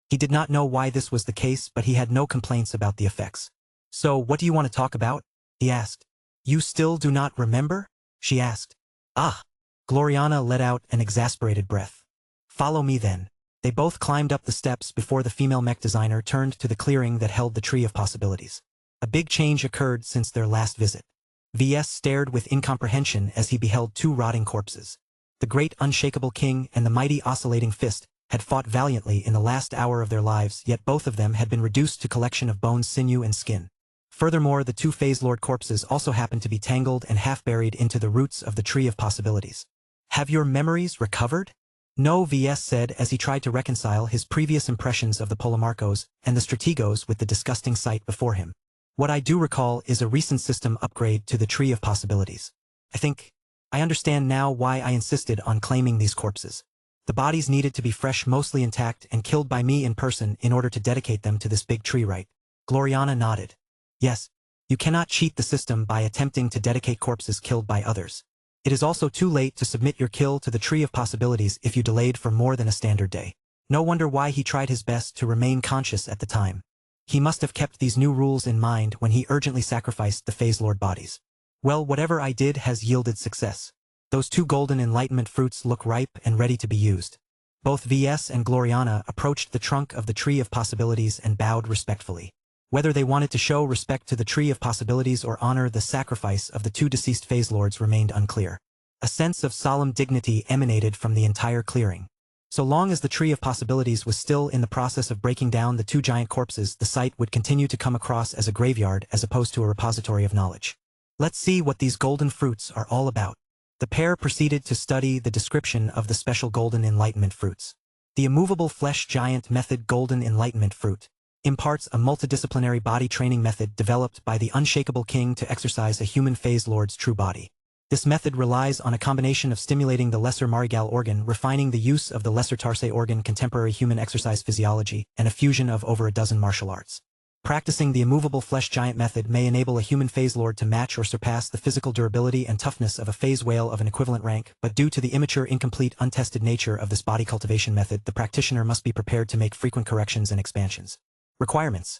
Speaker 1: He did not know why this was the case, but he had no complaints about the effects. "So, what do you want to talk about?" he asked. "You still do not remember?" she asked. "Ah!" Gloriana let out an exasperated breath. "Follow me then." They both climbed up the steps before the female mech designer turned to the clearing that held the Tree of Possibilities. A big change occurred since their last visit. VS stared with incomprehension as he beheld two rotting corpses. The great unshakable king and the mighty oscillating fist had fought valiantly in the last hour of their lives, yet both of them had been reduced to collection of bones, sinew, and skin. Furthermore, the two Phase Lord corpses also happened to be tangled and half-buried into the roots of the Tree of Possibilities. "Have your memories recovered?" "No," VS said as he tried to reconcile his previous impressions of the Polomarcos and the Strategos with the disgusting sight before him. "What I do recall is a recent system upgrade to the Tree of Possibilities. I understand now why I insisted on claiming these corpses. The bodies needed to be fresh, mostly intact, and killed by me in person in order to dedicate them to this big tree, right?" Gloriana nodded. "Yes. You cannot cheat the system by attempting to dedicate corpses killed by others. It is also too late to submit your kill to the Tree of Possibilities if you delayed for more than a standard day." No wonder why he tried his best to remain conscious at the time. He must have kept these new rules in mind when he urgently sacrificed the Phase Lord bodies. "Well, whatever I did has yielded success. Those two golden enlightenment fruits look ripe and ready to be used." Both VS and Gloriana approached the trunk of the Tree of Possibilities and bowed respectfully. Whether they wanted to show respect to the Tree of Possibilities or honor the sacrifice of the two deceased Phase Lords remained unclear. A sense of solemn dignity emanated from the entire clearing. So long as the Tree of Possibilities was still in the process of breaking down the two giant corpses, the site would continue to come across as a graveyard as opposed to a repository of knowledge. "Let's see what these golden fruits are all about." The pair proceeded to study the description of the special golden enlightenment fruits. The immovable flesh giant method golden enlightenment fruit imparts a multidisciplinary body training method developed by the unshakable king to exercise a human Phase Lord's true body. This method relies on a combination of stimulating the lesser Marigal organ, refining the use of the lesser Tarse organ, contemporary human exercise physiology, and a fusion of over a dozen martial arts. Practicing the immovable flesh giant method may enable a human Phase Lord to match or surpass the physical durability and toughness of a Phase Whale of an equivalent rank, but due to the immature, incomplete, untested nature of this body cultivation method, the practitioner must be prepared to make frequent corrections and expansions. Requirements: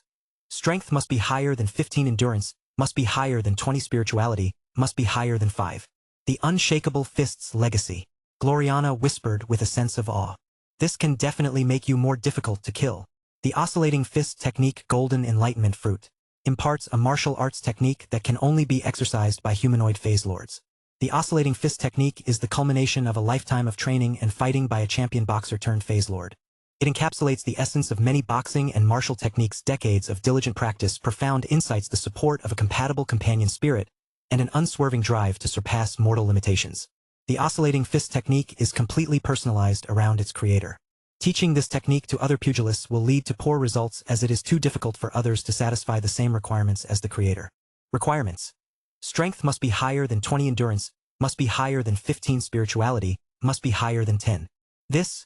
Speaker 1: strength must be higher than 15, endurance must be higher than 20, spirituality must be higher than 5. The unshakable fist's legacy. Gloriana whispered with a sense of awe. "This can definitely make you more difficult to kill." The oscillating fist technique golden enlightenment fruit imparts a martial arts technique that can only be exercised by humanoid Phase Lords. The oscillating fist technique is the culmination of a lifetime of training and fighting by a champion boxer turned Phase Lord. It encapsulates the essence of many boxing and martial techniques, decades of diligent practice, profound insights, the support of a compatible companion spirit, and an unswerving drive to surpass mortal limitations. The oscillating fist technique is completely personalized around its creator. Teaching this technique to other pugilists will lead to poor results as it is too difficult for others to satisfy the same requirements as the creator. Requirements: strength must be higher than 20, endurance must be higher than 15, spirituality must be higher than 10. This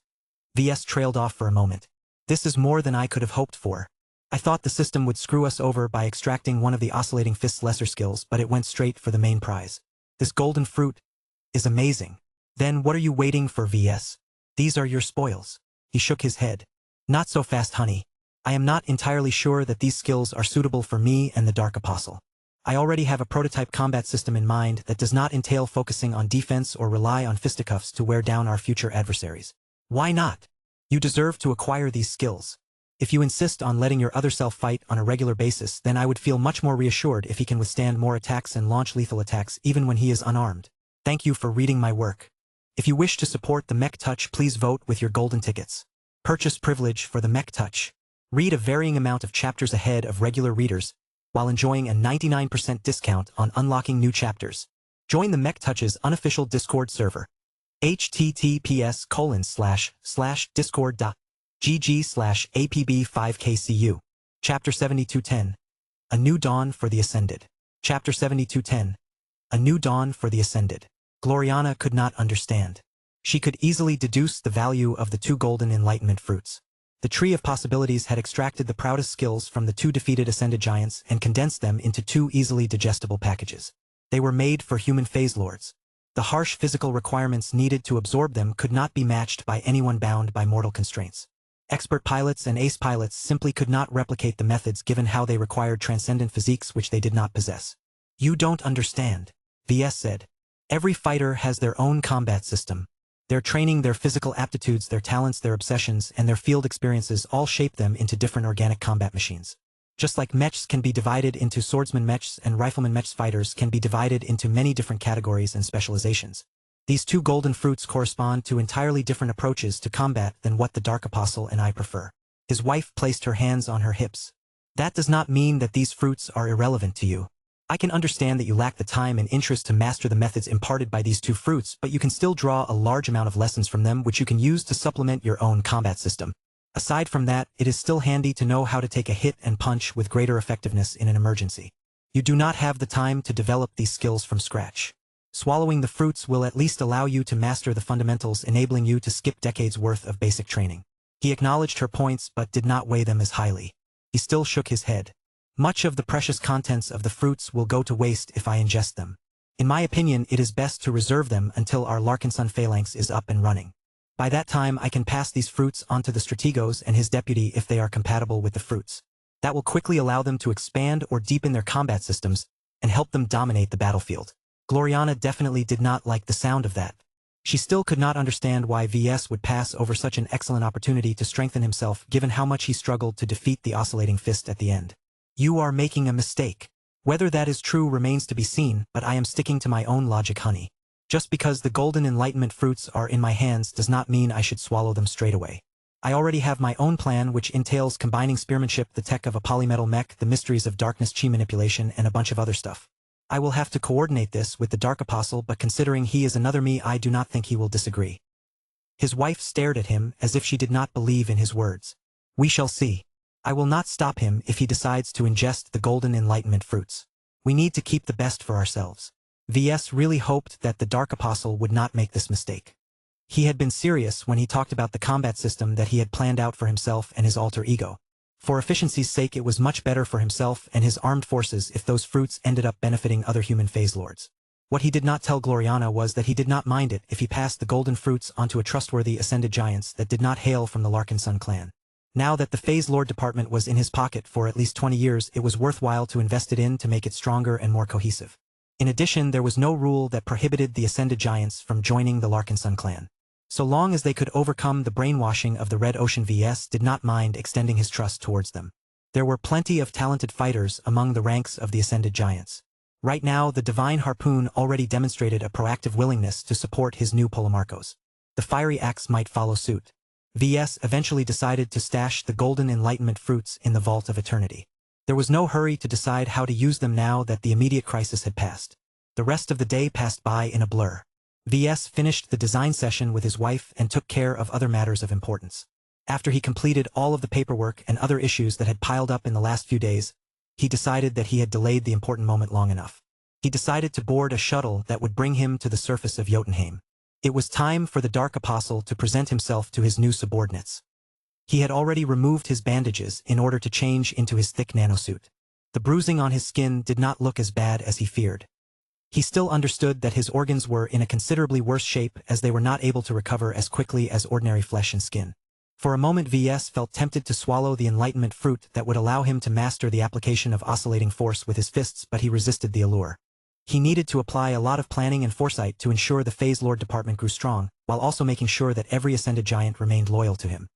Speaker 1: VS trailed off for a moment. "This is more than I could have hoped for. I thought the system would screw us over by extracting one of the oscillating fist's lesser skills, but it went straight for the main prize. This golden fruit is amazing." "Then what are you waiting for, VS? These are your spoils." He shook his head. "Not so fast, honey. I am not entirely sure that these skills are suitable for me and the Dark Apostle. I already have a prototype combat system in mind that does not entail focusing on defense or rely on fisticuffs to wear down our future adversaries." "Why not? You deserve to acquire these skills. If you insist on letting your other self fight on a regular basis, then I would feel much more reassured if he can withstand more attacks and launch lethal attacks even when he is unarmed. Thank you for reading my work. If you wish to support the Mech Touch, please vote with your golden tickets. Purchase privilege for the Mech Touch. Read a varying amount of chapters ahead of regular readers, while enjoying a 99% discount on unlocking new chapters. Join the Mech Touch's unofficial Discord server. https://discord.gg/apb5kcu. Chapter 7210. A New Dawn for the Ascended. Chapter 7210. A New Dawn for the Ascended. Gloriana could not understand. She could easily deduce the value of the 2 golden enlightenment fruits. The Tree of Possibilities had extracted the proudest skills from the 2 defeated ascended giants and condensed them into 2 easily digestible packages. They were made for human phase lords. The harsh physical requirements needed to absorb them could not be matched by anyone bound by mortal constraints. Expert pilots and ace pilots simply could not replicate the methods given how they required transcendent physiques which they did not possess. You don't understand, VS said. Every fighter has their own combat system. Their training, their physical aptitudes, their talents, their obsessions, and their field experiences all shape them into different organic combat machines. Just like mechs can be divided into swordsman mechs and rifleman mechs, fighters can be divided into many different categories and specializations. These 2 golden fruits correspond to entirely different approaches to combat than what the Dark Apostle and I prefer. His wife placed her hands on her hips. That does not mean that these fruits are irrelevant to you. I can understand that you lack the time and interest to master the methods imparted by these 2 fruits, but you can still draw a large amount of lessons from them which you can use to supplement your own combat system. Aside from that, it is still handy to know how to take a hit and punch with greater effectiveness in an emergency. You do not have the time to develop these skills from scratch. Swallowing the fruits will at least allow you to master the fundamentals, enabling you to skip decades worth of basic training. He acknowledged her points but did not weigh them as highly. He still shook his head. Much of the precious contents of the fruits will go to waste if I ingest them. In my opinion, it is best to reserve them until our Larkinson phalanx is up and running. By that time I can pass these fruits onto the Strategos and his deputy if they are compatible with the fruits. That will quickly allow them to expand or deepen their combat systems and help them dominate the battlefield. Gloriana definitely did not like the sound of that. She still could not understand why VS would pass over such an excellent opportunity to strengthen himself given how much he struggled to defeat the oscillating fist at the end. You are making a mistake. Whether that is true remains to be seen, but I am sticking to my own logic, honey. Just because the golden enlightenment fruits are in my hands does not mean I should swallow them straight away. I already have my own plan which entails combining spearmanship, the tech of a polymetal mech, the mysteries of darkness chi manipulation, and a bunch of other stuff. I will have to coordinate this with the Dark Apostle, but considering he is another me, I do not think he will disagree. His wife stared at him as if she did not believe in his words. We shall see. I will not stop him if he decides to ingest the golden enlightenment fruits. We need to keep the best for ourselves. VS really hoped that the Dark Apostle would not make this mistake. He had been serious when he talked about the combat system that he had planned out for himself and his alter ego. For efficiency's sake, it was much better for himself and his armed forces if those fruits ended up benefiting other human phase lords. What he did not tell Gloriana was that he did not mind it if he passed the golden fruits onto a trustworthy ascended giants that did not hail from the Larkinson clan. Now that the Phase Lord department was in his pocket for at least 20 years, it was worthwhile to invest it in to make it stronger and more cohesive. In addition, there was no rule that prohibited the Ascended Giants from joining the Larkinson clan. So long as they could overcome the brainwashing of the Red Ocean, VS did not mind extending his trust towards them. There were plenty of talented fighters among the ranks of the Ascended Giants. Right now, the Divine Harpoon already demonstrated a proactive willingness to support his new Polomarcos. The Fiery Axe might follow suit. VS eventually decided to stash the golden enlightenment fruits in the Vault of Eternity. There was no hurry to decide how to use them now that the immediate crisis had passed. The rest of the day passed by in a blur. VS finished the design session with his wife and took care of other matters of importance. After he completed all of the paperwork and other issues that had piled up in the last few days, he decided that he had delayed the important moment long enough. He decided to board a shuttle that would bring him to the surface of Jotunheim. It was time for the Dark Apostle to present himself to his new subordinates. He had already removed his bandages in order to change into his thick nanosuit. The bruising on his skin did not look as bad as he feared. He still understood that his organs were in a considerably worse shape as they were not able to recover as quickly as ordinary flesh and skin. For a moment VS felt tempted to swallow the enlightenment fruit that would allow him to master the application of oscillating force with his fists, but he resisted the allure. He needed to apply a lot of planning and foresight to ensure the Phase Lord department grew strong, while also making sure that every Ascended Giant remained loyal to him.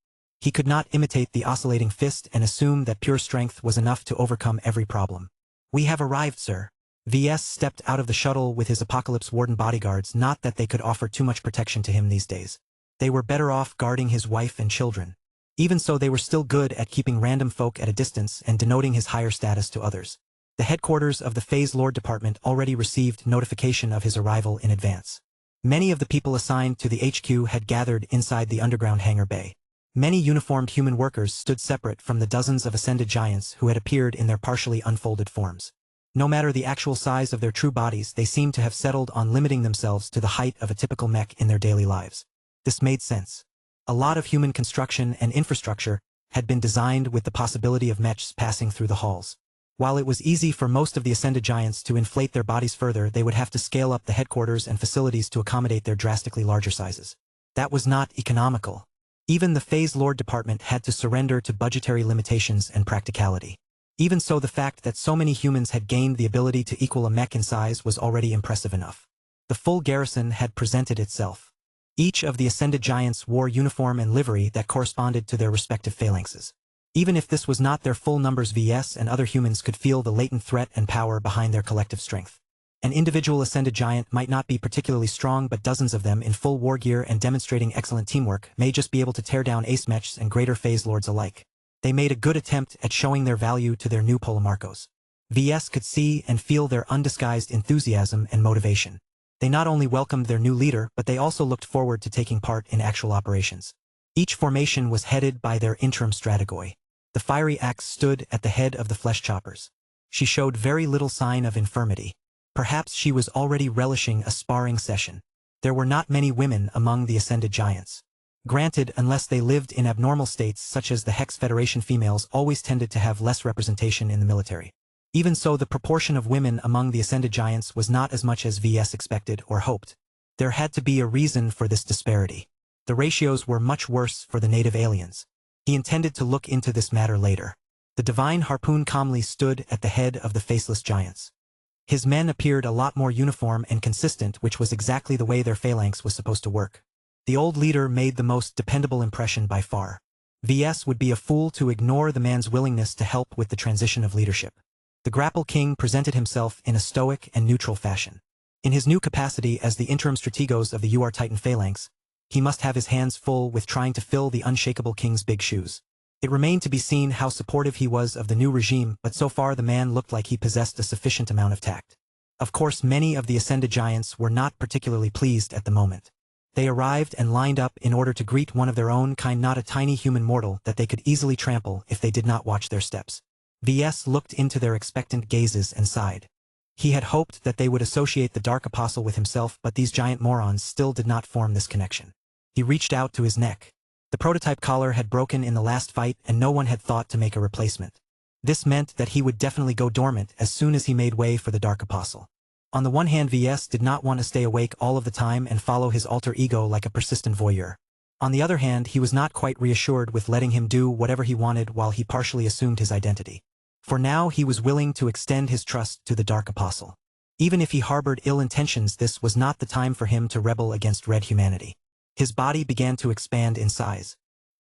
Speaker 1: He could not imitate the oscillating fist and assume that pure strength was enough to overcome every problem. We have arrived, sir. VS stepped out of the shuttle with his Apocalypse Warden bodyguards, not that they could offer too much protection to him these days. They were better off guarding his wife and children. Even so, they were still good at keeping random folk at a distance and denoting his higher status to others. The headquarters of the Phase Lord Department already received notification of his arrival in advance. Many of the people assigned to the HQ had gathered inside the underground hangar bay. Many uniformed human workers stood separate from the dozens of ascended giants who had appeared in their partially unfolded forms. No matter the actual size of their true bodies, they seemed to have settled on limiting themselves to the height of a typical mech in their daily lives. This made sense. A lot of human construction and infrastructure had been designed with the possibility of mechs passing through the halls. While it was easy for most of the ascended giants to inflate their bodies further, they would have to scale up the headquarters and facilities to accommodate their drastically larger sizes. That was not economical. Even the Phase Lord Department had to surrender to budgetary limitations and practicality. Even so, the fact that so many humans had gained the ability to equal a mech in size was already impressive enough. The full garrison had presented itself. Each of the ascended giants wore uniform and livery that corresponded to their respective phalanxes. Even if this was not their full numbers, VS and other humans could feel the latent threat and power behind their collective strength. An individual ascended giant might not be particularly strong, but dozens of them in full war gear and demonstrating excellent teamwork may just be able to tear down ace mechs and greater phase lords alike. They made a good attempt at showing their value to their new Polomarcos. VS could see and feel their undisguised enthusiasm and motivation. They not only welcomed their new leader, but they also looked forward to taking part in actual operations. Each formation was headed by their interim strategoi. The fiery axe stood at the head of the flesh choppers. She showed very little sign of infirmity. Perhaps she was already relishing a sparring session. There were not many women among the ascended giants. Granted, unless they lived in abnormal states such as the Hex Federation, females always tended to have less representation in the military. Even so, the proportion of women among the ascended giants was not as much as VS expected or hoped. There had to be a reason for this disparity. The ratios were much worse for the native aliens. He intended to look into this matter later. The Divine Harpoon calmly stood at the head of the faceless giants. His men appeared a lot more uniform and consistent, which was exactly the way their phalanx was supposed to work. The old leader made the most dependable impression by far. VS would be a fool to ignore the man's willingness to help with the transition of leadership. The Grapple King presented himself in a stoic and neutral fashion. In his new capacity as the interim strategos of the UR Titan phalanx, he must have his hands full with trying to fill the unshakable king's big shoes. It remained to be seen how supportive he was of the new regime, but so far the man looked like he possessed a sufficient amount of tact. Of course, many of the ascended giants were not particularly pleased at the moment. They arrived and lined up in order to greet one of their own kind, not a tiny human mortal that they could easily trample if they did not watch their steps. VS looked into their expectant gazes and sighed. He had hoped that they would associate the Dark Apostle with himself, but these giant morons still did not form this connection. He reached out to his neck. The prototype collar had broken in the last fight, and no one had thought to make a replacement. This meant that he would definitely go dormant as soon as he made way for the Dark Apostle. On the one hand, VS did not want to stay awake all of the time and follow his alter ego like a persistent voyeur. On the other hand, he was not quite reassured with letting him do whatever he wanted while he partially assumed his identity. For now, he was willing to extend his trust to the Dark Apostle. Even if he harbored ill intentions, this was not the time for him to rebel against red humanity. His body began to expand in size.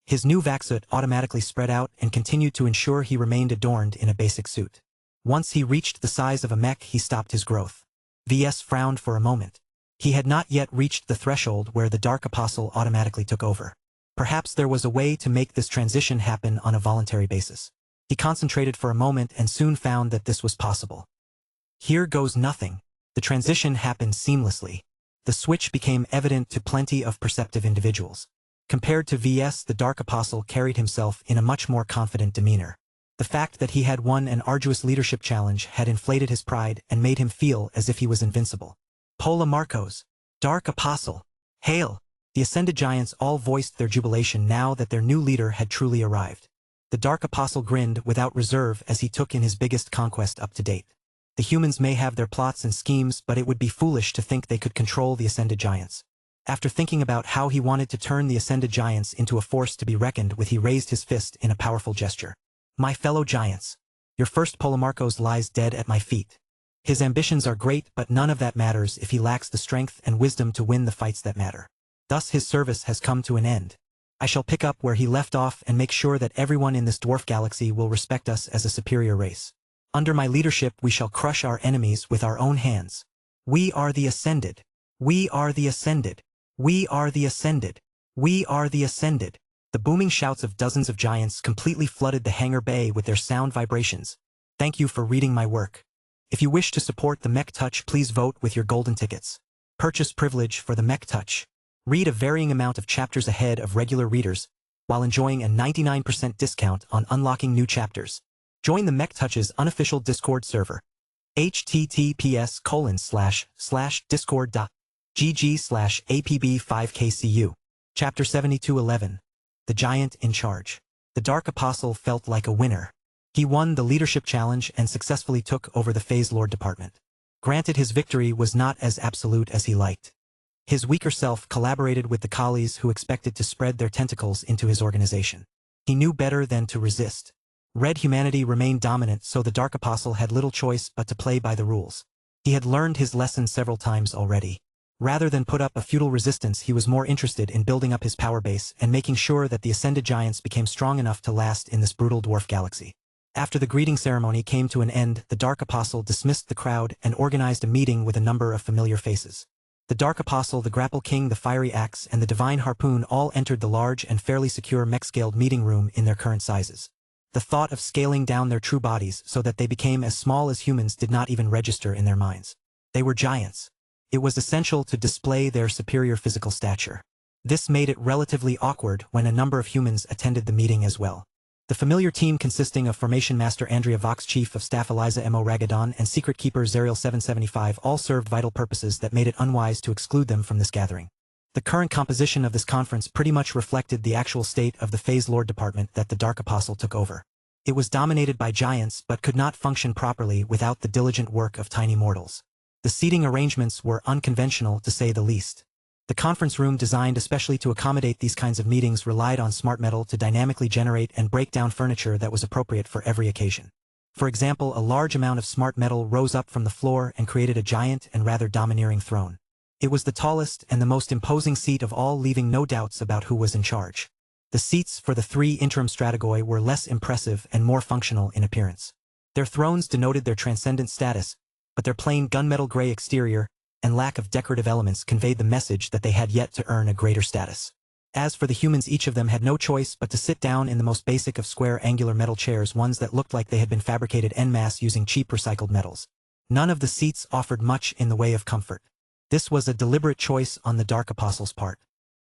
Speaker 1: His new vac-suit automatically spread out and continued to ensure he remained adorned in a basic suit. Once he reached the size of a mech, he stopped his growth. VS frowned for a moment. He had not yet reached the threshold where the Dark Apostle automatically took over. Perhaps there was a way to make this transition happen on a voluntary basis. He concentrated for a moment and soon found that this was possible. Here goes nothing. The transition happened seamlessly. The switch became evident to plenty of perceptive individuals. Compared to VS, the Dark Apostle carried himself in a much more confident demeanor. The fact that he had won an arduous leadership challenge had inflated his pride and made him feel as if he was invincible. Polomarcos, Dark Apostle, hail! The ascended giants all voiced their jubilation now that their new leader had truly arrived. The Dark Apostle grinned without reserve as he took in his biggest conquest up to date. The humans may have their plots and schemes, but it would be foolish to think they could control the ascended giants. After thinking about how he wanted to turn the ascended giants into a force to be reckoned with, he raised his fist in a powerful gesture. My fellow giants, your first Polomarcos lies dead at my feet. His ambitions are great, but none of that matters if he lacks the strength and wisdom to win the fights that matter. Thus his service has come to an end. I shall pick up where he left off and make sure that everyone in this dwarf galaxy will respect us as a superior race. Under my leadership we shall crush our enemies with our own hands. We are the Ascended. We are the Ascended. We are the Ascended. We are the Ascended. The booming shouts of dozens of giants completely flooded the hangar bay with their sound vibrations. Thank you for reading my work. If you wish to support the Mech Touch, please vote with your golden tickets. Purchase privilege for the Mech Touch. Read a varying amount of chapters ahead of regular readers, while enjoying a 99% discount on unlocking new chapters. Join the Mech Touch's unofficial Discord server. https://discord.gg/apb5kcu. Chapter 7211. The Giant in Charge. The Dark Apostle felt like a winner. He won the leadership challenge and successfully took over the Phase Lord department. Granted, his victory was not as absolute as he liked. His weaker self collaborated with the collies who expected to spread their tentacles into his organization. He knew better than to resist. Red humanity remained dominant, so the Dark Apostle had little choice but to play by the rules. He had learned his lesson several times already. Rather than put up a futile resistance, he was more interested in building up his power base and making sure that the ascended giants became strong enough to last in this brutal dwarf galaxy. After the greeting ceremony came to an end, the Dark Apostle dismissed the crowd and organized a meeting with a number of familiar faces. The Dark Apostle, the Grapple King, the Fiery Axe, and the Divine Harpoon all entered the large and fairly secure mech-scaled meeting room in their current sizes. The thought of scaling down their true bodies so that they became as small as humans did not even register in their minds. They were giants. It was essential to display their superior physical stature. This made it relatively awkward when a number of humans attended the meeting as well. The familiar team, consisting of Formation Master Andrea Vox, Chief of Staff Eliza M. Ragadon, and Secret Keeper Zerial 775, all served vital purposes that made it unwise to exclude them from this gathering. The current composition of this conference pretty much reflected the actual state of the Phase Lord department that the Dark Apostle took over. It was dominated by giants but could not function properly without the diligent work of tiny mortals. The seating arrangements were unconventional, to say the least. The conference room, designed especially to accommodate these kinds of meetings, relied on smart metal to dynamically generate and break down furniture that was appropriate for every occasion. For example, a large amount of smart metal rose up from the floor and created a giant and rather domineering throne. It was the tallest and the most imposing seat of all, leaving no doubts about who was in charge. The seats for the three interim strategoi were less impressive and more functional in appearance. Their thrones denoted their transcendent status, but their plain gunmetal gray exterior and lack of decorative elements conveyed the message that they had yet to earn a greater status. As for the humans, each of them had no choice but to sit down in the most basic of square angular metal chairs, ones that looked like they had been fabricated en masse using cheap recycled metals. None of the seats offered much in the way of comfort. This was a deliberate choice on the Dark Apostle's part.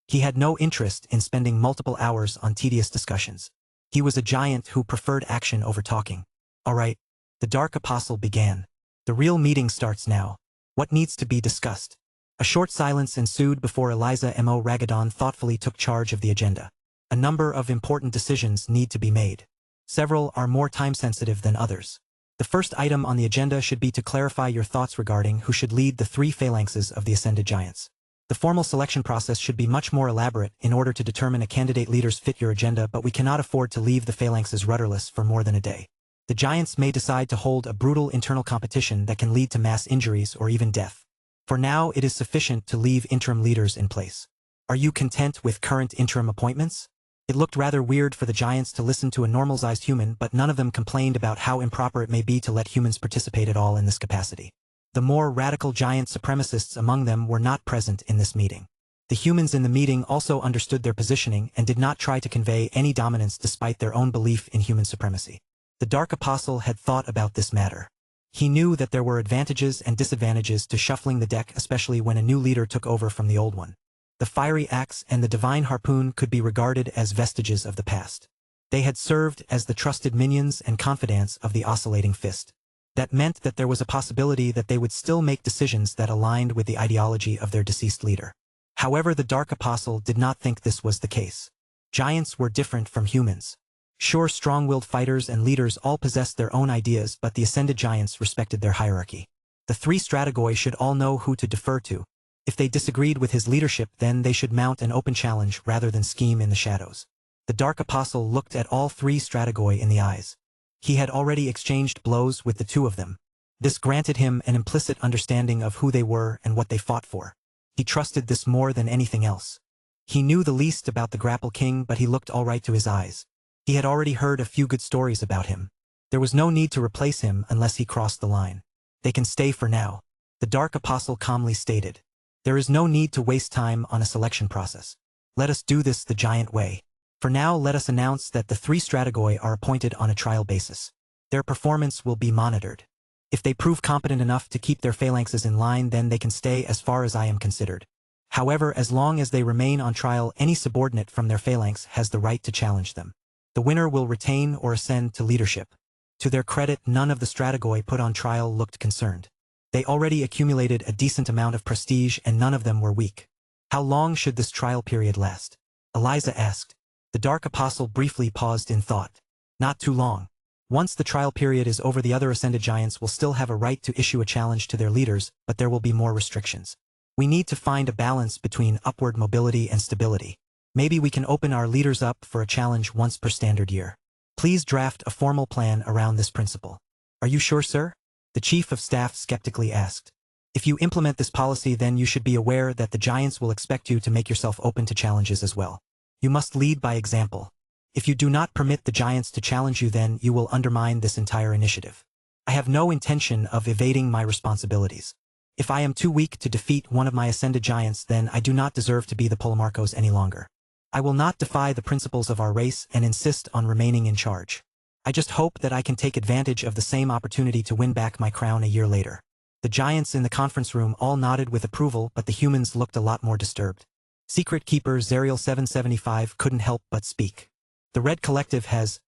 Speaker 1: He had no interest in spending multiple hours on tedious discussions. He was a giant who preferred action over talking. All right, the Dark Apostle began. The real meeting starts now. What needs to be discussed? A short silence ensued before Eliza M. Ragadon thoughtfully took charge of the agenda. A number of important decisions need to be made. Several are more time-sensitive than others. The first item on the agenda should be to clarify your thoughts regarding who should lead the three phalanxes of the Ascended Giants. The formal selection process should be much more elaborate in order to determine a candidate leader's fit your agenda, but we cannot afford to leave the phalanxes rudderless for more than a day. The giants may decide to hold a brutal internal competition that can lead to mass injuries or even death. For now, it is sufficient to leave interim leaders in place. Are you content with current interim appointments? It looked rather weird for the giants to listen to a normal-sized human, but none of them complained about how improper it may be to let humans participate at all in this capacity. The more radical giant supremacists among them were not present in this meeting. The humans in the meeting also understood their positioning and did not try to convey any dominance despite their own belief in human supremacy. The Dark Apostle had thought about this matter. He knew that there were advantages and disadvantages to shuffling the deck, especially when a new leader took over from the old one. The Fiery Axe and the Divine Harpoon could be regarded as vestiges of the past. They had served as the trusted minions and confidants of the Oscillating Fist. That meant that there was a possibility that they would still make decisions that aligned with the ideology of their deceased leader. However, the Dark Apostle did not think this was the case. Giants were different from humans. Sure, strong-willed fighters and leaders all possessed their own ideas, but the Ascended Giants respected their hierarchy. The three strategoi should all know who to defer to. If they disagreed with his leadership, then they should mount an open challenge rather than scheme in the shadows. The Dark Apostle looked at all three strategoi in the eyes. He had already exchanged blows with the two of them. This granted him an implicit understanding of who they were and what they fought for. He trusted this more than anything else. He knew the least about the Grapple King, but he looked all right to his eyes. He had already heard a few good stories about him. There was no need to replace him unless he crossed the line. They can stay for now, the Dark Apostle calmly stated. There is no need to waste time on a selection process. Let us do this the giant way. For now, let us announce that the 3 strategoi are appointed on a trial basis. Their performance will be monitored. If they prove competent enough to keep their phalanxes in line, then they can stay as far as I am considered. However, as long as they remain on trial, any subordinate from their phalanx has the right to challenge them. The winner will retain or ascend to leadership. To their credit, none of the strategoi put on trial looked concerned. They already accumulated a decent amount of prestige and none of them were weak. How long should this trial period last? Eliza asked. The Dark Apostle briefly paused in thought. Not too long. Once the trial period is over, the other Ascended Giants will still have a right to issue a challenge to their leaders, but there will be more restrictions. We need to find a balance between upward mobility and stability. Maybe we can open our leaders up for a challenge once per standard year. Please draft a formal plan around this principle. Are you sure, sir? The Chief of Staff skeptically asked. If you implement this policy, then you should be aware that the Giants will expect you to make yourself open to challenges as well. You must lead by example. If you do not permit the Giants to challenge you, then you will undermine this entire initiative. I have no intention of evading my responsibilities. If I am too weak to defeat one of my Ascended Giants, then I do not deserve to be the Polemarchos any longer. I will not defy the principles of our race and insist on remaining in charge. I just hope that I can take advantage of the same opportunity to win back my crown a year later. The Giants in the conference room all nodded with approval, but the humans looked a lot more disturbed. Secret Keeper Zerial 775 couldn't help but speak. The Red Collective has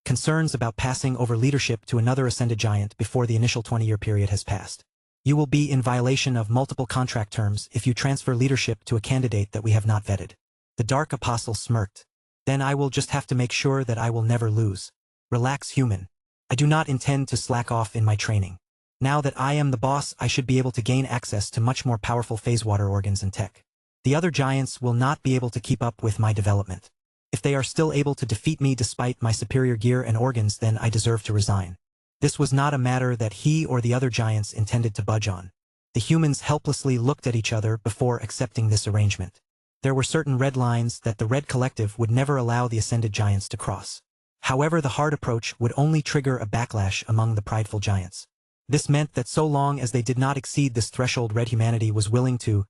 Speaker 1: concerns about passing over leadership to another Ascended Giant before the initial 20-year period has passed. You will be in violation of multiple contract terms if you transfer leadership to a candidate that we have not vetted. The Dark Apostle smirked. Then I will just have to make sure that I will never lose. Relax, human. I do not intend to slack off in my training. Now that I am the boss, I should be able to gain access to much more powerful phasewater organs and tech. The other Giants will not be able to keep up with my development. If they are still able to defeat me despite my superior gear and organs, then I deserve to resign. This was not a matter that he or the other Giants intended to budge on. The humans helplessly looked at each other before accepting this arrangement. There were certain red lines that the Red Collective would never allow the Ascended Giants to cross. However, the hard approach would only trigger a backlash among the prideful Giants. This meant that so long as they did not exceed this threshold, Red humanity was willing to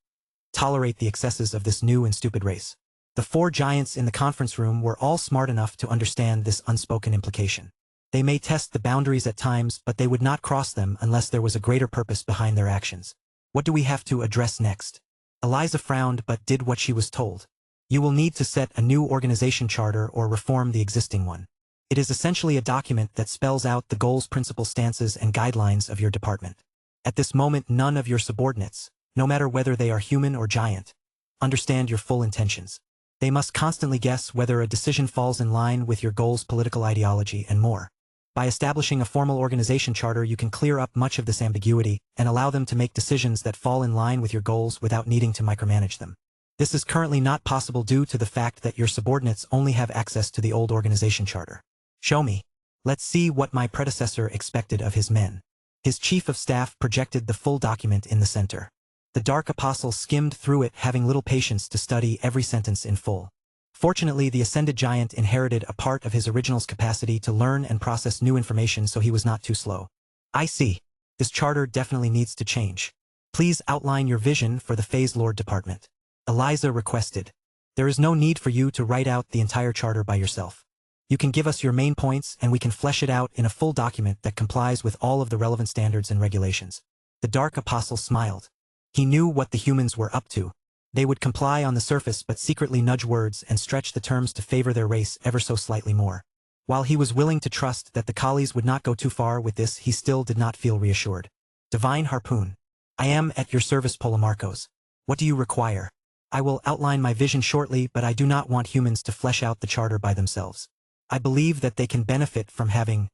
Speaker 1: tolerate the excesses of this new and stupid race. The 4 Giants in the conference room were all smart enough to understand this unspoken implication. They may test the boundaries at times, but they would not cross them unless there was a greater purpose behind their actions. What do we have to address next? Eliza frowned but did what she was told. You will need to set a new organization charter or reform the existing one. It is essentially a document that spells out the goals, principles, stances, and guidelines of your department. At this moment, none of your subordinates, no matter whether they are human or giant, understand your full intentions. They must constantly guess whether a decision falls in line with your goals, political ideology, and more. By establishing a formal organization charter, you can clear up much of this ambiguity and allow them to make decisions that fall in line with your goals without needing to micromanage them. This is currently not possible due to the fact that your subordinates only have access to the old organization charter. Show me. Let's see what my predecessor expected of his men. His chief of staff projected the full document in the center. The Dark Apostle skimmed through it, having little patience to study every sentence in full. Fortunately, the Ascended Giant inherited a part of his original's capacity to learn and process new information, so he was not too slow. I see. This charter definitely needs to change. Please outline your vision for the Phase Lord Department. Eliza requested. There is no need for you to write out the entire charter by yourself. You can give us your main points and we can flesh it out in a full document that complies with all of the relevant standards and regulations. The Dark Apostle smiled. He knew what the humans were up to. They would comply on the surface but secretly nudge words and stretch the terms to favor their race ever so slightly more. While he was willing to trust that the collies would not go too far with this, he still did not feel reassured. Divine Harpoon. I am at your service, Polemarchos. What do you require? I will outline my vision shortly, but I do not want humans to flesh out the charter by themselves. I believe that they can benefit from having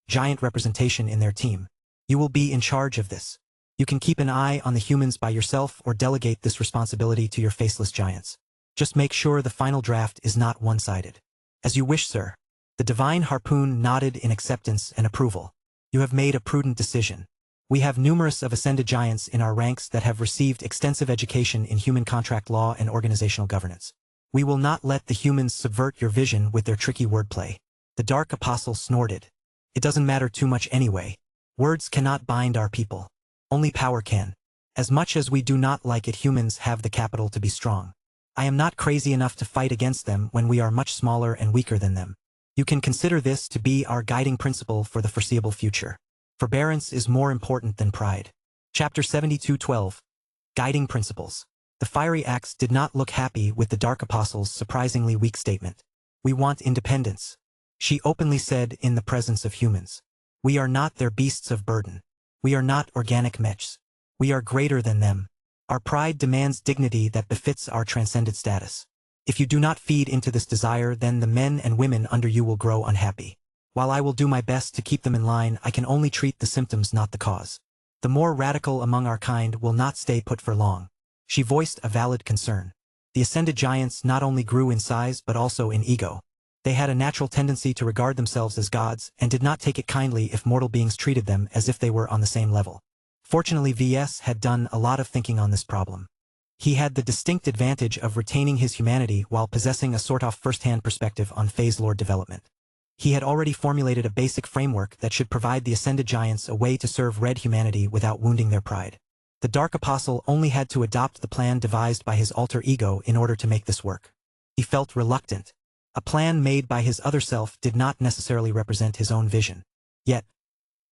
Speaker 1: giant representation in their team. You will be in charge of this. You can keep an eye on the humans by yourself or delegate this responsibility to your faceless giants. Just make sure the final draft is not one-sided. As you wish, sir. The Divine Harpoon nodded in acceptance and approval. You have made a prudent decision. We have numerous of Ascended Giants in our ranks that have received extensive education in human contract law and organizational governance. We will not let the humans subvert your vision with their tricky wordplay. The Dark Apostle snorted. It doesn't matter too much anyway. Words cannot bind our people. Only power can. As much as we do not like it, humans have the capital to be strong. I am not crazy enough to fight against them when we are much smaller and weaker than them. You can consider this to be our guiding principle for the foreseeable future. Forbearance is more important than pride. Chapter 72:12. Guiding Principles. The fiery axe did not look happy with the Dark Apostle's surprisingly weak statement. We want independence, she openly said in the presence of humans. We are not their beasts of burden. We are not organic mechs. We are greater than them. Our pride demands dignity that befits our transcended status. If you do not feed into this desire, then the men and women under you will grow unhappy. While I will do my best to keep them in line, I can only treat the symptoms, not the cause. The more radical among our kind will not stay put for long. She voiced a valid concern. The ascended giants not only grew in size but also in ego. They had a natural tendency to regard themselves as gods and did not take it kindly if mortal beings treated them as if they were on the same level. Fortunately, VS had done a lot of thinking on this problem. He had the distinct advantage of retaining his humanity while possessing a sort-of first-hand perspective on phase lord development. He had already formulated a basic framework that should provide the ascended giants a way to serve red humanity without wounding their pride. The Dark Apostle only had to adopt the plan devised by his alter ego in order to make this work. He felt reluctant. A plan made by his other self did not necessarily represent his own vision. Yet,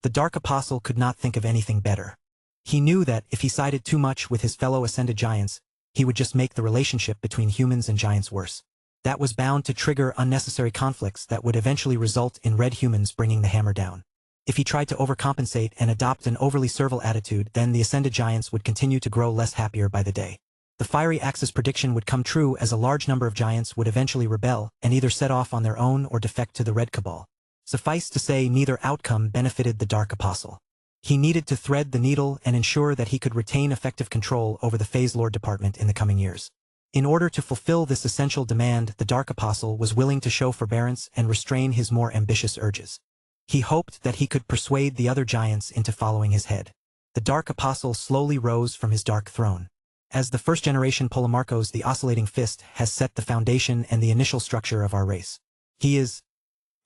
Speaker 1: the Dark Apostle could not think of anything better. He knew that if he sided too much with his fellow ascended giants, he would just make the relationship between humans and giants worse. That was bound to trigger unnecessary conflicts that would eventually result in red humans bringing the hammer down. If he tried to overcompensate and adopt an overly servile attitude, then the ascended giants would continue to grow less happier by the day. The fiery axe's prediction would come true, as a large number of giants would eventually rebel and either set off on their own or defect to the Red Cabal. Suffice to say, neither outcome benefited the Dark Apostle. He needed to thread the needle and ensure that he could retain effective control over the Phase Lord department in the coming years. In order to fulfill this essential demand, the Dark Apostle was willing to show forbearance and restrain his more ambitious urges. He hoped that he could persuade the other giants into following his head. The Dark Apostle slowly rose from his dark throne. As the first-generation Polemarchos, the oscillating fist has set the foundation and the initial structure of our race. He is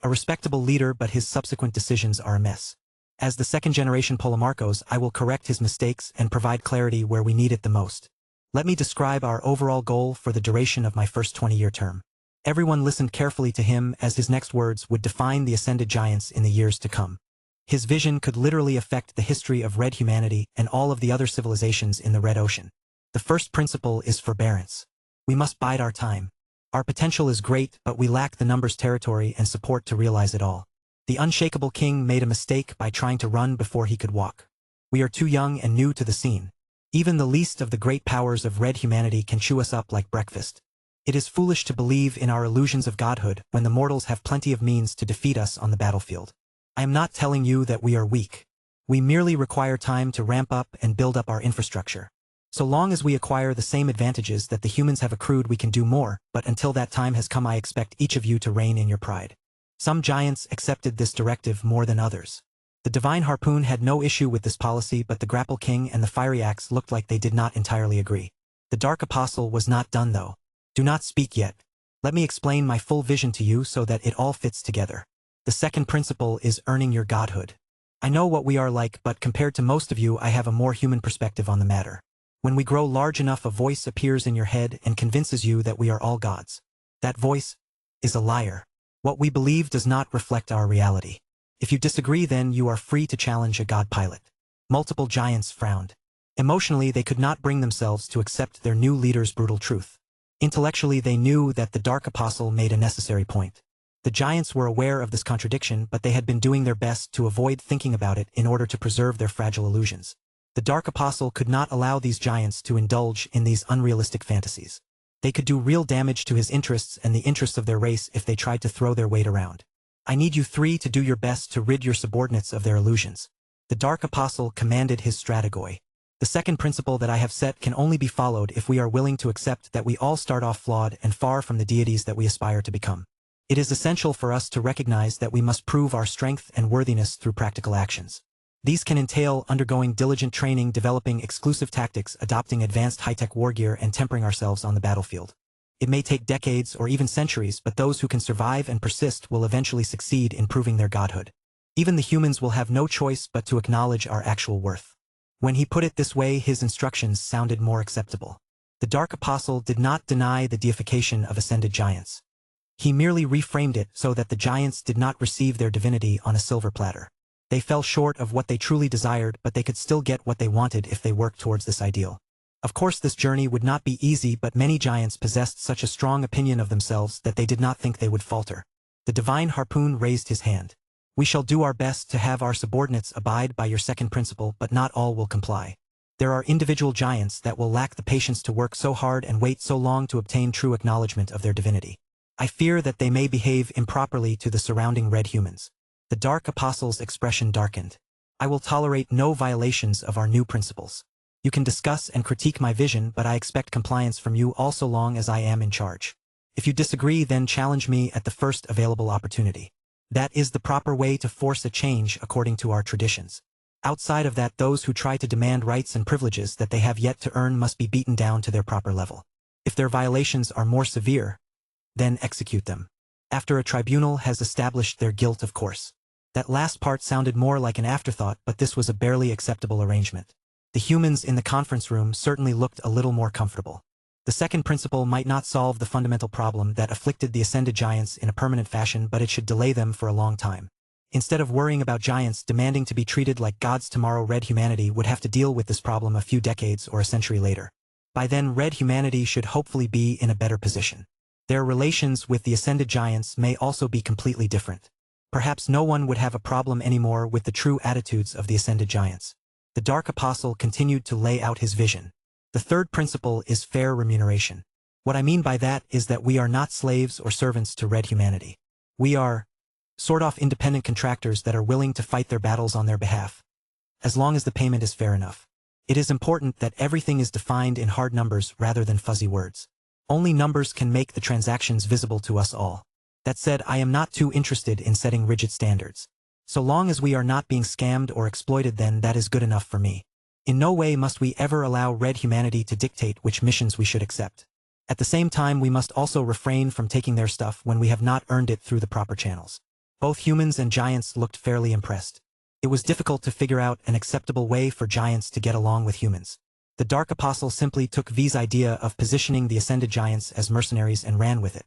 Speaker 1: a respectable leader, but his subsequent decisions are a mess. As the second-generation Polemarchos, I will correct his mistakes and provide clarity where we need it the most. Let me describe our overall goal for the duration of my first 20-year term. Everyone listened carefully to him, as his next words would define the ascended giants in the years to come. His vision could literally affect the history of red humanity and all of the other civilizations in the Red Ocean. The first principle is forbearance. We must bide our time. Our potential is great, but we lack the numbers, territory, and support to realize it all. The unshakable king made a mistake by trying to run before he could walk. We are too young and new to the scene. Even the least of the great powers of red humanity can chew us up like breakfast. It is foolish to believe in our illusions of godhood when the mortals have plenty of means to defeat us on the battlefield. I am not telling you that we are weak. We merely require time to ramp up and build up our infrastructure. So long as we acquire the same advantages that the humans have accrued, we can do more, but until that time has come, I expect each of you to rein in your pride. Some giants accepted this directive more than others. The Divine Harpoon had no issue with this policy, but the Grapple King and the Fiery Axe looked like they did not entirely agree. The Dark Apostle was not done though. Do not speak yet. Let me explain my full vision to you so that it all fits together. The second principle is earning your godhood. I know what we are like, but compared to most of you, I have a more human perspective on the matter. When we grow large enough, a voice appears in your head and convinces you that we are all gods. That voice is a liar. What we believe does not reflect our reality. If you disagree, then you are free to challenge a god pilot. Multiple giants frowned. Emotionally, they could not bring themselves to accept their new leader's brutal truth. Intellectually, they knew that the Dark Apostle made a necessary point. The giants were aware of this contradiction, but they had been doing their best to avoid thinking about it in order to preserve their fragile illusions. The Dark Apostle could not allow these giants to indulge in these unrealistic fantasies. They could do real damage to his interests and the interests of their race if they tried to throw their weight around. I need you three to do your best to rid your subordinates of their illusions. The Dark Apostle commanded his strategoi. The second principle that I have set can only be followed if we are willing to accept that we all start off flawed and far from the deities that we aspire to become. It is essential for us to recognize that we must prove our strength and worthiness through practical actions. These can entail undergoing diligent training, developing exclusive tactics, adopting advanced high-tech war gear, and tempering ourselves on the battlefield. It may take decades or even centuries, but those who can survive and persist will eventually succeed in proving their godhood. Even the humans will have no choice but to acknowledge our actual worth. When he put it this way, his instructions sounded more acceptable. The The Dark Apostle did not deny the deification of ascended giants. He merely reframed it so that the giants did not receive their divinity on a silver platter. They fell short of what they truly desired, but they could still get what they wanted if they worked towards this ideal. Of course, this journey would not be easy, but many giants possessed such a strong opinion of themselves that they did not think they would falter. The divine harpoon raised his hand. We shall do our best to have our subordinates abide by your second principle, but not all will comply. There are individual giants that will lack the patience to work so hard and wait so long to obtain true acknowledgement of their divinity. I fear that they may behave improperly to the surrounding red humans. The Dark Apostle's expression darkened. I will tolerate no violations of our new principles. You can discuss and critique my vision, but I expect compliance from you all so long as I am in charge. If you disagree, then challenge me at the first available opportunity. That is the proper way to force a change according to our traditions. Outside of that, those who try to demand rights and privileges that they have yet to earn must be beaten down to their proper level. If their violations are more severe, then execute them. After a tribunal has established their guilt, of course. That last part sounded more like an afterthought, but this was a barely acceptable arrangement. The humans in the conference room certainly looked a little more comfortable. The second principle might not solve the fundamental problem that afflicted the ascended giants in a permanent fashion, but it should delay them for a long time. Instead of worrying about giants demanding to be treated like gods tomorrow, red humanity would have to deal with this problem a few decades or a century later. By then, red humanity should hopefully be in a better position. Their relations with the ascended giants may also be completely different. Perhaps no one would have a problem anymore with the true attitudes of the ascended giants. The Dark Apostle continued to lay out his vision. The third principle is fair remuneration. What I mean by that is that we are not slaves or servants to red humanity. We are sort of independent contractors that are willing to fight their battles on their behalf, as long as the payment is fair enough. It is important that everything is defined in hard numbers rather than fuzzy words. Only numbers can make the transactions visible to us all. That said, I am not too interested in setting rigid standards. So long as we are not being scammed or exploited, then that is good enough for me. In no way must we ever allow red humanity to dictate which missions we should accept. At the same time, we must also refrain from taking their stuff when we have not earned it through the proper channels. Both humans and giants looked fairly impressed. It was difficult to figure out an acceptable way for giants to get along with humans. The Dark Apostle simply took V's idea of positioning the ascended giants as mercenaries and ran with it.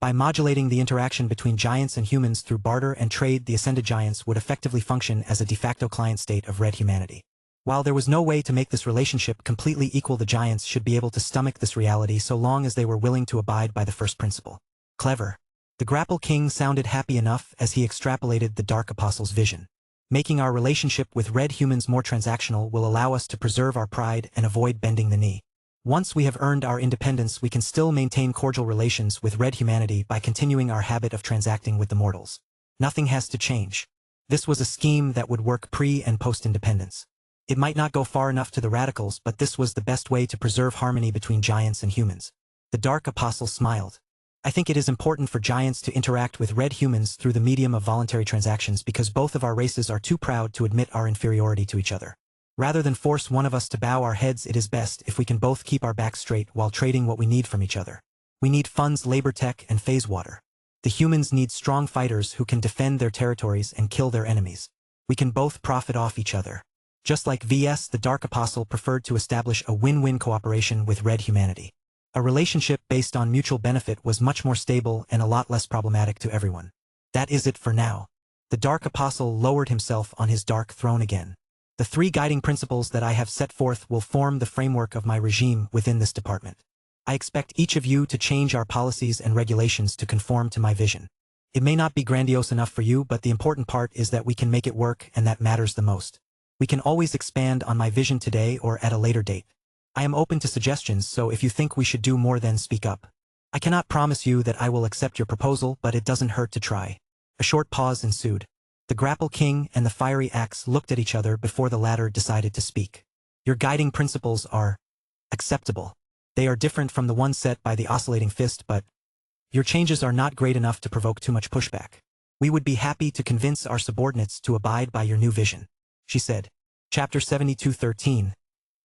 Speaker 1: By modulating the interaction between giants and humans through barter and trade, the ascended giants would effectively function as a de facto client state of red humanity. While there was no way to make this relationship completely equal, the giants should be able to stomach this reality so long as they were willing to abide by the first principle. Clever. The Grapple King sounded happy enough as he extrapolated the Dark Apostle's vision. Making our relationship with red humans more transactional will allow us to preserve our pride and avoid bending the knee. Once we have earned our independence, we can still maintain cordial relations with red humanity by continuing our habit of transacting with the mortals. Nothing has to change. This was a scheme that would work pre- and post-independence. It might not go far enough to the radicals, but this was the best way to preserve harmony between giants and humans. The Dark Apostle smiled. I think it is important for giants to interact with red humans through the medium of voluntary transactions because both of our races are too proud to admit our inferiority to each other. Rather than force one of us to bow our heads, it is best if we can both keep our backs straight while trading what we need from each other. We need funds, labor, tech, and phase water. The humans need strong fighters who can defend their territories and kill their enemies. We can both profit off each other. Just like VS, the Dark Apostle preferred to establish a win-win cooperation with red humanity. A relationship based on mutual benefit was much more stable and a lot less problematic to everyone. That is it for now. The Dark Apostle lowered himself on his dark throne again. The three guiding principles that I have set forth will form the framework of my regime within this department. I expect each of you to change our policies and regulations to conform to my vision. It may not be grandiose enough for you, but the important part is that we can make it work, and that matters the most. We can always expand on my vision today or at a later date. I am open to suggestions, so if you think we should do more, then speak up. I cannot promise you that I will accept your proposal, but it doesn't hurt to try. A short pause ensued. The Grapple King and the Fiery Axe looked at each other before the latter decided to speak. Your guiding principles are acceptable. They are different from the ones set by the Oscillating Fist, but your changes are not great enough to provoke too much pushback. We would be happy to convince our subordinates to abide by your new vision, she said. Chapter 72:13.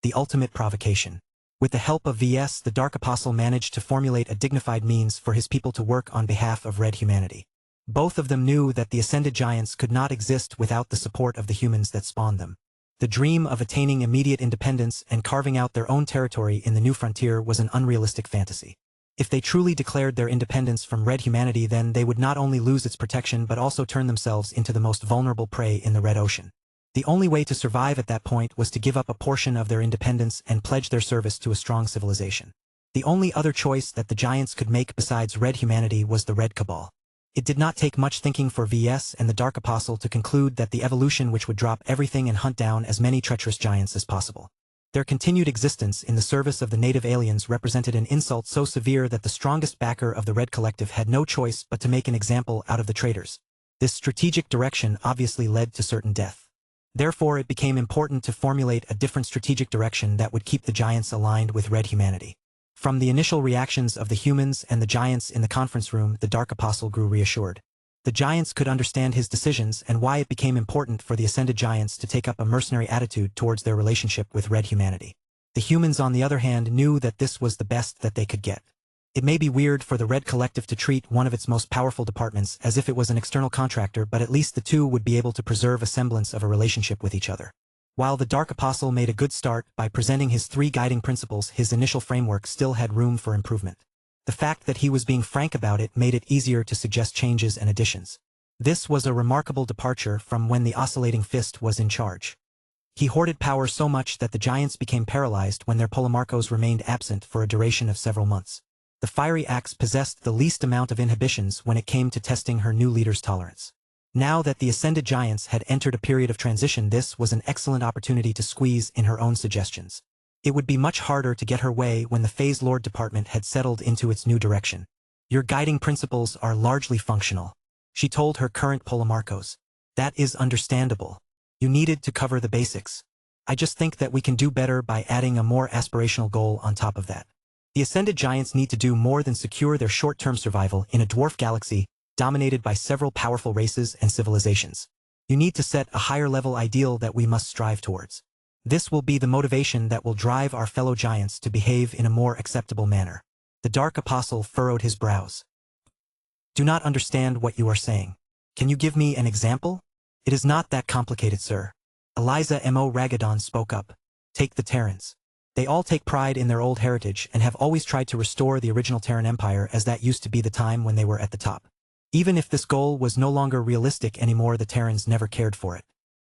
Speaker 1: The Ultimate Provocation. With the help of VS, the Dark Apostle managed to formulate a dignified means for his people to work on behalf of red humanity. Both of them knew that the ascended giants could not exist without the support of the humans that spawned them. The dream of attaining immediate independence and carving out their own territory in the new frontier was an unrealistic fantasy. If they truly declared their independence from red humanity, then they would not only lose its protection but also turn themselves into the most vulnerable prey in the Red Ocean. The only way to survive at that point was to give up a portion of their independence and pledge their service to a strong civilization. The only other choice that the giants could make besides red humanity was the Red Cabal. It did not take much thinking for VS and the Dark Apostle to conclude that the evolution which would drop everything and hunt down as many treacherous giants as possible. Their continued existence in the service of the native aliens represented an insult so severe that the strongest backer of the Red Collective had no choice but to make an example out of the traitors. This strategic direction obviously led to certain death. Therefore, it became important to formulate a different strategic direction that would keep the giants aligned with red humanity. From the initial reactions of the humans and the giants in the conference room, the Dark Apostle grew reassured. The giants could understand his decisions and why it became important for the ascended giants to take up a mercenary attitude towards their relationship with red humanity. The humans, on the other hand, knew that this was the best that they could get. It may be weird for the Red Collective to treat one of its most powerful departments as if it was an external contractor, but at least the two would be able to preserve a semblance of a relationship with each other. While the Dark Apostle made a good start by presenting his 3 guiding principles, his initial framework still had room for improvement. The fact that he was being frank about it made it easier to suggest changes and additions. This was a remarkable departure from when the Oscillating Fist was in charge. He hoarded power so much that the giants became paralyzed when their Polemarchos remained absent for a duration of several months. The Fiery Axe possessed the least amount of inhibitions when it came to testing her new leader's tolerance. Now that the Ascended Giants had entered a period of transition, this was an excellent opportunity to squeeze in her own suggestions. It would be much harder to get her way when the Phase Lord department had settled into its new direction. Your guiding principles are largely functional, she told her current Polemarchos. That is understandable. You needed to cover the basics. I just think that we can do better by adding a more aspirational goal on top of that. The Ascended Giants need to do more than secure their short-term survival in a dwarf galaxy dominated by several powerful races and civilizations. You need to set a higher-level ideal that we must strive towards. This will be the motivation that will drive our fellow giants to behave in a more acceptable manner. The Dark Apostle furrowed his brows. Do not understand what you are saying. Can you give me an example? It is not that complicated, sir. Eliza M.O. Ragadon spoke up. Take the Terrans. They all take pride in their old heritage and have always tried to restore the original Terran Empire as that used to be the time when they were at the top. Even if this goal was no longer realistic anymore, the Terrans never cared for it.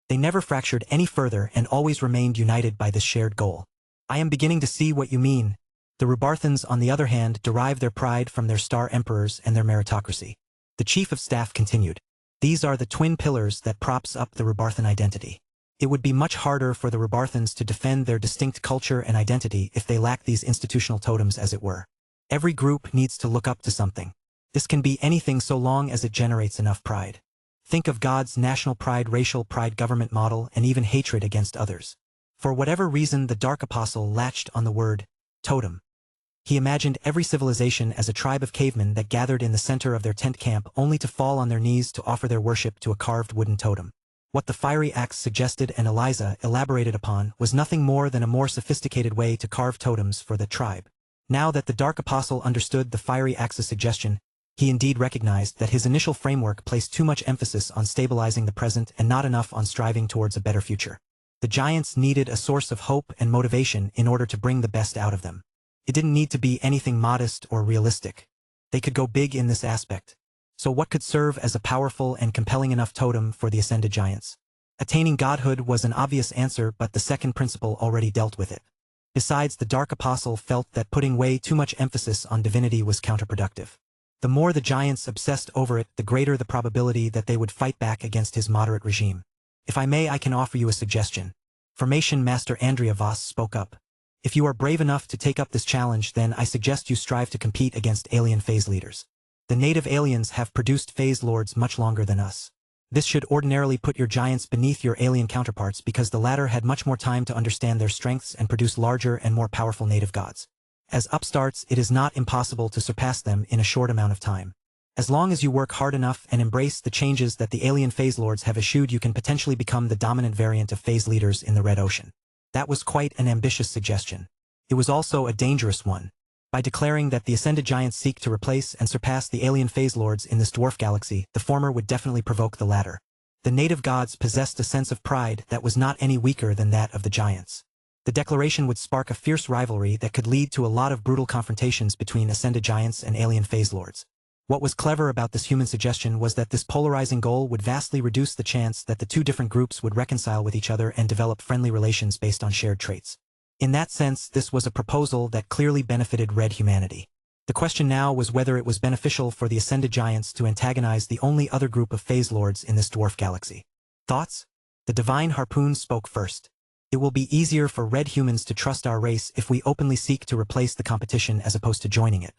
Speaker 1: They never fractured any further and always remained united by this shared goal. I am beginning to see what you mean. The Rubarthans, on the other hand, derive their pride from their star emperors and their meritocracy. The Chief of Staff continued. These are the twin pillars that props up the Rubarthan identity. It would be much harder for the Rubarthans to defend their distinct culture and identity if they lack these institutional totems, as it were. Every group needs to look up to something. This can be anything so long as it generates enough pride. Think of God's national pride, racial pride, government model, and even hatred against others. For whatever reason, the Dark Apostle latched on the word totem. He imagined every civilization as a tribe of cavemen that gathered in the center of their tent camp only to fall on their knees to offer their worship to a carved wooden totem. What the Fiery Axe suggested and Eliza elaborated upon was nothing more than a more sophisticated way to carve totems for the tribe. Now that the Dark Apostle understood the Fiery Axe's suggestion, he indeed recognized that his initial framework placed too much emphasis on stabilizing the present and not enough on striving towards a better future. The giants needed a source of hope and motivation in order to bring the best out of them. It didn't need to be anything modest or realistic. They could go big in this aspect. So what could serve as a powerful and compelling enough totem for the Ascended Giants? Attaining godhood was an obvious answer, but the second principle already dealt with it. Besides, the Dark Apostle felt that putting way too much emphasis on divinity was counterproductive. The more the giants obsessed over it, the greater the probability that they would fight back against his moderate regime. If I may, I can offer you a suggestion. Formation Master Andrea Voss spoke up. If you are brave enough to take up this challenge, then I suggest you strive to compete against alien phase leaders. The native aliens have produced phase lords much longer than us. This should ordinarily put your giants beneath your alien counterparts because the latter had much more time to understand their strengths and produce larger and more powerful native gods. As upstarts, it is not impossible to surpass them in a short amount of time. As long as you work hard enough and embrace the changes that the alien phase lords have eschewed, you can potentially become the dominant variant of phase leaders in the Red Ocean. That was quite an ambitious suggestion. It was also a dangerous one. By declaring that the Ascended Giants seek to replace and surpass the alien phase lords in this dwarf galaxy, the former would definitely provoke the latter. The native gods possessed a sense of pride that was not any weaker than that of the giants. The declaration would spark a fierce rivalry that could lead to a lot of brutal confrontations between ascended giants and alien phase lords. What was clever about this human suggestion was that this polarizing goal would vastly reduce the chance that the two different groups would reconcile with each other and develop friendly relations based on shared traits. In that sense, this was a proposal that clearly benefited red humanity. The question now was whether it was beneficial for the ascended giants to antagonize the only other group of phase lords in this dwarf galaxy. Thoughts? The divine harpoon spoke first. It will be easier for red humans to trust our race if we openly seek to replace the competition as opposed to joining it.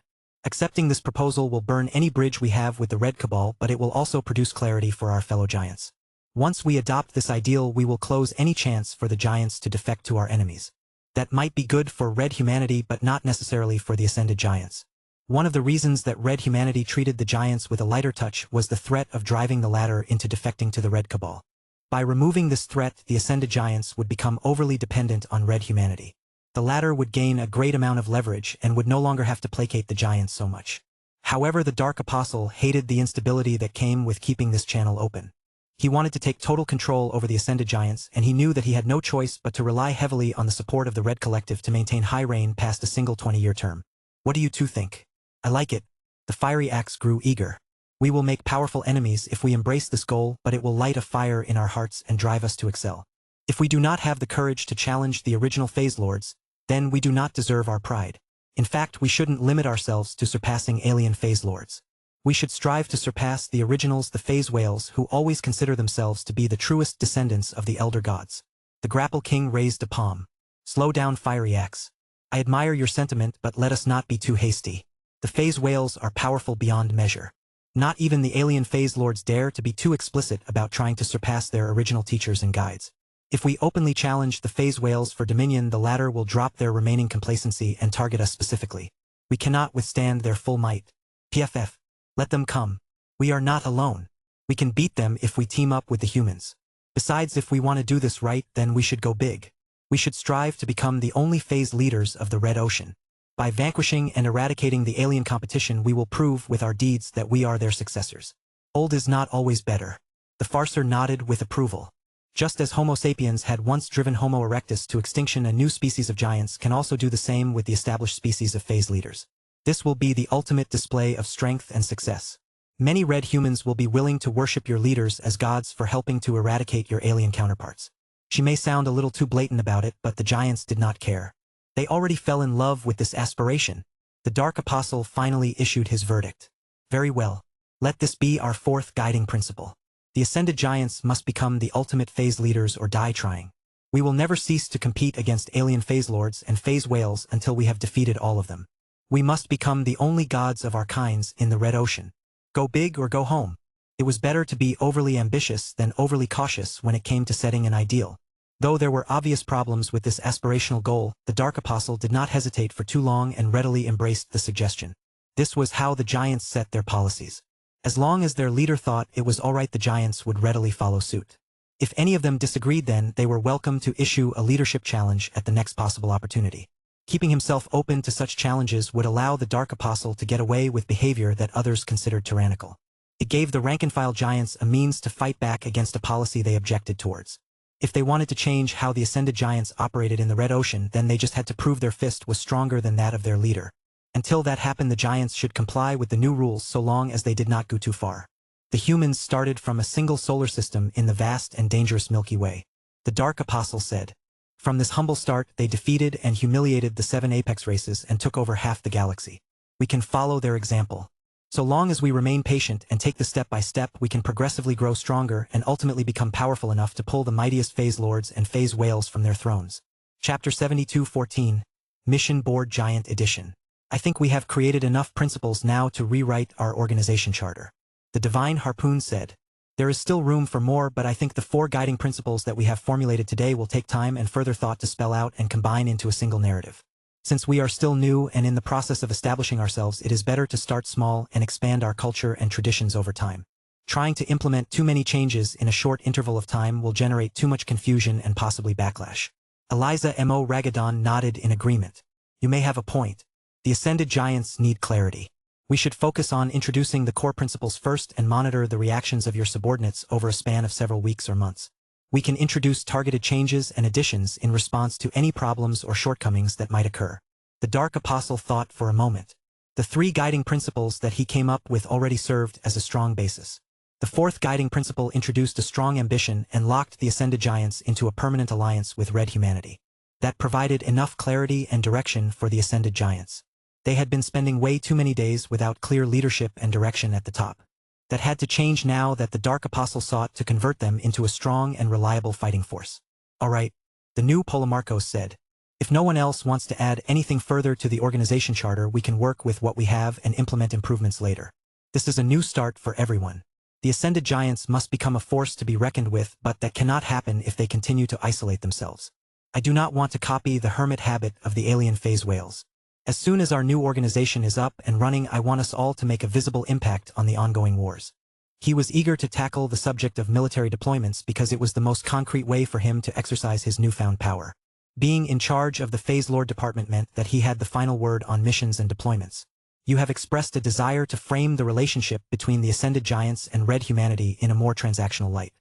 Speaker 1: Accepting this proposal will burn any bridge we have with the red cabal, but it will also produce clarity for our fellow giants. Once we adopt this ideal, we will close any chance for the giants to defect to our enemies. That might be good for red humanity, but not necessarily for the ascended giants. One of the reasons that red humanity treated the giants with a lighter touch was the threat of driving the latter into defecting to the red cabal. By removing this threat, the ascended giants would become overly dependent on red humanity. The latter would gain a great amount of leverage and would no longer have to placate the giants so much. However, the Dark Apostle hated the instability that came with keeping this channel open. He wanted to take total control over the ascended giants, and he knew that he had no choice but to rely heavily on the support of the Red Collective to maintain high reign past a single 20-year term. What do you two think? I like it. The fiery axe grew eager. We will make powerful enemies if we embrace this goal, but it will light a fire in our hearts and drive us to excel. If we do not have the courage to challenge the original phase lords, then we do not deserve our pride. In fact, we shouldn't limit ourselves to surpassing alien phase lords. We should strive to surpass the originals, the phase whales, who always consider themselves to be the truest descendants of the elder gods. The Grapple King raised a palm. Slow down, fiery axe. I admire your sentiment, but let us not be too hasty. The phase whales are powerful beyond measure. Not even the alien phase lords dare to be too explicit about trying to surpass their original teachers and guides. If we openly challenge the phase whales for dominion, the latter will drop their remaining complacency and target us specifically. We cannot withstand their full might. PFF. Let them come. We are not alone. We can beat them if we team up with the humans. Besides, if we want to do this right, then we should go big. We should strive to become the only phase leaders of the Red Ocean. By vanquishing and eradicating the alien competition, we will prove with our deeds that we are their successors. Old is not always better. The farcer nodded with approval. Just as Homo sapiens had once driven Homo erectus to extinction, a new species of giants can also do the same with the established species of phase leaders. This will be the ultimate display of strength and success. Many red humans will be willing to worship your leaders as gods for helping to eradicate your alien counterparts. She may sound a little too blatant about it, but the giants did not care. They already fell in love with this aspiration. The Dark Apostle finally issued his verdict. Very well. Let this be our fourth guiding principle. The ascended giants must become the ultimate phase leaders or die trying. We will never cease to compete against alien phase lords and phase whales until we have defeated all of them. We must become the only gods of our kinds in the Red Ocean. Go big or go home. It was better to be overly ambitious than overly cautious when it came to setting an ideal. Though there were obvious problems with this aspirational goal, the Dark Apostle did not hesitate for too long and readily embraced the suggestion. This was how the giants set their policies. As long as their leader thought it was all right, the giants would readily follow suit. If any of them disagreed, then they were welcome to issue a leadership challenge at the next possible opportunity. Keeping himself open to such challenges would allow the Dark Apostle to get away with behavior that others considered tyrannical. It gave the rank-and-file giants a means to fight back against a policy they objected towards. If they wanted to change how the ascended giants operated in the Red Ocean, then they just had to prove their fist was stronger than that of their leader. Until that happened, the giants should comply with the new rules so long as they did not go too far. The humans started from a single solar system in the vast and dangerous Milky Way. The Dark Apostle said. From this humble start, they defeated and humiliated the 7 apex races and took over half the galaxy. We can follow their example. So long as we remain patient and take this step by step, we can progressively grow stronger and ultimately become powerful enough to pull the mightiest phase lords and phase whales from their thrones. Chapter 72:14, Mission Board Giant Edition. I think we have created enough principles now to rewrite our organization charter. The Divine Harpoon said. There is still room for more, but I think the 4 guiding principles that we have formulated today will take time and further thought to spell out and combine into a single narrative. Since we are still new and in the process of establishing ourselves, it is better to start small and expand our culture and traditions over time. Trying to implement too many changes in a short interval of time will generate too much confusion and possibly backlash. Eliza Mo Ragadon nodded in agreement. You may have a point. The ascended giants need clarity. We should focus on introducing the core principles first and monitor the reactions of your subordinates over a span of several weeks or months. We can introduce targeted changes and additions in response to any problems or shortcomings that might occur. The Dark Apostle thought for a moment. The 3 guiding principles that he came up with already served as a strong basis. The 4th guiding principle introduced a strong ambition and locked the Ascended Giants into a permanent alliance with Red Humanity. That provided enough clarity and direction for the Ascended Giants. They had been spending way too many days without clear leadership and direction at the top. That had to change now that the Dark Apostle sought to convert them into a strong and reliable fighting force. All right, the new Polemarchos said. If no one else wants to add anything further to the organization charter, we can work with what we have and implement improvements later. This is a new start for everyone. The Ascended Giants must become a force to be reckoned with, but that cannot happen if they continue to isolate themselves. I do not want to copy the hermit habit of the alien phase whales. As soon as our new organization is up and running, I want us all to make a visible impact on the ongoing wars. He was eager to tackle the subject of military deployments because it was the most concrete way for him to exercise his newfound power. Being in charge of the Phase Lord Department meant that he had the final word on missions and deployments. You have expressed a desire to frame the relationship between the Ascended Giants and Red Humanity in a more transactional light.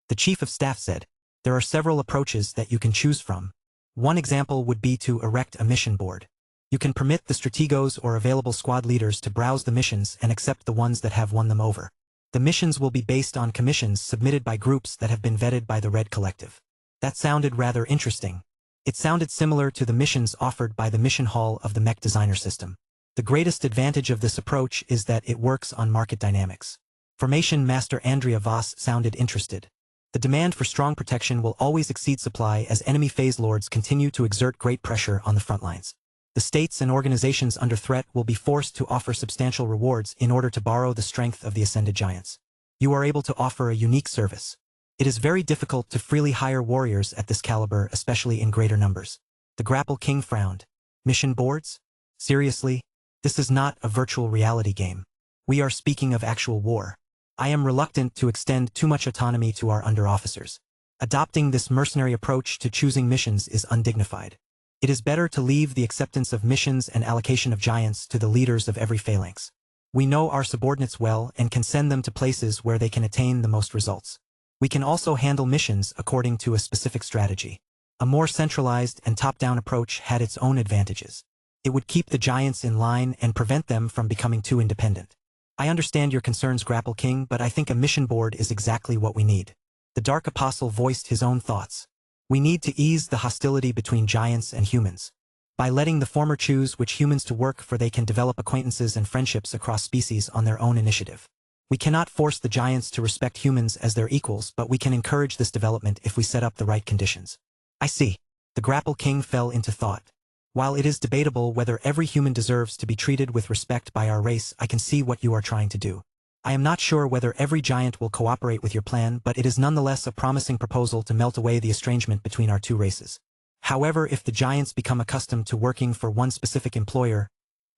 Speaker 1: The Chief of Staff said, there are several approaches that you can choose from. One example would be to erect a mission board. You can permit the strategos or available squad leaders to browse the missions and accept the ones that have won them over. The missions will be based on commissions submitted by groups that have been vetted by the Red Collective. That sounded rather interesting. It sounded similar to the missions offered by the mission hall of the Mech Designer system. The greatest advantage of this approach is that it works on market dynamics. Formation Master Andrea Voss sounded interested. The demand for strong protection will always exceed supply as enemy phase lords continue to exert great pressure on the front lines. The states and organizations under threat will be forced to offer substantial rewards in order to borrow the strength of the Ascended Giants. You are able to offer a unique service. It is very difficult to freely hire warriors at this caliber, especially in greater numbers. The Grapple King frowned. Mission boards? Seriously? This is not a virtual reality game. We are speaking of actual war. I am reluctant to extend too much autonomy to our under-officers. Adopting this mercenary approach to choosing missions is undignified. It is better to leave the acceptance of missions and allocation of giants to the leaders of every phalanx. We know our subordinates well and can send them to places where they can attain the most results. We can also handle missions according to a specific strategy. A more centralized and top-down approach had its own advantages. It would keep the giants in line and prevent them from becoming too independent. I understand your concerns, Grapple King, but I think a mission board is exactly what we need. The Dark Apostle voiced his own thoughts. We need to ease the hostility between giants and humans. By letting the former choose which humans to work for, they can develop acquaintances and friendships across species on their own initiative. We cannot force the giants to respect humans as their equals, but we can encourage this development if we set up the right conditions. I see. The Grapple King fell into thought. While it is debatable whether every human deserves to be treated with respect by our race, I can see what you are trying to do. I am not sure whether every giant will cooperate with your plan, but it is nonetheless a promising proposal to melt away the estrangement between our two races. However, if the giants become accustomed to working for one specific employer,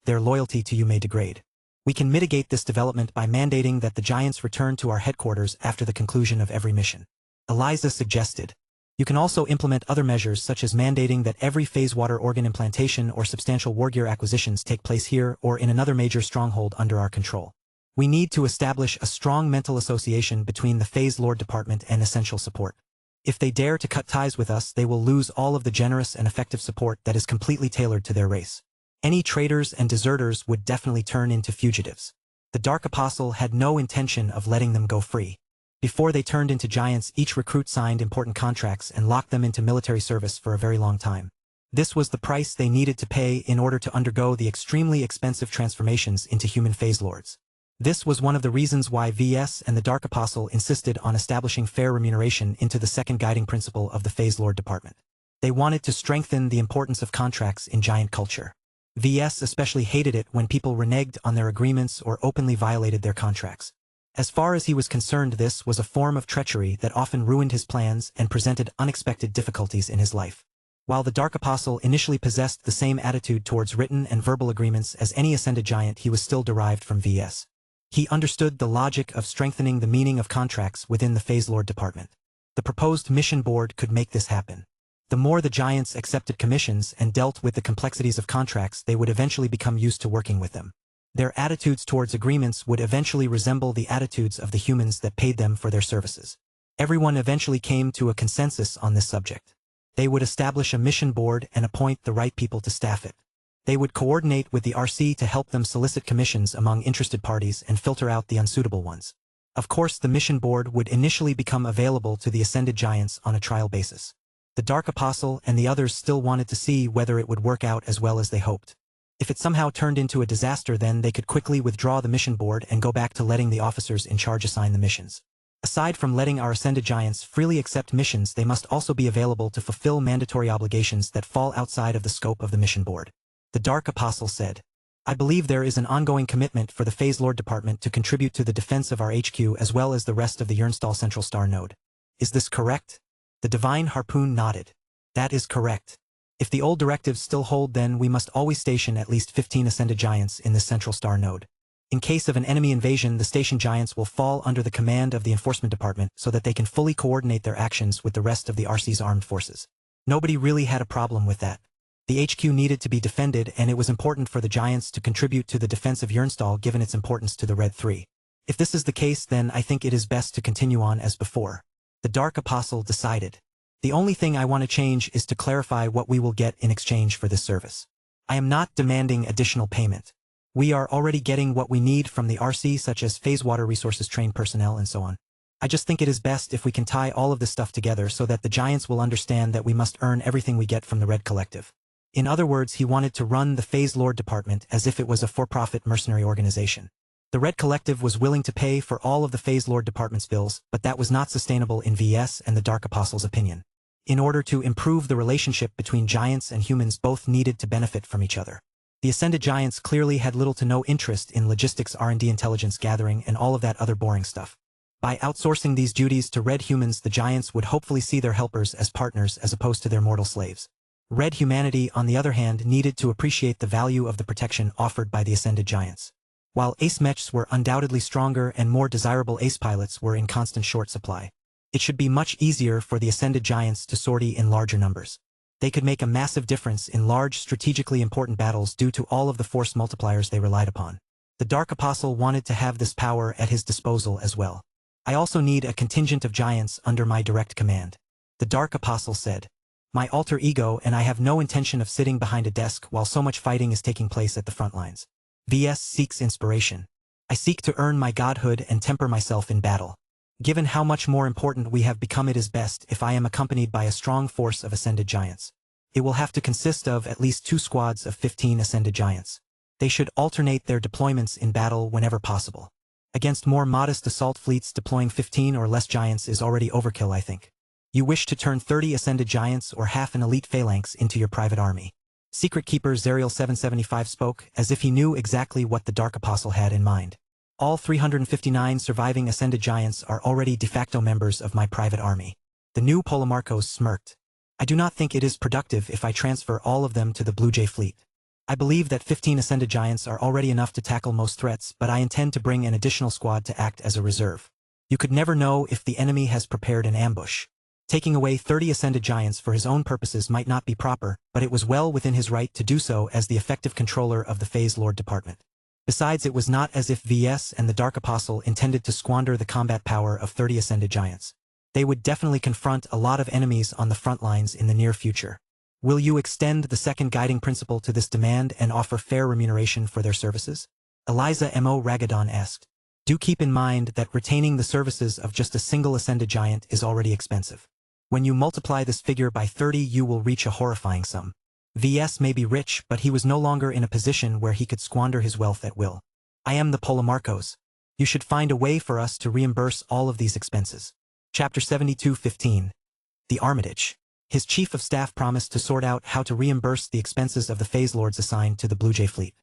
Speaker 1: their loyalty to you may degrade. We can mitigate this development by mandating that the giants return to our headquarters after the conclusion of every mission. Eliza suggested. You can also implement other measures such as mandating that every phase water organ implantation or substantial wargear acquisitions take place here or in another major stronghold under our control. We need to establish a strong mental association between the Phase Lord Department and essential support. If they dare to cut ties with us, they will lose all of the generous and effective support that is completely tailored to their race. Any traitors and deserters would definitely turn into fugitives. The Dark Apostle had no intention of letting them go free. Before they turned into giants, each recruit signed important contracts and locked them into military service for a very long time. This was the price they needed to pay in order to undergo the extremely expensive transformations into human phase lords. This was one of the reasons why VS and the Dark Apostle insisted on establishing fair remuneration into the second guiding principle of the Phase Lord Department. They wanted to strengthen the importance of contracts in giant culture. VS especially hated it when people reneged on their agreements or openly violated their contracts. As far as he was concerned, this was a form of treachery that often ruined his plans and presented unexpected difficulties in his life. While the Dark Apostle initially possessed the same attitude towards written and verbal agreements as any ascended giant, he was still derived from VS. He understood the logic of strengthening the meaning of contracts within the Phase Lord Department. The proposed mission board could make this happen. The more the giants accepted commissions and dealt with the complexities of contracts, they would eventually become used to working with them. Their attitudes towards agreements would eventually resemble the attitudes of the humans that paid them for their services. Everyone eventually came to a consensus on this subject. They would establish a mission board and appoint the right people to staff it. They would coordinate with the RC to help them solicit commissions among interested parties and filter out the unsuitable ones. Of course, the mission board would initially become available to the Ascended Giants on a trial basis. The Dark Apostle and the others still wanted to see whether it would work out as well as they hoped. If it somehow turned into a disaster, then they could quickly withdraw the mission board and go back to letting the officers in charge assign the missions. Aside from letting our Ascended Giants freely accept missions, they must also be available to fulfill mandatory obligations that fall outside of the scope of the mission board. The Dark Apostle said, "I believe there is an ongoing commitment for the Phase Lord Department to contribute to the defense of our HQ as well as the rest of the Yernstall Central Star Node. Is this correct?" The Divine Harpoon nodded. "That is correct. If the old directives still hold, then we must always station at least 15 Ascended Giants in this Central Star Node. In case of an enemy invasion, the station giants will fall under the command of the Enforcement Department so that they can fully coordinate their actions with the rest of the RC's armed forces." Nobody really had a problem with that. The HQ needed to be defended, and it was important for the Giants to contribute to the defense of Yernstall given its importance to the Red 3. If this is the case, then I think it is best to continue on as before. The Dark Apostle decided. The only thing I want to change is to clarify what we will get in exchange for this service. I am not demanding additional payment. We are already getting what we need from the RC, such as phase water resources, trained personnel, and so on. I just think it is best if we can tie all of this stuff together so that the Giants will understand that we must earn everything we get from the Red Collective. In other words, he wanted to run the Phase Lord Department as if it was a for-profit mercenary organization. The Red Collective was willing to pay for all of the Phase Lord Department's bills, but that was not sustainable in VS and the Dark Apostle's opinion. In order to improve the relationship between Giants and humans, both needed to benefit from each other. The Ascended Giants clearly had little to no interest in logistics, R&D, intelligence gathering, and all of that other boring stuff. By outsourcing these duties to Red humans, the Giants would hopefully see their helpers as partners as opposed to their mortal slaves. Red humanity, on the other hand, needed to appreciate the value of the protection offered by the Ascended Giants. While ace mechs were undoubtedly stronger and more desirable, ace pilots were in constant short supply. It should be much easier for the Ascended Giants to sortie in larger numbers. They could make a massive difference in large, strategically important battles due to all of the force multipliers they relied upon. The Dark Apostle wanted to have this power at his disposal as well. "I also need a contingent of Giants under my direct command," the Dark Apostle said. "My alter ego and I have no intention of sitting behind a desk while so much fighting is taking place at the front lines. VS seeks inspiration. I seek to earn my godhood and temper myself in battle. Given how much more important we have become, it is best if I am accompanied by a strong force of Ascended Giants. It will have to consist of at least 2 squads of 15 Ascended Giants. They should alternate their deployments in battle whenever possible. Against more modest assault fleets, deploying 15 or less Giants is already overkill, I think. You wish to turn 30 Ascended Giants or half an elite phalanx into your private army." Secret Keeper Zerial 775 spoke as if he knew exactly what the Dark Apostle had in mind. "All 359 surviving Ascended Giants are already de facto members of my private army." The new Polomarcos smirked. "I do not think it is productive if I transfer all of them to the Blue Jay fleet. I believe that 15 Ascended Giants are already enough to tackle most threats, but I intend to bring an additional squad to act as a reserve. You could never know if the enemy has prepared an ambush. Taking away 30 Ascended Giants for his own purposes might not be proper, but it was well within his right to do so as the effective controller of the Phase Lord Department. Besides, it was not as if VS and the Dark Apostle intended to squander the combat power of 30 Ascended Giants. They would definitely confront a lot of enemies on the front lines in the near future. Will you extend the second guiding principle to this demand and offer fair remuneration for their services?" Eliza M.O. Ragadon asked. "Do keep in mind that retaining the services of just a single Ascended Giant is already expensive. When you multiply this figure by 30, you will reach a horrifying sum. VS may be rich, but he was no longer in a position where he could squander his wealth at will. I am the Polomarcos. You should find a way for us to reimburse all of these expenses." Chapter 72:15. The Armitage. His chief of staff promised to sort out how to reimburse the expenses of the Phase Lords assigned to the Blue Jay fleet.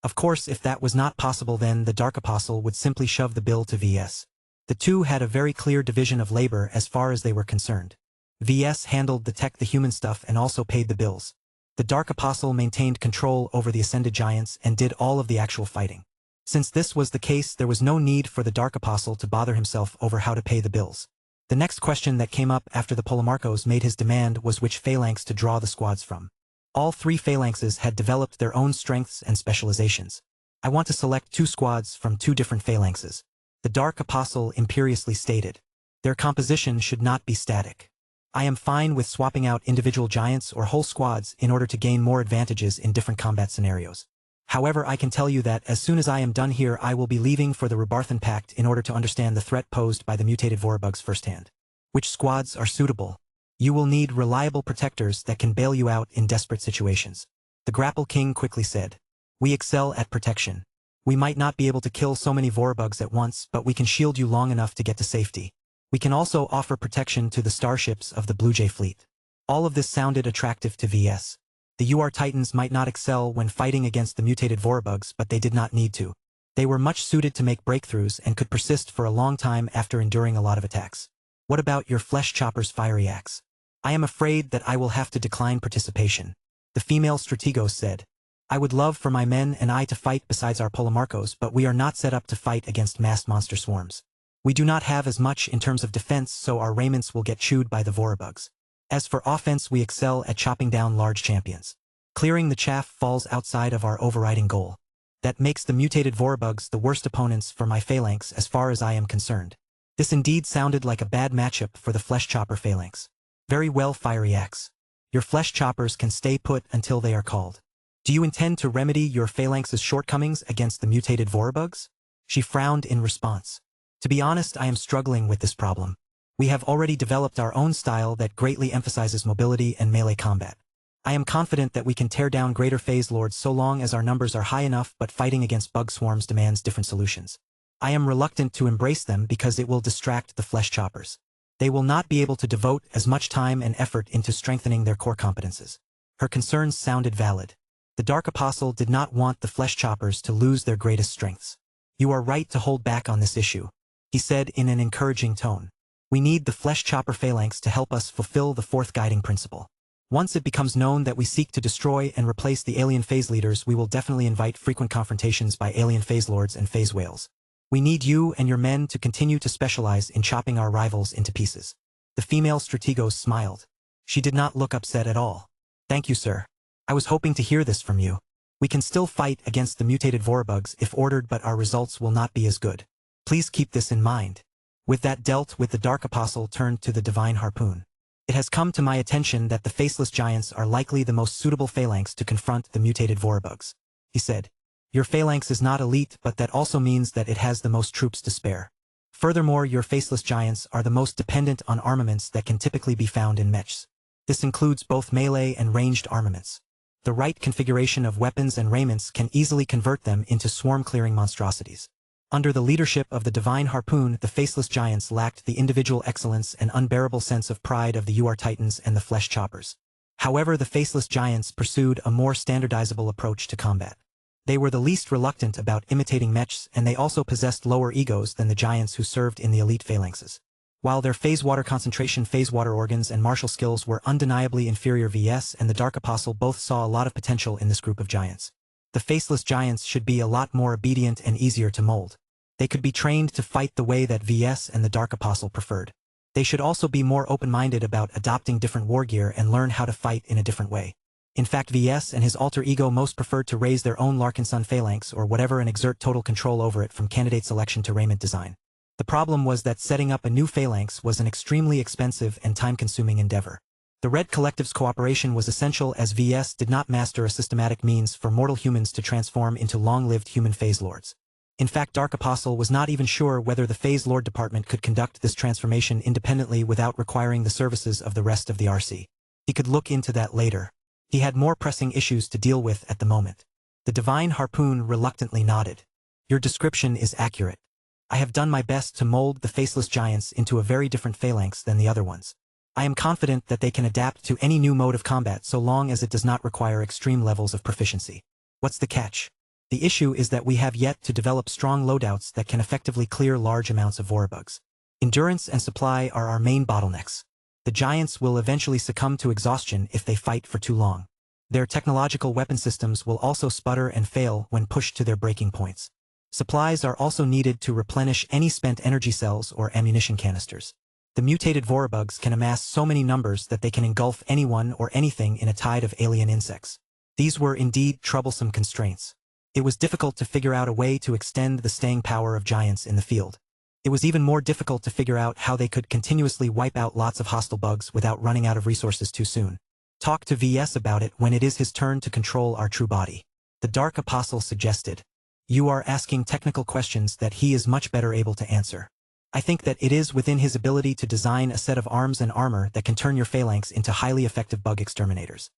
Speaker 1: Of course, if that was not possible, then the Dark Apostle would simply shove the bill to VS. The two had a very clear division of labor as far as they were concerned. VS handled the human stuff and also paid the bills. The Dark Apostle maintained control over the Ascended Giants and did all of the actual fighting. Since this was the case, there was no need for the Dark Apostle to bother himself over how to pay the bills. The next question that came up after the Polomarcos made his demand was which phalanx to draw the squads from. All 3 phalanxes had developed their own strengths and specializations. I want to select 2 squads from 2 different phalanxes. The Dark Apostle imperiously stated. Their composition should not be static. I am fine with swapping out individual giants or whole squads in order to gain more advantages in different combat scenarios. However, I can tell you that as soon as I am done here I will be leaving for the Rebarthan Pact in order to understand the threat posed by the mutated Vorabugs firsthand. Which squads are suitable? You will need reliable protectors that can bail you out in desperate situations. The Grapple King quickly said. We excel at protection. We might not be able to kill so many Vorabugs at once, but we can shield you long enough to get to safety. We can also offer protection to the starships of the Blue Jay fleet. All of this sounded attractive to VS. The UR Titans might not excel when fighting against the mutated Vorabugs, but they did not need to. They were much suited to make breakthroughs and could persist for a long time after enduring a lot of attacks. What about your Flesh Chopper's fiery axe? I am afraid that I will have to decline participation. The female Strategos said. I would love for my men and I to fight besides our Polemarchos, but we are not set up to fight against massed monster swarms. We do not have as much in terms of defense, so our raiments will get chewed by the Vorabugs. As for offense, we excel at chopping down large champions. Clearing the chaff falls outside of our overriding goal. That makes the mutated Vorabugs the worst opponents for my phalanx as far as I am concerned. This indeed sounded like a bad matchup for the Flesh Chopper phalanx. Very well, Fiery Axe. Your Flesh Choppers can stay put until they are called. Do you intend to remedy your phalanx's shortcomings against the mutated Vorabugs? She frowned in response. To be honest, I am struggling with this problem. We have already developed our own style that greatly emphasizes mobility and melee combat. I am confident that we can tear down greater phase lords so long as our numbers are high enough, but fighting against bug swarms demands different solutions. I am reluctant to embrace them because it will distract the Flesh Choppers. They will not be able to devote as much time and effort into strengthening their core competences. Her concerns sounded valid. The Dark Apostle did not want the Flesh Choppers to lose their greatest strengths. You are right to hold back on this issue, he said in an encouraging tone. We need the Flesh Chopper phalanx to help us fulfill the 4th guiding principle. Once it becomes known that we seek to destroy and replace the alien phase leaders, we will definitely invite frequent confrontations by alien phase lords and phase whales. We need you and your men to continue to specialize in chopping our rivals into pieces. The female Strategos smiled. She did not look upset at all. Thank you, sir. I was hoping to hear this from you. We can still fight against the mutated Vorabugs if ordered, but our results will not be as good. Please keep this in mind. With that dealt with, the Dark Apostle turned to the Divine Harpoon. It has come to my attention that the Faceless Giants are likely the most suitable phalanx to confront the mutated Vorabugs, he said. Your phalanx is not elite, but that also means that it has the most troops to spare. Furthermore, your Faceless Giants are the most dependent on armaments that can typically be found in mechs. This includes both melee and ranged armaments. The right configuration of weapons and raiments can easily convert them into swarm-clearing monstrosities. Under the leadership of the Divine Harpoon, the Faceless Giants lacked the individual excellence and unbearable sense of pride of the UR Titans and the Flesh Choppers. However, the Faceless Giants pursued a more standardizable approach to combat. They were the least reluctant about imitating mechs, and they also possessed lower egos than the giants who served in the elite phalanxes. While their phase water concentration, phase water organs, and martial skills were undeniably inferior, VS and the Dark Apostle both saw a lot of potential in this group of giants. The Faceless Giants should be a lot more obedient and easier to mold. They could be trained to fight the way that VS and the Dark Apostle preferred. They should also be more open-minded about adopting different war gear and learn how to fight in a different way. In fact, VS and his alter ego most preferred to raise their own Larkinson phalanx or whatever and exert total control over it from candidate selection to raiment design. The problem was that setting up a new phalanx was an extremely expensive and time-consuming endeavor. The Red Collective's cooperation was essential, as VS did not master a systematic means for mortal humans to transform into long-lived human phase lords. In fact, Dark Apostle was not even sure whether the Phase Lord Department could conduct this transformation independently without requiring the services of the rest of the RC. He could look into that later. He had more pressing issues to deal with at the moment. The Divine Harpoon reluctantly nodded. Your description is accurate. I have done my best to mold the Faceless Giants into a very different phalanx than the other ones. I am confident that they can adapt to any new mode of combat so long as it does not require extreme levels of proficiency. What's the catch? The issue is that we have yet to develop strong loadouts that can effectively clear large amounts of Vorabugs. Endurance and supply are our main bottlenecks. The giants will eventually succumb to exhaustion if they fight for too long. Their technological weapon systems will also sputter and fail when pushed to their breaking points. Supplies are also needed to replenish any spent energy cells or ammunition canisters. The mutated Vorabugs can amass so many numbers that they can engulf anyone or anything in a tide of alien insects. These were indeed troublesome constraints. It was difficult to figure out a way to extend the staying power of giants in the field. It was even more difficult to figure out how they could continuously wipe out lots of hostile bugs without running out of resources too soon. Talk to VS about it when it is his turn to control our true body. The Dark Apostle suggested. You are asking technical questions that he is much better able to answer. I think that it is within his ability to design a set of arms and armor that can turn your phalanx into highly effective bug exterminators.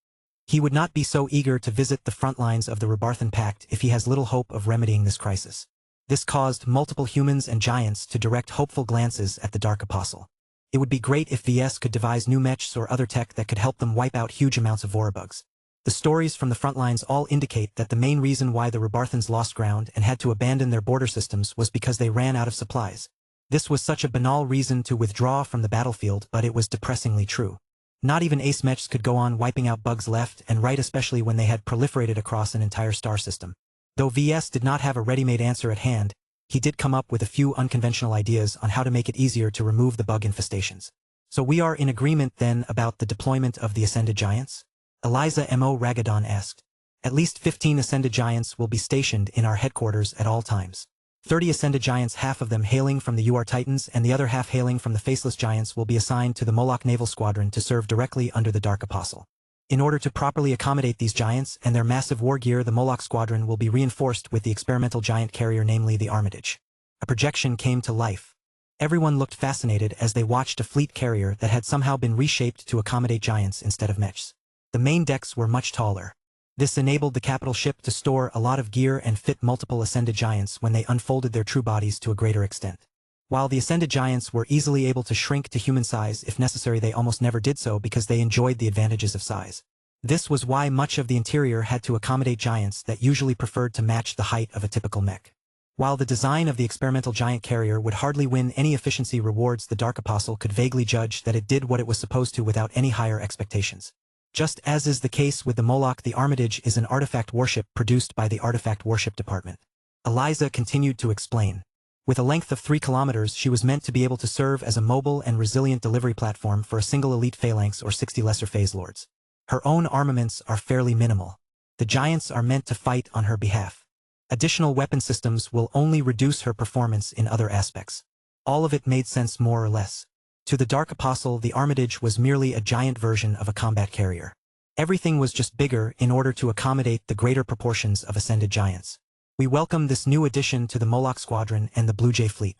Speaker 1: He would not be so eager to visit the front lines of the Rebarthan Pact if he has little hope of remedying this crisis. This caused multiple humans and giants to direct hopeful glances at the Dark Apostle. It would be great if VS could devise new mechs or other tech that could help them wipe out huge amounts of Vorabugs. The stories from the front lines all indicate that the main reason why the Rebarthans lost ground and had to abandon their border systems was because they ran out of supplies. This was such a banal reason to withdraw from the battlefield, but it was depressingly true. Not even ace mechs could go on wiping out bugs left and right, especially when they had proliferated across an entire star system. Though VS did not have a ready-made answer at hand, he did come up with a few unconventional ideas on how to make it easier to remove the bug infestations. So we are in agreement then about the deployment of the Ascended Giants? Eliza M.O. Ragadon asked. At least 15 Ascended Giants will be stationed in our headquarters at all times. 30 Ascended Giants, half of them hailing from the UR Titans and the other half hailing from the Faceless Giants, will be assigned to the Moloch Naval Squadron to serve directly under the Dark Apostle. In order to properly accommodate these giants and their massive war gear, the Moloch Squadron will be reinforced with the experimental giant carrier, namely the Armitage. A projection came to life. Everyone looked fascinated as they watched a fleet carrier that had somehow been reshaped to accommodate giants instead of mechs. The main decks were much taller. This enabled the capital ship to store a lot of gear and fit multiple Ascended Giants when they unfolded their true bodies to a greater extent. While the Ascended Giants were easily able to shrink to human size if necessary, they almost never did so because they enjoyed the advantages of size. This was why much of the interior had to accommodate giants that usually preferred to match the height of a typical mech. While the design of the experimental giant carrier would hardly win any efficiency rewards, the Dark Apostle could vaguely judge that it did what it was supposed to without any higher expectations. Just as is the case with the Moloch, the Armitage is an artifact warship produced by the Artifact Warship Department. Eliza continued to explain. With a length of 3 kilometers, she was meant to be able to serve as a mobile and resilient delivery platform for a single elite phalanx or 60 lesser phase lords. Her own armaments are fairly minimal. The giants are meant to fight on her behalf. Additional weapon systems will only reduce her performance in other aspects. All of it made sense more or less. To the Dark Apostle, the Armitage was merely a giant version of a combat carrier. Everything was just bigger in order to accommodate the greater proportions of Ascended Giants. We welcome this new addition to the Moloch Squadron and the Blue Jay Fleet.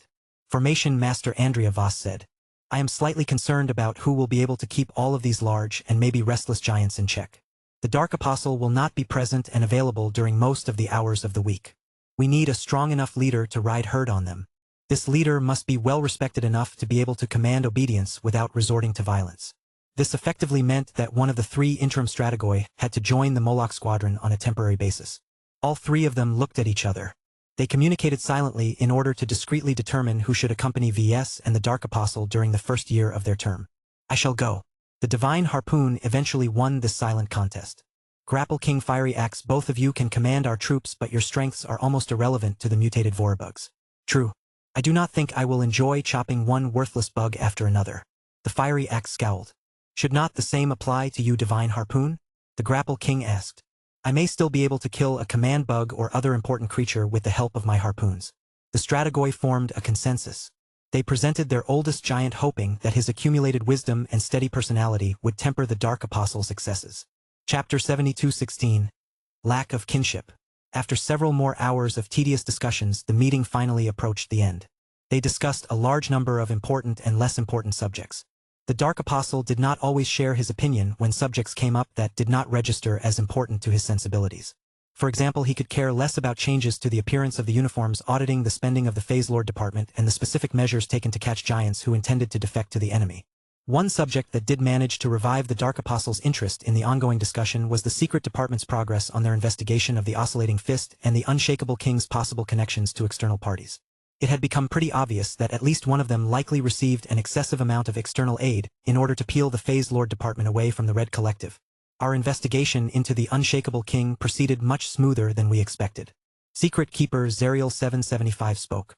Speaker 1: Formation Master Andrea Voss said. I am slightly concerned about who will be able to keep all of these large and maybe restless giants in check. The Dark Apostle will not be present and available during most of the hours of the week. We need a strong enough leader to ride herd on them. This leader must be well respected enough to be able to command obedience without resorting to violence. This effectively meant that one of the 3 interim strategoi had to join the Moloch Squadron on a temporary basis. All 3 of them looked at each other. They communicated silently in order to discreetly determine who should accompany VS and the Dark Apostle during the first year of their term. I shall go. The Divine Harpoon eventually won this silent contest. Grapple King Fiery Axe, both of you can command our troops, but your strengths are almost irrelevant to the mutated Vorabugs. True. I do not think I will enjoy chopping one worthless bug after another. The Fiery Axe scowled. Should not the same apply to you, Divine Harpoon? The Grapple King asked. I may still be able to kill a command bug or other important creature with the help of my harpoons. The strategoi formed a consensus. They presented their oldest giant, hoping that his accumulated wisdom and steady personality would temper the Dark Apostle's successes. Chapter 72:16. Lack of kinship. After several more hours of tedious discussions, the meeting finally approached the end. They discussed a large number of important and less important subjects. The Dark Apostle did not always share his opinion when subjects came up that did not register as important to his sensibilities. For example, he could care less about changes to the appearance of the uniforms, auditing the spending of the Phase Lord Department, and the specific measures taken to catch giants who intended to defect to the enemy. One subject that did manage to revive the Dark Apostle's interest in the ongoing discussion was the Secret Department's progress on their investigation of the Oscillating Fist and the Unshakable King's possible connections to external parties. It had become pretty obvious that at least one of them likely received an excessive amount of external aid in order to peel the Phase Lord Department away from the Red Collective. Our investigation into the Unshakable King proceeded much smoother than we expected. Secret Keeper Zerial 775 spoke.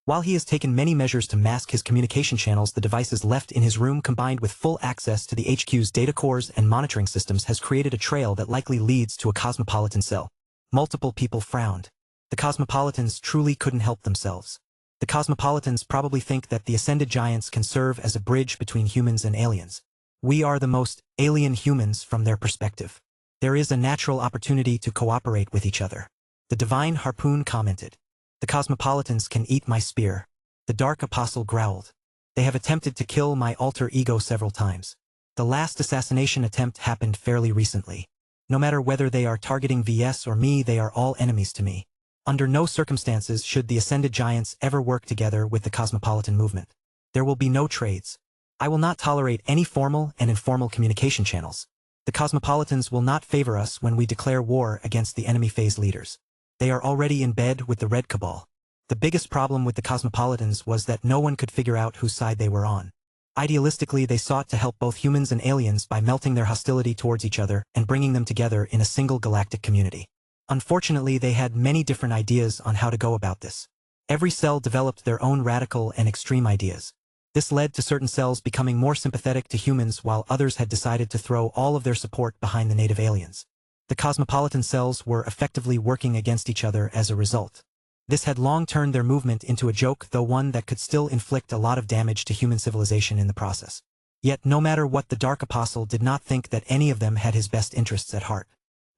Speaker 1: While he has taken many measures to mask his communication channels, the devices left in his room combined with full access to the HQ's data cores and monitoring systems has created a trail that likely leads to a cosmopolitan cell. Multiple people frowned. The Cosmopolitans truly couldn't help themselves. The Cosmopolitans probably think that the Ascended Giants can serve as a bridge between humans and aliens. We are the most alien humans from their perspective. There is a natural opportunity to cooperate with each other. The Divine Harpoon commented. The Cosmopolitans can eat my spear. The Dark Apostle growled. They have attempted to kill my alter ego several times. The last assassination attempt happened fairly recently. No matter whether they are targeting VS or me, they are all enemies to me. Under no circumstances should the Ascended Giants ever work together with the Cosmopolitan movement. There will be no trades. I will not tolerate any formal and informal communication channels. The Cosmopolitans will not favor us when we declare war against the enemy phase leaders. They are already in bed with the Red Cabal. The biggest problem with the Cosmopolitans was that no one could figure out whose side they were on. Idealistically, they sought to help both humans and aliens by melting their hostility towards each other and bringing them together in a single galactic community. Unfortunately, they had many different ideas on how to go about this. Every cell developed their own radical and extreme ideas. This led to certain cells becoming more sympathetic to humans while others had decided to throw all of their support behind the native aliens. The Cosmopolitan cells were effectively working against each other as a result. This had long turned their movement into a joke, though one that could still inflict a lot of damage to human civilization in the process. Yet no matter what, the Dark Apostle did not think that any of them had his best interests at heart.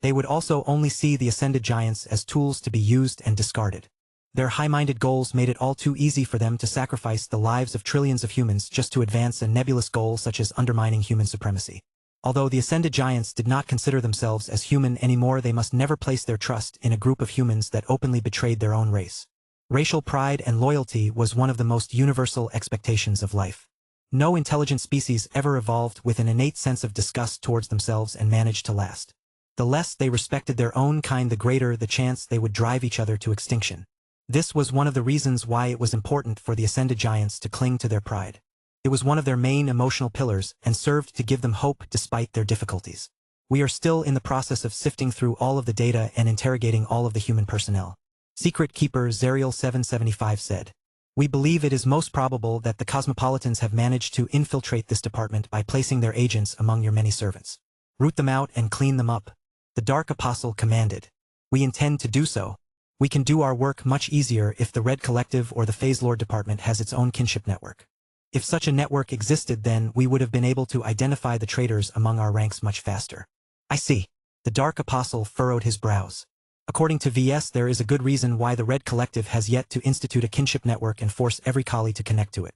Speaker 1: They would also only see the Ascended Giants as tools to be used and discarded. Their high-minded goals made it all too easy for them to sacrifice the lives of trillions of humans just to advance a nebulous goal such as undermining human supremacy. Although the Ascended Giants did not consider themselves as human anymore, they must never place their trust in a group of humans that openly betrayed their own race. Racial pride and loyalty was one of the most universal expectations of life. No intelligent species ever evolved with an innate sense of disgust towards themselves and managed to last. The less they respected their own kind, the greater the chance they would drive each other to extinction. This was one of the reasons why it was important for the Ascended Giants to cling to their pride. It was one of their main emotional pillars and served to give them hope despite their difficulties. We are still in the process of sifting through all of the data and interrogating all of the human personnel. Secret Keeper Zerial 775 said. We believe it is most probable that the Cosmopolitans have managed to infiltrate this department by placing their agents among your many servants. Root them out and clean them up. The Dark Apostle commanded. We intend to do so. We can do our work much easier if the Red Collective or the Phase Lord Department has its own kinship network. If such a network existed, then we would have been able to identify the traitors among our ranks much faster. I see. The Dark Apostle furrowed his brows. According to VS, there is a good reason why the Red Collective has yet to institute a kinship network and force every collie to connect to it.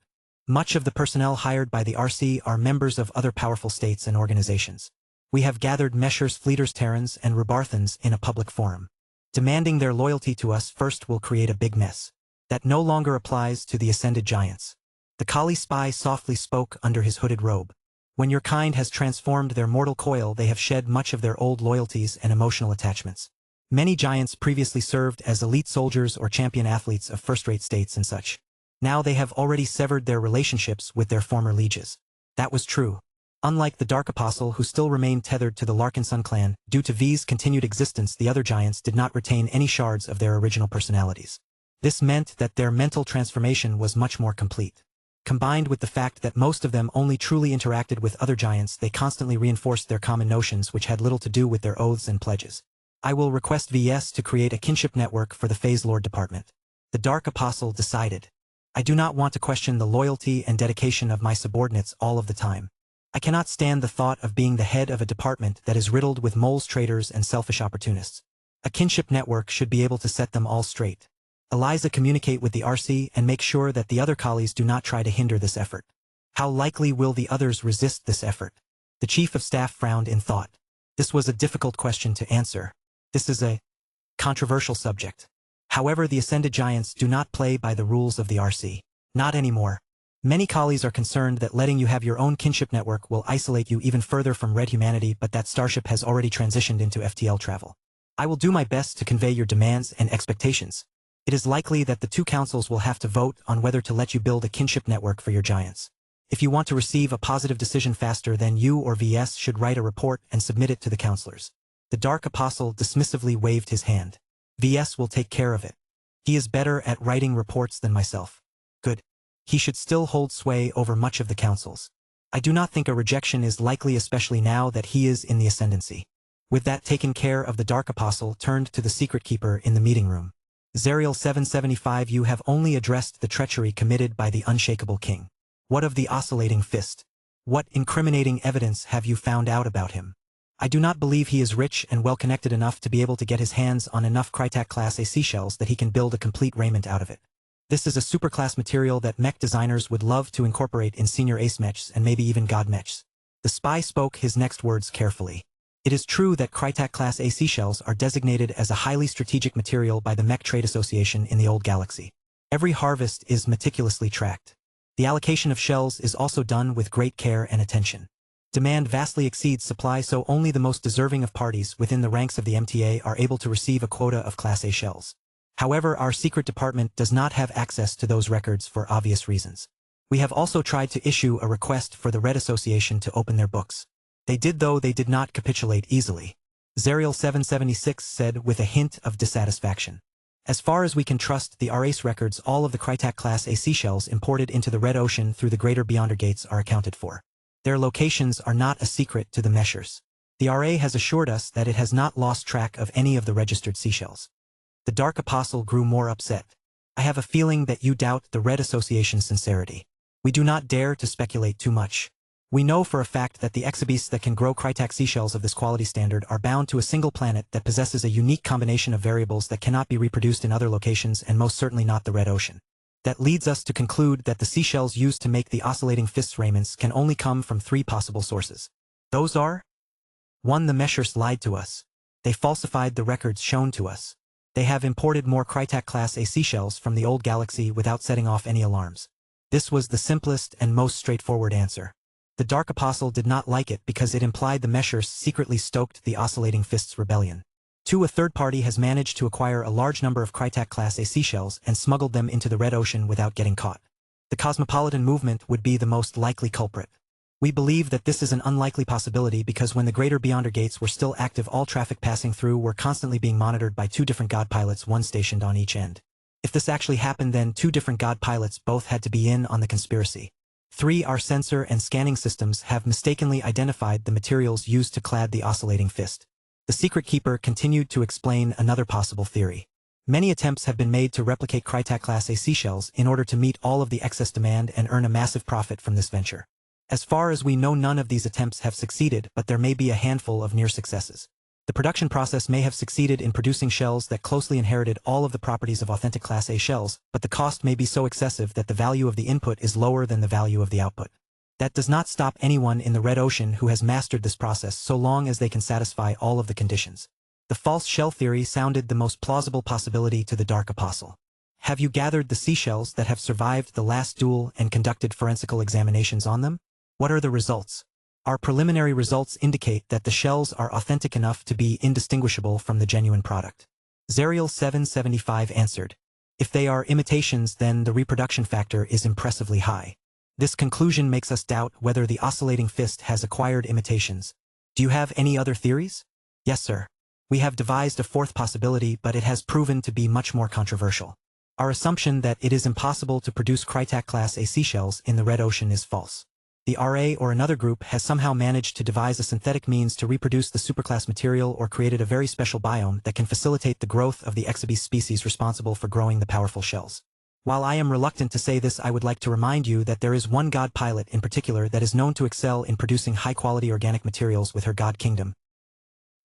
Speaker 1: Much of the personnel hired by the RC are members of other powerful states and organizations. We have gathered Meshers, Fleeters, Terrans, and Rubarthans in a public forum. Demanding their loyalty to us first will create a big mess. That no longer applies to the Ascended Giants. The collie spy softly spoke under his hooded robe. When your kind has transformed their mortal coil, they have shed much of their old loyalties and emotional attachments. Many giants previously served as elite soldiers or champion athletes of first-rate states and such. Now they have already severed their relationships with their former lieges. That was true. Unlike the Dark Apostle, who still remained tethered to the Larkinson clan, due to V's continued existence, the other giants did not retain any shards of their original personalities. This meant that their mental transformation was much more complete. Combined with the fact that most of them only truly interacted with other giants, they constantly reinforced their common notions which had little to do with their oaths and pledges. I will request VS to create a kinship network for the Phase Lord Department. The Dark Apostle decided. I do not want to question the loyalty and dedication of my subordinates all of the time. I cannot stand the thought of being the head of a department that is riddled with moles, traitors, and selfish opportunists. A kinship network should be able to set them all straight. Eliza, communicate with the RC and make sure that the other collies do not try to hinder this effort. How likely will the others resist this effort? The Chief of Staff frowned in thought. This was a difficult question to answer. This is a controversial subject. However, the Ascended Giants do not play by the rules of the RC. Not anymore. Many collies are concerned that letting you have your own kinship network will isolate you even further from red humanity, but that starship has already transitioned into FTL travel. I will do my best to convey your demands and expectations. It is likely that the two councils will have to vote on whether to let you build a kinship network for your giants. If you want to receive a positive decision faster, then you or VS should write a report and submit it to the councilors. The Dark Apostle dismissively waved his hand. VS will take care of it. He is better at writing reports than myself. Good. He should still hold sway over much of the councils. I do not think a rejection is likely, especially now that he is in the ascendancy. With that taken care of, the Dark Apostle turned to the secret keeper in the meeting room. Zariel 775, you have only addressed the treachery committed by the unshakable king. What of the oscillating fist? What incriminating evidence have you found out about him? I do not believe he is rich and well-connected enough to be able to get his hands on enough Crytek Class A seashells that he can build a complete raiment out of it. This is a superclass material that mech designers would love to incorporate in senior ace mechs and maybe even god mechs. The spy spoke his next words carefully. It is true that Crytek Class A seashells are designated as a highly strategic material by the Mech Trade Association in the Old Galaxy. Every harvest is meticulously tracked. The allocation of shells is also done with great care and attention. Demand vastly exceeds supply, so only the most deserving of parties within the ranks of the MTA are able to receive a quota of Class A shells. However, our secret department does not have access to those records for obvious reasons. We have also tried to issue a request for the Red Association to open their books. They did, though they did not capitulate easily. Zariel 776 said with a hint of dissatisfaction. As far as we can trust the RACE records, all of the Crytek Class A seashells imported into the Red Ocean through the Greater Beyonder Gates are accounted for. Their locations are not a secret to the meshers. The RA has assured us that it has not lost track of any of the registered seashells. The Dark Apostle grew more upset. I have a feeling that you doubt the Red Association's sincerity. We do not dare to speculate too much. We know for a fact that the exhibists that can grow Crytek seashells of this quality standard are bound to a single planet that possesses a unique combination of variables that cannot be reproduced in other locations, and most certainly not the Red Ocean. That leads us to conclude that the seashells used to make the oscillating fists raiments can only come from three possible sources. Those are: 1. The meshers lied to us. They falsified the records shown to us. They have imported more Crytek Class A seashells from the Old Galaxy without setting off any alarms. This was the simplest and most straightforward answer. The Dark Apostle did not like it because it implied the meshers secretly stoked the Oscillating Fists rebellion. 2. A third party has managed to acquire a large number of Crytek Class A seashells and smuggled them into the Red Ocean without getting caught. The Cosmopolitan movement would be the most likely culprit. We believe that this is an unlikely possibility because when the Greater Beyonder Gates were still active, all traffic passing through were constantly being monitored by 2 different god pilots, one stationed on each end. If this actually happened, then 2 different god pilots both had to be in on the conspiracy. 3. Our sensor and scanning systems have mistakenly identified the materials used to clad the Oscillating Fist. The secret keeper continued to explain another possible theory. Many attempts have been made to replicate Crytek Class A seashells in order to meet all of the excess demand and earn a massive profit from this venture. As far as we know, none of these attempts have succeeded, but there may be a handful of near successes. The production process may have succeeded in producing shells that closely inherited all of the properties of authentic Class A shells, but the cost may be so excessive that the value of the input is lower than the value of the output. That does not stop anyone in the Red Ocean who has mastered this process so long as they can satisfy all of the conditions. The false shell theory sounded the most plausible possibility to the Dark Apostle. Have you gathered the seashells that have survived the last duel and conducted forensical examinations on them? What are the results? Our preliminary results indicate that the shells are authentic enough to be indistinguishable from the genuine product. Zariel 775 answered. If they are imitations, then the reproduction factor is impressively high. This conclusion makes us doubt whether the Oscillating Fist has acquired imitations. Do you have any other theories? Yes, sir. We have devised a fourth possibility, but it has proven to be much more controversial. Our assumption that it is impossible to produce Crytek Class A seashells in the Red Ocean is false. The RA or another group has somehow managed to devise a synthetic means to reproduce the superclass material or created a very special biome that can facilitate the growth of the exhibition species responsible for growing the powerful shells. While I am reluctant to say this, I would like to remind you that there is one god pilot in particular that is known to excel in producing high-quality organic materials with her god kingdom.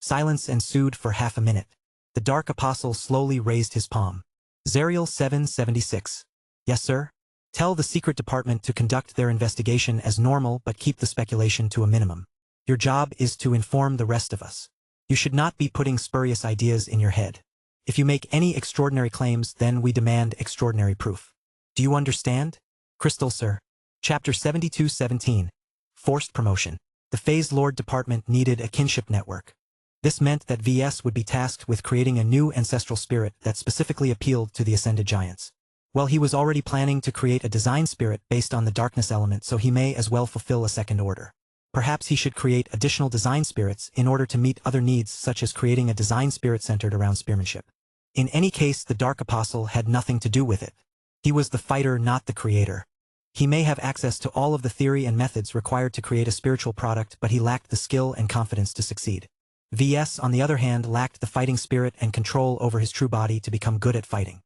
Speaker 1: Silence ensued for half a minute. The Dark Apostle slowly raised his palm. Zariel 776. Yes, sir? Tell the secret department to conduct their investigation as normal, but keep the speculation to a minimum. Your job is to inform the rest of us. You should not be putting spurious ideas in your head. If you make any extraordinary claims, then we demand extraordinary proof. Do you understand? Crystal, sir. Chapter 72-17. Forced promotion. The Phase Lord department needed a kinship network. This meant that VS would be tasked with creating a new ancestral spirit that specifically appealed to the Ascended Giants. Well, he was already planning to create a design spirit based on the darkness element, so he may as well fulfill a second order. Perhaps he should create additional design spirits in order to meet other needs, such as creating a design spirit centered around spearmanship. In any case, the Dark Apostle had nothing to do with it. He was the fighter, not the creator. He may have access to all of the theory and methods required to create a spiritual product, but he lacked the skill and confidence to succeed. VS, on the other hand, lacked the fighting spirit and control over his true body to become good at fighting.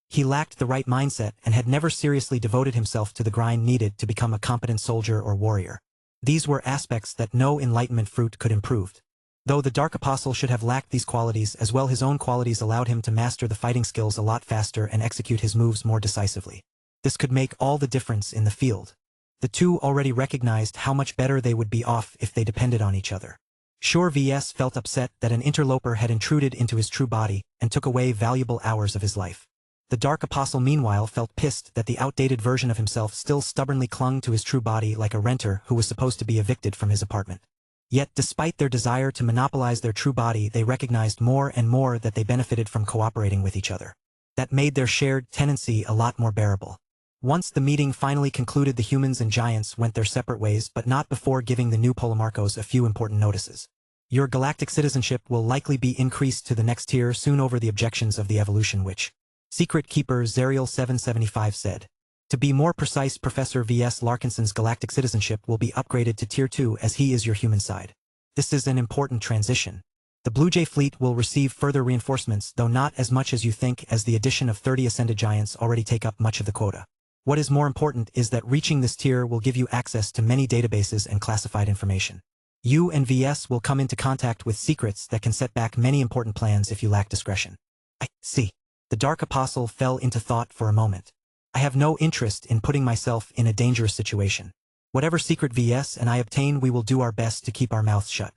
Speaker 1: He lacked the right mindset and had never seriously devoted himself to the grind needed to become a competent soldier or warrior. These were aspects that no enlightenment fruit could improve. Though the Dark Apostle should have lacked these qualities as well, his own qualities allowed him to master the fighting skills a lot faster and execute his moves more decisively. This could make all the difference in the field. The two already recognized how much better they would be off if they depended on each other. Sure, VS felt upset that an interloper had intruded into his true body and took away valuable hours of his life. The Dark Apostle meanwhile felt pissed that the outdated version of himself still stubbornly clung to his true body like a renter who was supposed to be evicted from his apartment. Yet despite their desire to monopolize their true body, they recognized more and more that they benefited from cooperating with each other. That made their shared tenancy a lot more bearable. Once the meeting finally concluded, the humans and giants went their separate ways, but not before giving the new Polemarchos a few important notices. Your galactic citizenship will likely be increased to the next tier soon over the objections of the evolution which Secret Keeper Zerial 775 said. To be more precise, Professor V.S. Larkinson's galactic citizenship will be upgraded to Tier 2 as he is your human side. This is an important transition. The Blue Jay fleet will receive further reinforcements, though not as much as you think, as the addition of 30 ascended giants already take up much of the quota. What is more important is that reaching this tier will give you access to many databases and classified information. You and VS will come into contact with secrets that can set back many important plans if you lack discretion. I see. The Dark Apostle fell into thought for a moment. I have no interest in putting myself in a dangerous situation. Whatever secret VS and I obtain, we will do our best to keep our mouths shut.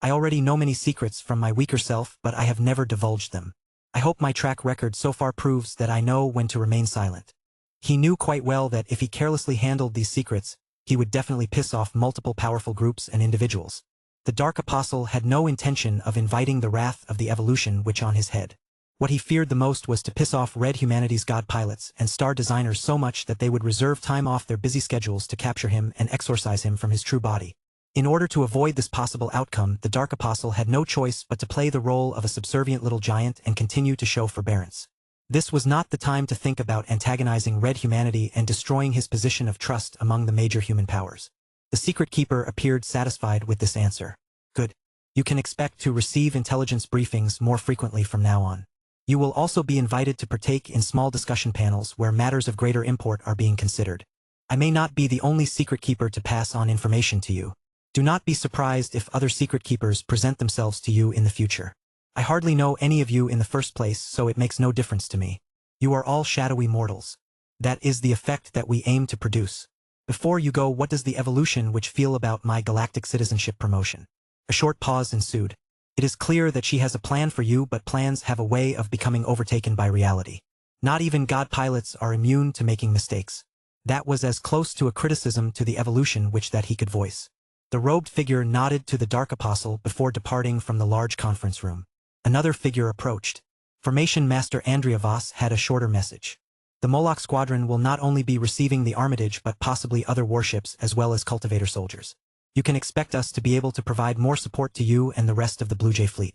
Speaker 1: I already know many secrets from my weaker self, but I have never divulged them. I hope my track record so far proves that I know when to remain silent. He knew quite well that if he carelessly handled these secrets, he would definitely piss off multiple powerful groups and individuals. The Dark Apostle had no intention of inviting the wrath of the evolution which on his head. What he feared the most was to piss off Red Humanity's god pilots and star designers so much that they would reserve time off their busy schedules to capture him and exorcise him from his true body. In order to avoid this possible outcome, the Dark Apostle had no choice but to play the role of a subservient little giant and continue to show forbearance. This was not the time to think about antagonizing Red Humanity and destroying his position of trust among the major human powers. The Secret Keeper appeared satisfied with this answer. Good. You can expect to receive intelligence briefings more frequently from now on. You will also be invited to partake in small discussion panels where matters of greater import are being considered. I may not be the only Secret Keeper to pass on information to you. Do not be surprised if other Secret Keepers present themselves to you in the future. I hardly know any of you in the first place, so it makes no difference to me. You are all shadowy mortals. That is the effect that we aim to produce. Before you go, what does the evolution which feel about my galactic citizenship promotion? A short pause ensued. It is clear that she has a plan for you, but plans have a way of becoming overtaken by reality. Not even god pilots are immune to making mistakes. That was as close to a criticism to the evolution which that he could voice. The robed figure nodded to the Dark Apostle before departing from the large conference room. Another figure approached. Formation Master Andrea Voss had a shorter message. The Moloch Squadron will not only be receiving the Armitage but possibly other warships as well as cultivator soldiers. You can expect us to be able to provide more support to you and the rest of the Blue Jay fleet.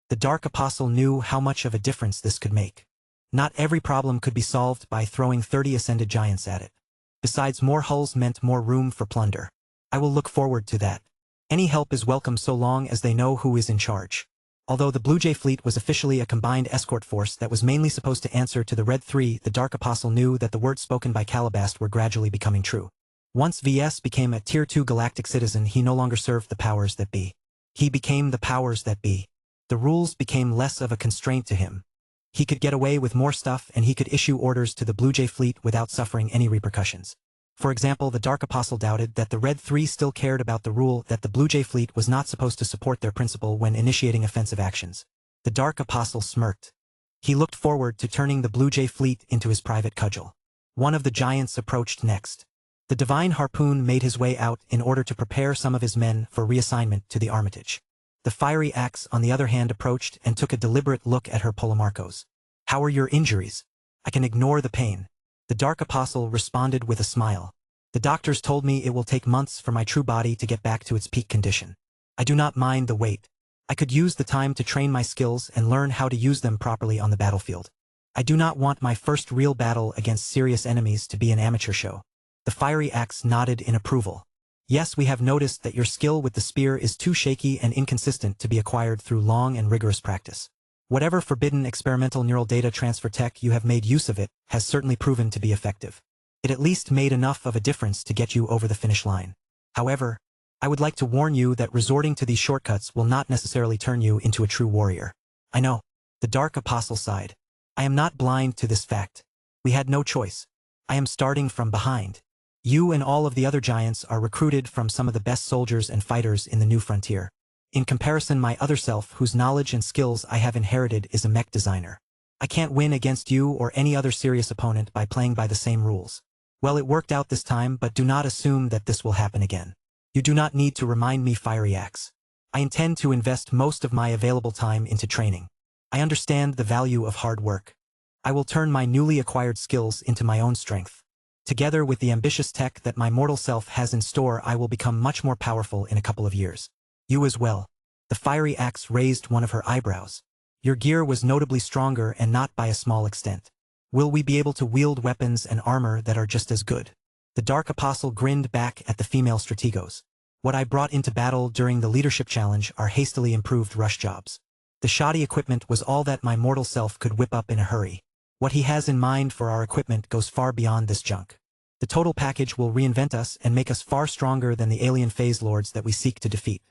Speaker 1: The Dark Apostle knew how much of a difference this could make. Not every problem could be solved by throwing 30 ascended giants at it. Besides, more hulls meant more room for plunder. I will look forward to that. Any help is welcome so long as they know who is in charge. Although the Blue Jay fleet was officially a combined escort force that was mainly supposed to answer to the Red 3, the Dark Apostle knew that the words spoken by Calabast were gradually becoming true. Once VS became a Tier 2 galactic citizen, he no longer served the powers that be. He became the powers that be. The rules became less of a constraint to him. He could get away with more stuff, and he could issue orders to the Blue Jay fleet without suffering any repercussions. For example, the Dark Apostle doubted that the Red 3 still cared about the rule that the Blue Jay fleet was not supposed to support their principal when initiating offensive actions. The Dark Apostle smirked. He looked forward to turning the Blue Jay fleet into his private cudgel. One of the giants approached next. The Divine Harpoon made his way out in order to prepare some of his men for reassignment to the Armitage. The Fiery Axe, on the other hand, approached and took a deliberate look at her Polemarchos. How are your injuries? I can ignore the pain. The Dark Apostle responded with a smile. The doctors told me it will take months for my true body to get back to its peak condition. I do not mind the wait. I could use the time to train my skills and learn how to use them properly on the battlefield. I do not want my first real battle against serious enemies to be an amateur show. The Fiery Axe nodded in approval. Yes, we have noticed that your skill with the spear is too shaky and inconsistent to be acquired through long and rigorous practice. Whatever forbidden experimental neural data transfer tech you have made use of it has certainly proven to be effective. It at least made enough of a difference to get you over the finish line. However, I would like to warn you that resorting to these shortcuts will not necessarily turn you into a true warrior. I know. The Dark Apostle sighed. I am not blind to this fact. We had no choice. I am starting from behind. You and all of the other giants are recruited from some of the best soldiers and fighters in the new frontier. In comparison, my other self, whose knowledge and skills I have inherited, is a mech designer. I can't win against you or any other serious opponent by playing by the same rules. Well, it worked out this time, but do not assume that this will happen again. You do not need to remind me, Fiery Axe. I intend to invest most of my available time into training. I understand the value of hard work. I will turn my newly acquired skills into my own strength. Together with the ambitious tech that my mortal self has in store, I will become much more powerful in a couple of years. You as well. The Fiery Axe raised one of her eyebrows. Your gear was notably stronger and not by a small extent. Will we be able to wield weapons and armor that are just as good? The Dark Apostle grinned back at the female strategos. What I brought into battle during the leadership challenge are hastily improved rush jobs. The shoddy equipment was all that my mortal self could whip up in a hurry. What he has in mind for our equipment goes far beyond this junk. The total package will reinvent us and make us far stronger than the alien phase lords that we seek to defeat.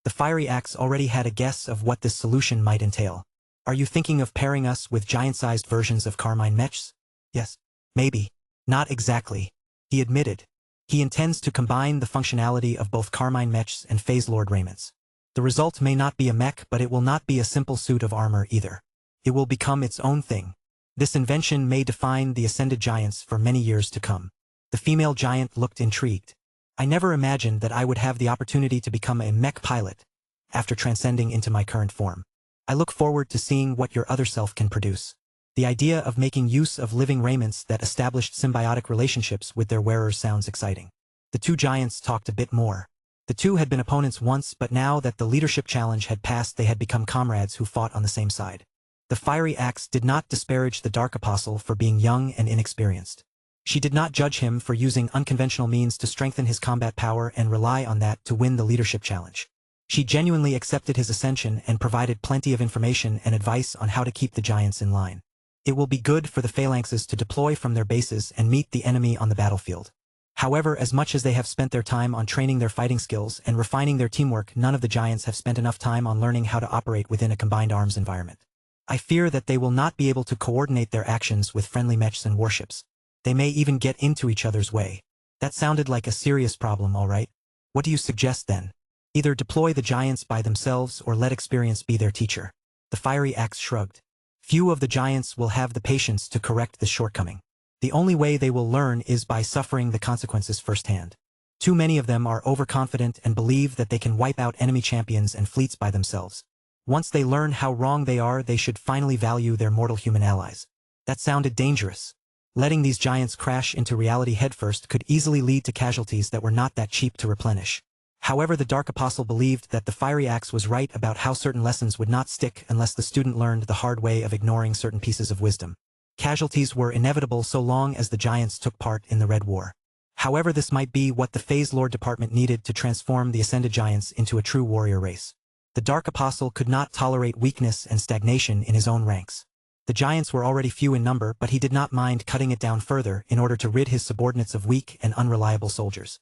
Speaker 1: The Fiery Axe already had a guess of what this solution might entail. Are you thinking of pairing us with giant-sized versions of Carmine Mechs? Yes. Maybe. Not exactly. He admitted. He intends to combine the functionality of both Carmine Mechs and Phase Lord raiments. The result may not be a mech, but it will not be a simple suit of armor either. It will become its own thing. This invention may define the Ascended Giants for many years to come. The female giant looked intrigued. I never imagined that I would have the opportunity to become a mech pilot after transcending into my current form. I look forward to seeing what your other self can produce. The idea of making use of living raiments that established symbiotic relationships with their wearers sounds exciting. The two giants talked a bit more. The two had been opponents once, but now that the leadership challenge had passed, they had become comrades who fought on the same side. The Fiery Axe did not disparage the Dark Apostle for being young and inexperienced. She did not judge him for using unconventional means to strengthen his combat power and rely on that to win the leadership challenge. She genuinely accepted his ascension and provided plenty of information and advice on how to keep the giants in line. It will be good for the phalanxes to deploy from their bases and meet the enemy on the battlefield. However, as much as they have spent their time on training their fighting skills and refining their teamwork, none of the giants have spent enough time on learning how to operate within a combined arms environment. I fear that they will not be able to coordinate their actions with friendly mechs and warships. They may even get into each other's way. That sounded like a serious problem, all right? What do you suggest then? Either deploy the giants by themselves or let experience be their teacher. The Fiery Axe shrugged. Few of the giants will have the patience to correct this shortcoming. The only way they will learn is by suffering the consequences firsthand. Too many of them are overconfident and believe that they can wipe out enemy champions and fleets by themselves. Once they learn how wrong they are, they should finally value their mortal human allies. That sounded dangerous. Letting these giants crash into reality headfirst could easily lead to casualties that were not that cheap to replenish. However, the Dark Apostle believed that the Fiery Axe was right about how certain lessons would not stick unless the student learned the hard way of ignoring certain pieces of wisdom. Casualties were inevitable so long as the giants took part in the Red War. However, this might be what the Phase Lord Department needed to transform the Ascended Giants into a true warrior race. The Dark Apostle could not tolerate weakness and stagnation in his own ranks. The giants were already few in number, but he did not mind cutting it down further in order to rid his subordinates of weak and unreliable soldiers.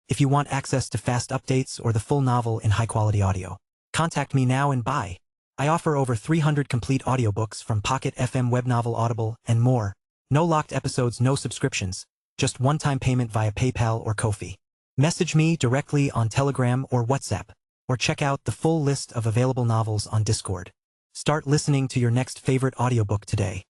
Speaker 1: If you want access to fast updates or the full novel in high-quality audio, contact me now and buy. I offer over 300 complete audiobooks from Pocket FM, Webnovel, Audible, and more. No locked episodes, no subscriptions, just one-time payment via PayPal or Ko-fi. Message me directly on Telegram or WhatsApp, or check out the full list of available novels on Discord. Start listening to your next favorite audiobook today.